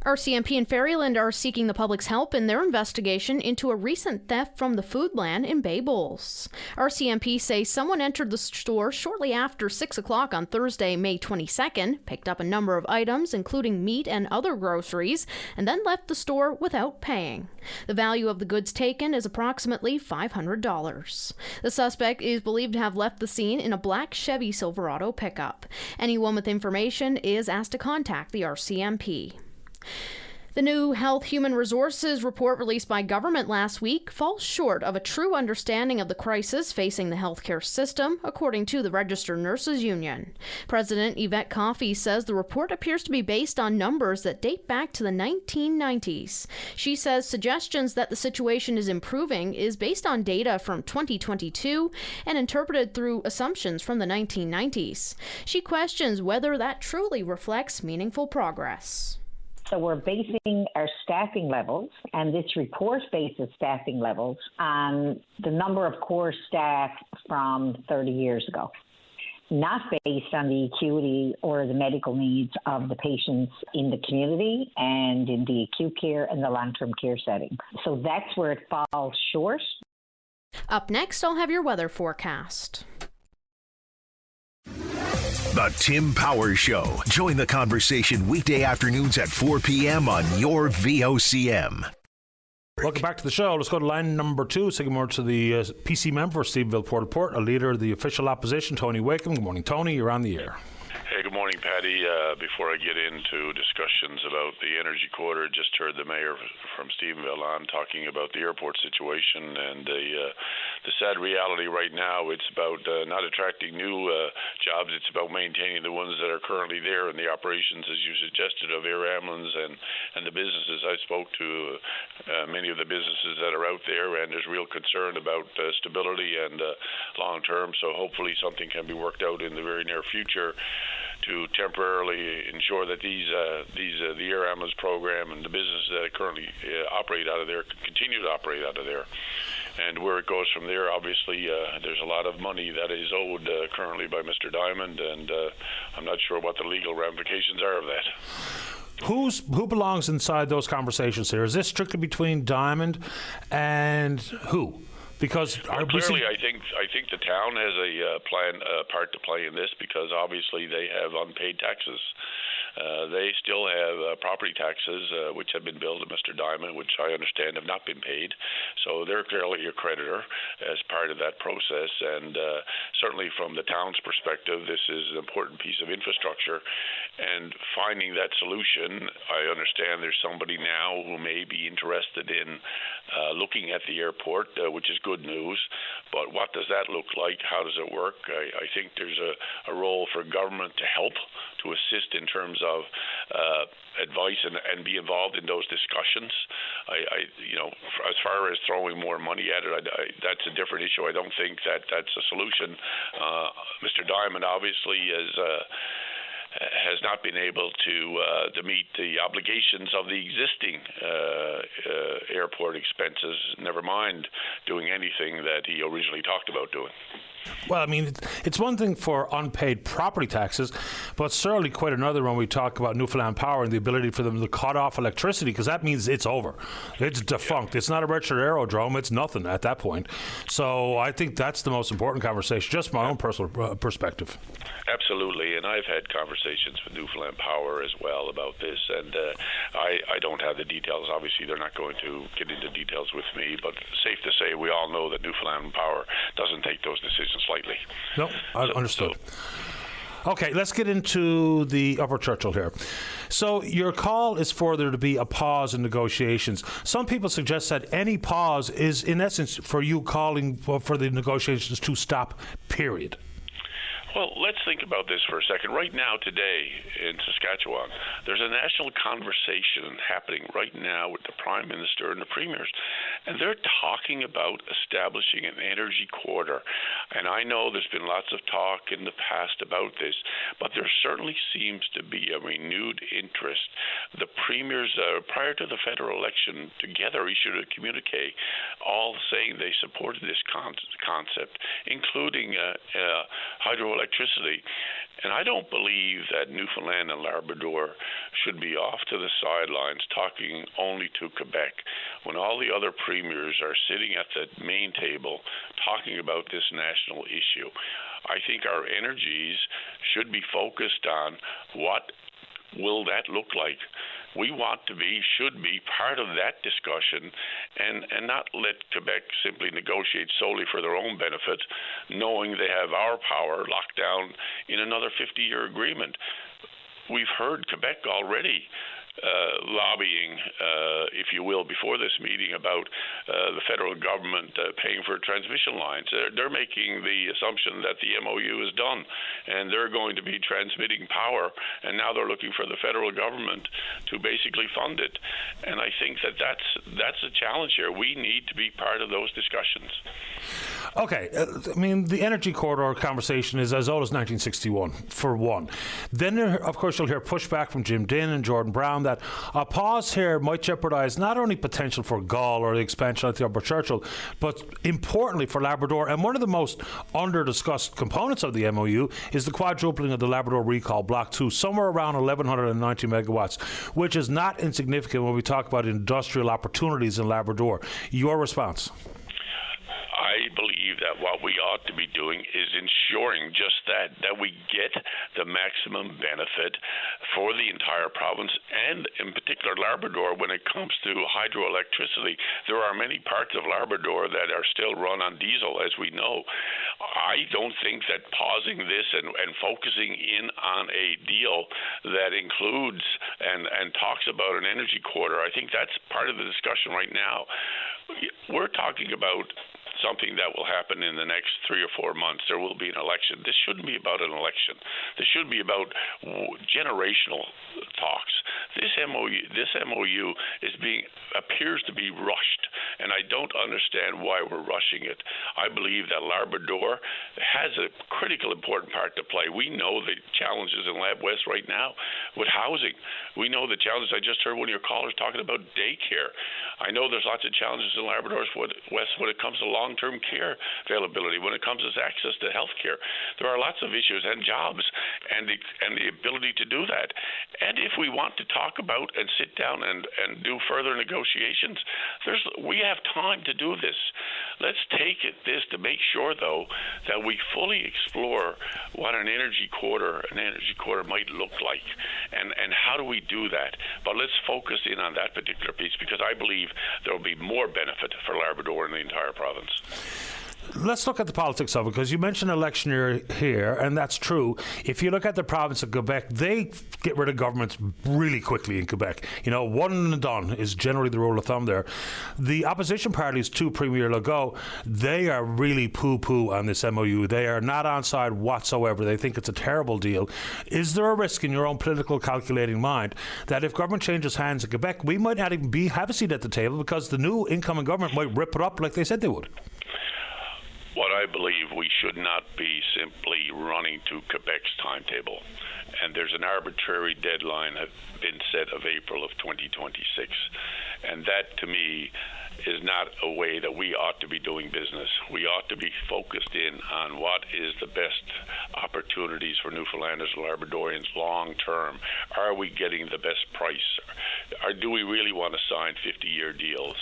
RCMP and Ferryland are seeking the public's help in their investigation into a recent theft from the Foodland in Bay Bowls. RCMP say someone entered the store shortly after 6 o'clock on Thursday, May 22nd, picked up a number of items, including meat and other groceries, and then left the store without paying. The value of the goods taken is approximately $500. The suspect is believed to have left the scene in a black Chevy Silverado pickup. Anyone with information is asked to contact the RCMP. The new Health Human Resources report released by government last week falls short of a true understanding of the crisis facing the healthcare system, according to the Registered Nurses Union. President Yvette Coffey says the report appears to be based on numbers that date back to the 1990s. She says suggestions that the situation is improving is based on data from 2022 and interpreted through assumptions from the 1990s. She questions whether that truly reflects meaningful progress. So we're basing our staffing levels, and this report bases staffing levels on the number of core staff from 30 years ago, not based on the acuity or the medical needs of the patients in the community and in the acute care and the long-term care setting. So that's where it falls short. Up next, I'll have your weather forecast. The Tim Powers Show. Join the conversation weekday afternoons at 4 p.m. on your VOCM. Welcome back to the show. Let's go to line number 2. Say good morning to the PC member for Stephenville Port, a leader of the official opposition, Tony Wakeham. Good morning, Tony. You're on the air. Hey, good morning, Patty. Before I get into discussions about the energy quarter, just heard the mayor from Stephenville on talking about the airport situation and the sad reality right now. It's about not attracting new jobs. It's about maintaining the ones that are currently there, and the operations, as you suggested, of Air Ambulance and the businesses. I spoke to many of the businesses that are out there, and there's real concern about stability and long term. So hopefully something can be worked out in the very near future to temporarily ensure that the Air Ambulance program and the businesses that currently operate out of there can continue to operate out of there. And where it goes from there, obviously, there's a lot of money that is owed currently by Mr. Diamond, and I'm not sure what the legal ramifications are of that. Who belongs inside those conversations here? Is this strictly between Diamond and who? Because clearly, I think the town has a part to play in this, because obviously they have unpaid taxes. They still have property taxes which have been billed to Mr. Diamond, which I understand have not been paid. So they're clearly a creditor as part of that process. And certainly from the town's perspective, this is an important piece of infrastructure. And finding that solution, I understand there's somebody now who may be interested in looking at the airport, which is good news. But what does that look like? How does it work? I think there's a role for government to help, to assist in terms of advice and be involved in those discussions. As far as throwing more money at it, that's a different issue. I don't think that's a solution. Mr. Diamond obviously has not been able to meet the obligations of the existing airport expenses, never mind doing anything that he originally talked about doing. Well, I mean, it's one thing for unpaid property taxes, but certainly quite another when we talk about Newfoundland Power and the ability for them to cut off electricity, because that means it's over. It's defunct. Yeah. It's not a registered aerodrome. It's nothing at that point. So I think that's the most important conversation, just my own personal perspective. Absolutely, and I've had conversations with Newfoundland Power as well about this, and I don't have the details. Obviously, they're not going to get into details with me, but safe to say we all know that Newfoundland Power doesn't take those decisions lightly. No, I understood. Okay, let's get into the Upper Churchill here. So your call is for there to be a pause in negotiations. Some people suggest that any pause is, in essence, for you calling for the negotiations to stop, period. Well, let's think about this for a second. Right now, today, in Saskatchewan, there's a national conversation happening right now with the Prime Minister and the Premiers, and they're talking about establishing an energy corridor. And I know there's been lots of talk in the past about this, but there certainly seems to be a renewed interest. The Premiers, prior to the federal election, together issued a communique all saying they supported this concept, including hydroelectricity. And I don't believe that Newfoundland and Labrador should be off to the sidelines talking only to Quebec when all the other premiers are sitting at the main table talking about this national issue. I think our energies should be focused on what will that look like. We should be part of that discussion and not let Quebec simply negotiate solely for their own benefit, knowing they have our power locked down in another 50-year agreement. We've heard Quebec already lobbying, if you will, before this meeting about the federal government paying for transmission lines. They're making the assumption that the MOU is done, and they're going to be transmitting power, and now they're looking for the federal government to basically fund it. And I think that's a challenge here. We need to be part of those discussions. Okay, I mean, the energy corridor conversation is as old as 1961, for one. Then, of course, you'll hear pushback from Jim Dinn and Jordan Brown that a pause here might jeopardise not only potential for Gaul or the expansion at the Upper Churchill, but importantly for Labrador. And one of the most under-discussed components of the MOU is the quadrupling of the Labrador Recall Block 2, somewhere around 1,190 megawatts, which is not insignificant when we talk about industrial opportunities in Labrador. Your response? I I believe that what we ought to be doing is ensuring just that we get the maximum benefit for the entire province, and in particular Labrador when it comes to hydroelectricity. There are many parts of Labrador that are still run on diesel, as we know. I don't think that pausing this and focusing in on a deal that includes and talks about an energy quarter, I think that's part of the discussion right now. We're talking about something that will happen in the next 3 or 4 months. There will be an election. This shouldn't be about an election. This should be about generational talks. This MOU appears to be rushed, and I don't understand why we're rushing it. I believe that Labrador has a critical important part to play. We know the challenges in Lab West right now with housing. We know the challenges. I just heard one of your callers talking about daycare. I know there's lots of challenges in Labrador West when it comes to long-term care availability, when it comes to access to health care. There are lots of issues, and jobs, and the ability to do that. And if we want to talk about and sit down and do further negotiations, we have time to do this. Let's take this to make sure, though, that we fully explore what an energy quarter might look like, and how do we do that. But let's focus in on that particular piece, because I believe there will be more benefit for Labrador and the entire province. Let's look at the politics of it, because you mentioned election year here, and that's true. If you look at the province of Quebec, they get rid of governments really quickly in Quebec. One and done is generally the rule of thumb there. The opposition parties to Premier Legault, they are really poo-poo on this MOU. They are not on side whatsoever. They think it's a terrible deal. Is there a risk in your own political calculating mind that if government changes hands in Quebec, we might not even have a seat at the table because the new incoming government might rip it up like they said they would? What I believe, we should not be simply running to Quebec's timetable. And there's an arbitrary deadline that has been set of April of 2026. And that, to me, is not a way that we ought to be doing business. We ought to be focused in on what is the best opportunities for Newfoundlanders and Labradorians long term. Are we getting the best price? Or do we really want to sign 50-year deals?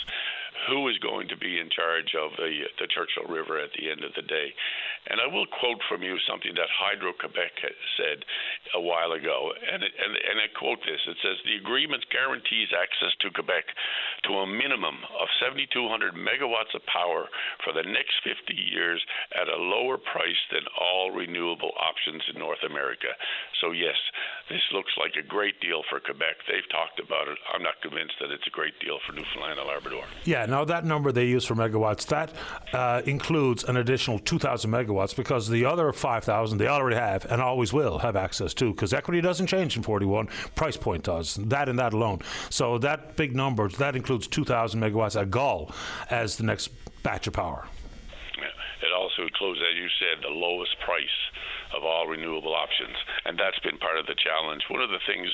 Who is going to be in charge of the Churchill River at the end of the day? And I will quote from you something that Hydro-Quebec said a while ago, and I quote this. It says, the agreement guarantees access to Quebec to a minimum of 7,200 megawatts of power for the next 50 years at a lower price than all renewable options in North America. So yes, this looks like a great deal for Quebec. They've talked about it. I'm not convinced that it's a great deal for Newfoundland and Labrador. Yeah, now that number they use for megawatts, that includes an additional 2,000 megawatts, because the other 5,000 they already have and always will have access to, because equity doesn't change in 41, price point does, that and that alone. So that big number, that includes 2,000 megawatts at Gull as the next batch of power. It also includes, as you said, the lowest price of all renewable options, and that's been part of the challenge. One of the things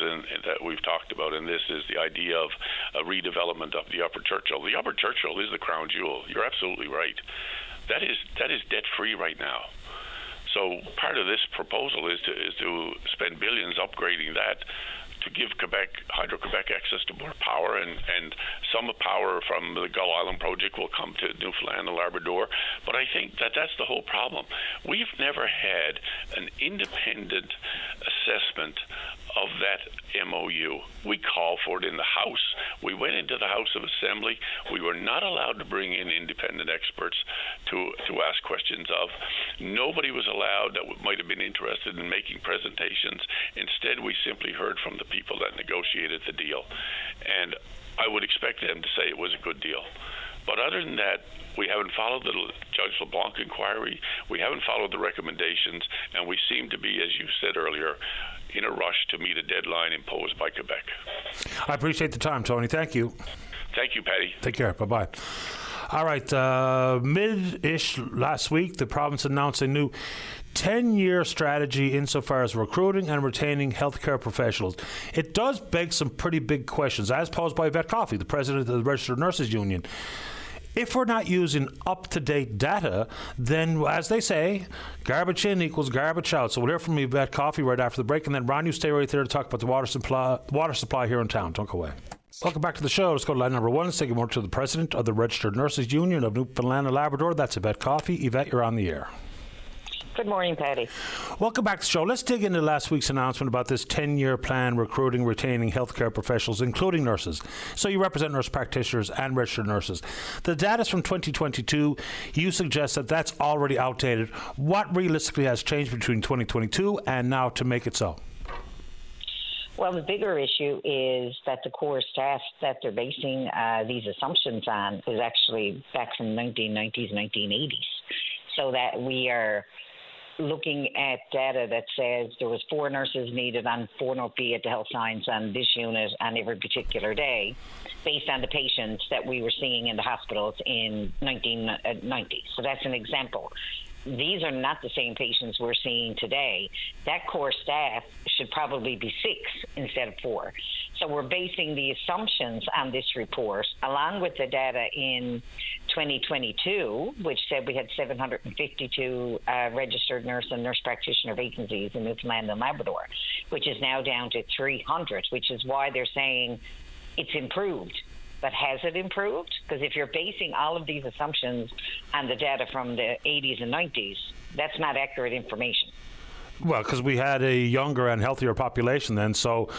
that we've talked about in this is the idea of a redevelopment of the Upper Churchill. The Upper Churchill is the crown jewel. You're absolutely right. That is debt-free right now. So part of this proposal is to spend billions upgrading that to give Hydro-Quebec access to more power, and some power from the Gull Island project will come to Newfoundland and Labrador. But I think that's the whole problem. We've never had an independent assessment of that MOU. We called for it in the House. We went into the House of Assembly. We were not allowed to bring in independent experts to ask questions of. Nobody was allowed that might have been interested in making presentations. Instead, we simply heard from the people that negotiated the deal. And I would expect them to say it was a good deal. But other than that, we haven't followed the Judge LeBlanc inquiry. We haven't followed the recommendations, and we seem to be, as you said earlier, in a rush to meet a deadline imposed by Quebec. I appreciate the time, Tony. Thank you. Thank you, Patty. Take care. Bye-bye. All right, mid-ish last week, the province announced a new 10-year strategy insofar as recruiting and retaining healthcare professionals. It does beg some pretty big questions, as posed by Yvette Coffey, the president of the Registered Nurses Union. If we're not using up-to-date data, then, as they say, garbage in equals garbage out. So we'll hear from Yvette Coffey right after the break, and then, Ron, you stay right there to talk about the water supply here in town. Don't go away. Welcome back to the show. Let's go to line number one. Say good morning to the president of the Registered Nurses Union of Newfoundland and Labrador. That's Yvette Coffey. Yvette, you're on the air. Good morning, Patty. Welcome back to the show. Let's dig into last week's announcement about this 10-year plan recruiting, retaining healthcare professionals, including nurses. So you represent nurse practitioners and registered nurses. The data's from 2022. You suggest that that's already outdated. What realistically has changed between 2022 and now to make it so? Well, the bigger issue is that the core staff that they're basing these assumptions on is actually back from 1990s, 1980s. So that we are looking at data that says there was 4 nurses needed on 4 NOPE at the health science on this unit on every particular day, based on the patients that we were seeing in the hospitals in 1990. So that's an example. These are not the same patients we're seeing today. That core staff should probably be 6 instead of 4. So we're basing the assumptions on this report, along with the data in 2022, which said we had 752 registered nurse and nurse practitioner vacancies in Newfoundland and Labrador, which is now down to 300, which is why they're saying it's improved. But has it improved? Because if you're basing all of these assumptions on the data from the 80s and 90s, that's not accurate information. Well, because we had a younger and healthier population then, so,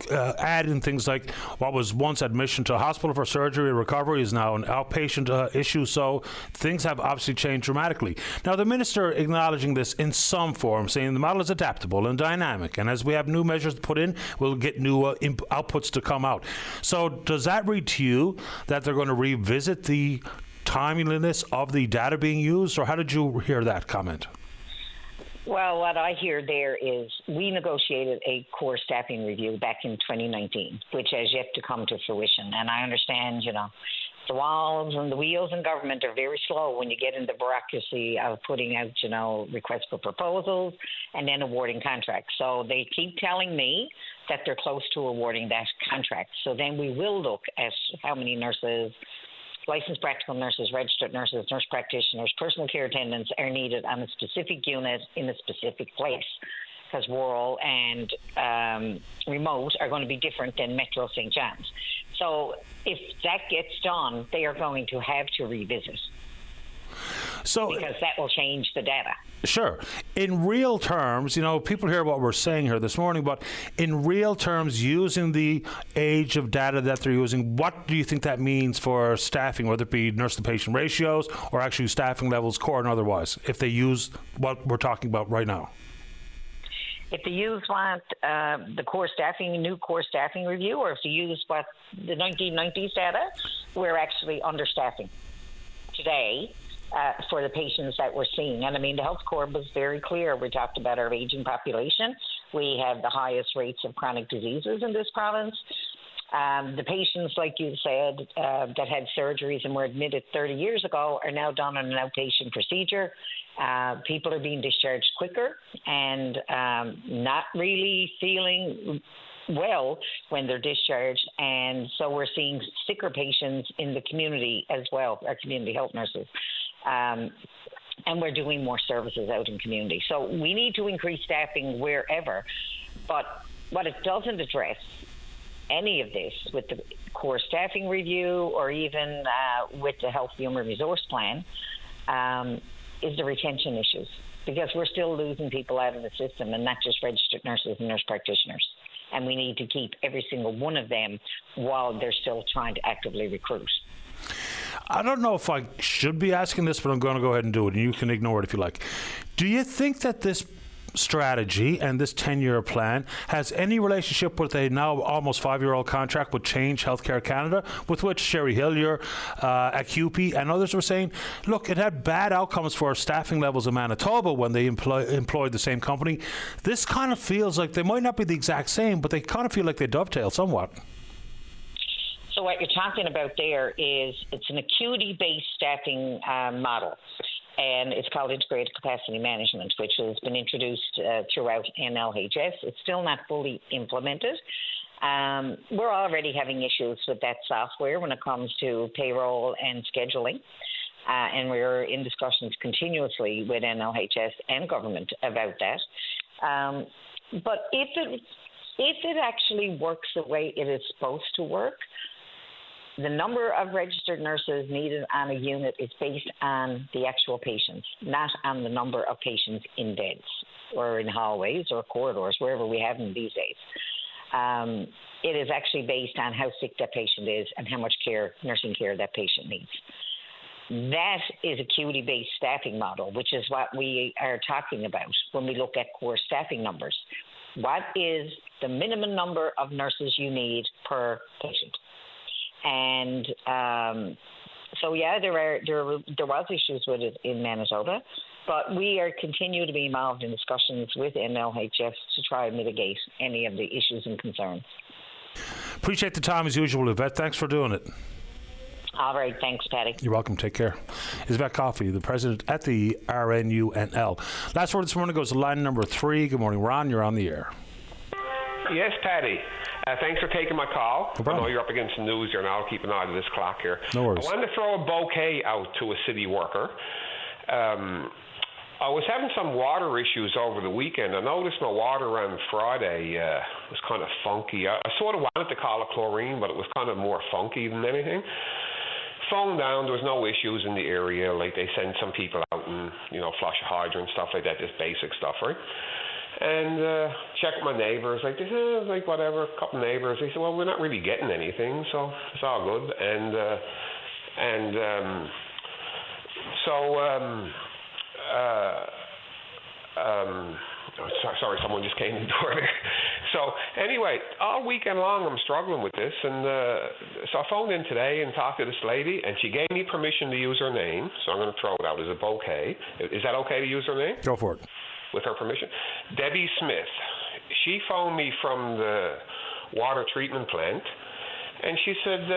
add in things like what was once admission to a hospital for surgery and recovery is now an outpatient issue, so things have obviously changed dramatically. Now, the minister acknowledging this in some form, saying the model is adaptable and dynamic, and as we have new measures to put in, we'll get new outputs to come out. So does that read to you that they're going to revisit the timeliness of the data being used, or how did you hear that comment? Well, what I hear there is we negotiated a core staffing review back in 2019, which has yet to come to fruition. And I understand, the walls and the wheels in government are very slow when you get into bureaucracy of putting out, requests for proposals and then awarding contracts. So they keep telling me that they're close to awarding that contract. So then we will look at how many nurses, licensed practical nurses, registered nurses, nurse practitioners, personal care attendants are needed on a specific unit in a specific place, because rural and remote are going to be different than Metro St. John's. So if that gets done, they are going to have to revisit. Because that will change the data. Sure. In real terms, people hear what we're saying here this morning, but in real terms, using the age of data that they're using, what do you think that means for staffing, whether it be nurse-to-patient ratios or actually staffing levels, core and otherwise, if they use what we're talking about right now? If the use want the core staffing, new core staffing review, or if you use what the 1990s data, we're actually understaffing today. For the patients that we're seeing. And the Health Corps was very clear. We talked about our aging population. We have the highest rates of chronic diseases in this province. The patients, like you said, that had surgeries and were admitted 30 years ago are now done on an outpatient procedure. People are being discharged quicker and not really feeling well when they're discharged, and so we're seeing sicker patients in the community as well, our community health nurses. And we're doing more services out in community. So we need to increase staffing wherever. But what it doesn't address, any of this, with the core staffing review or even with the Health Human Resource Plan, is the retention issues. Because we're still losing people out of the system, and not just registered nurses and nurse practitioners. And we need to keep every single one of them while they're still trying to actively recruit. I don't know if I should be asking this, but I'm going to go ahead and do it, and you can ignore it if you like. Do you think that this strategy and this 10-year plan has any relationship with a now almost 5-year-old contract with Change Healthcare Canada, with which Sherry Hillier, Acupi and others were saying, look, it had bad outcomes for staffing levels in Manitoba when they employed the same company. This kind of feels like they might not be the exact same, but they kind of feel like they dovetail somewhat. So what you're talking about there is it's an acuity-based staffing model, and it's called integrated capacity management, which has been introduced throughout NLHS. It's still not fully implemented. We're already having issues with that software when it comes to payroll and scheduling, and we're in discussions continuously with NLHS and government about that. But if it if it actually works the way it is supposed to work, the number of registered nurses needed on a unit is based on the actual patients, not on the number of patients in beds or in hallways or corridors, wherever we have them these days. It is actually based on how sick that patient is and how much nursing care that patient needs. That is acuity-based staffing model, which is what we are talking about when we look at core staffing numbers. What is the minimum number of nurses you need per patient? And so, yeah, there was issues with it in Manitoba, but we are continue to be involved in discussions with NLHS to try and mitigate any of the issues and concerns. Appreciate the time as usual, Yvette. Thanks for doing it. All right, thanks, Patty. You're welcome. Take care. Yvette Coffey, the president at the RNUNL. Last word this morning goes to line number 3. Good morning, Ron. You're on the air. Yes, Patty. Thanks for taking my call. No problem. I know you're up against the news here, and I'll keep an eye on this clock here. No worries. I wanted to throw a bouquet out to a city worker. I was having some water issues over the weekend. I noticed my water on Friday was kind of funky. I sort of wanted to call it chlorine, but it was kind of more funky than anything. Phone down, there was no issues in the area. Like, they send some people out and, flush a hydrant, stuff like that, just basic stuff, right? And check with my neighbors, like, whatever, a couple neighbors. They said, well, we're not really getting anything, so it's all good. Sorry, someone just came in the door there. So anyway, all weekend long I'm struggling with this, and so I phoned in today and talked to this lady, and she gave me permission to use her name, so I'm going to throw it out as a bouquet. Is that okay to use her name? Go for it. With her permission. Debbie Smith. She phoned me from the water treatment plant, and she said,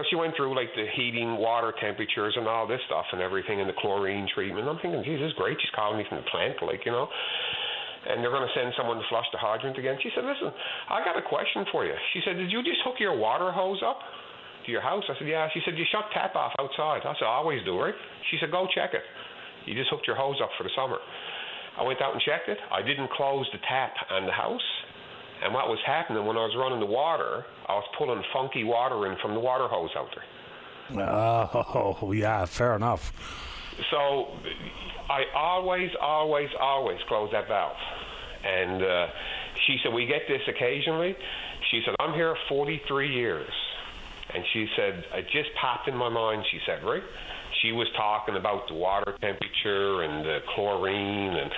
she went through like the heating, water temperatures, and all this stuff and everything, and the chlorine treatment. I'm thinking, geez, this is great. She's calling me from the plant, and they're going to send someone to flush the hydrant again. She said, listen, I got a question for you. She said, did you just hook your water hose up to your house? I said, yeah. She said, you shut tap off outside. I said, I always do, right? She said, go check it. You just hooked your hose up for the summer. I went out and checked it. I didn't close the tap on the house. And what was happening when I was running the water, I was pulling funky water in from the water hose out there. Oh, yeah, fair enough. So I always close that valve. And she said, we get this occasionally. She said, I'm here 43 years. And she said, it just popped in my mind, she said, right? She was talking about the water temperature and the chlorine and,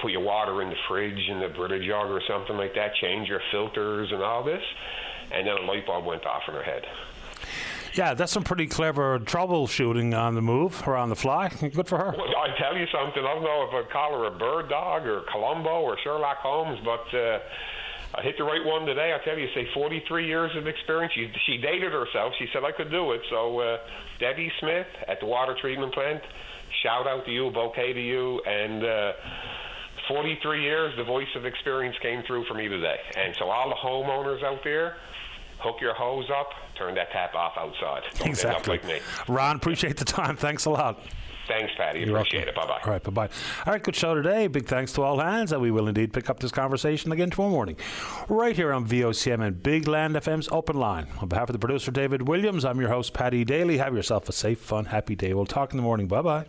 put your water in the fridge in the Brita jug or something like that, change your filters and all this. And then a light bulb went off in her head. Yeah, that's some pretty clever troubleshooting on the move or on the fly. Good for her. Well, I tell you something, I don't know if I'd call her a bird dog or Columbo or Sherlock Holmes, but I hit the right one today. I tell you, say 43 years of experience. She dated herself. She said I could do it. So Debbie Smith at the water treatment plant, shout out to you, a bouquet to you. And 43 years, the voice of experience came through for me today. And so all the homeowners out there, hook your hose up, turn that tap off outside. Don't exactly. End up like me. Ron, appreciate the time. Thanks a lot. Thanks, Patty. Appreciate it. Bye-bye. All right, bye-bye. All right, good show today. Big thanks to all hands, and we will indeed pick up this conversation again tomorrow morning, right here on VOCM and Big Land FM's Open Line. On behalf of the producer, David Williams, I'm your host, Paddy Daly. Have yourself a safe, fun, happy day. We'll talk in the morning. Bye-bye.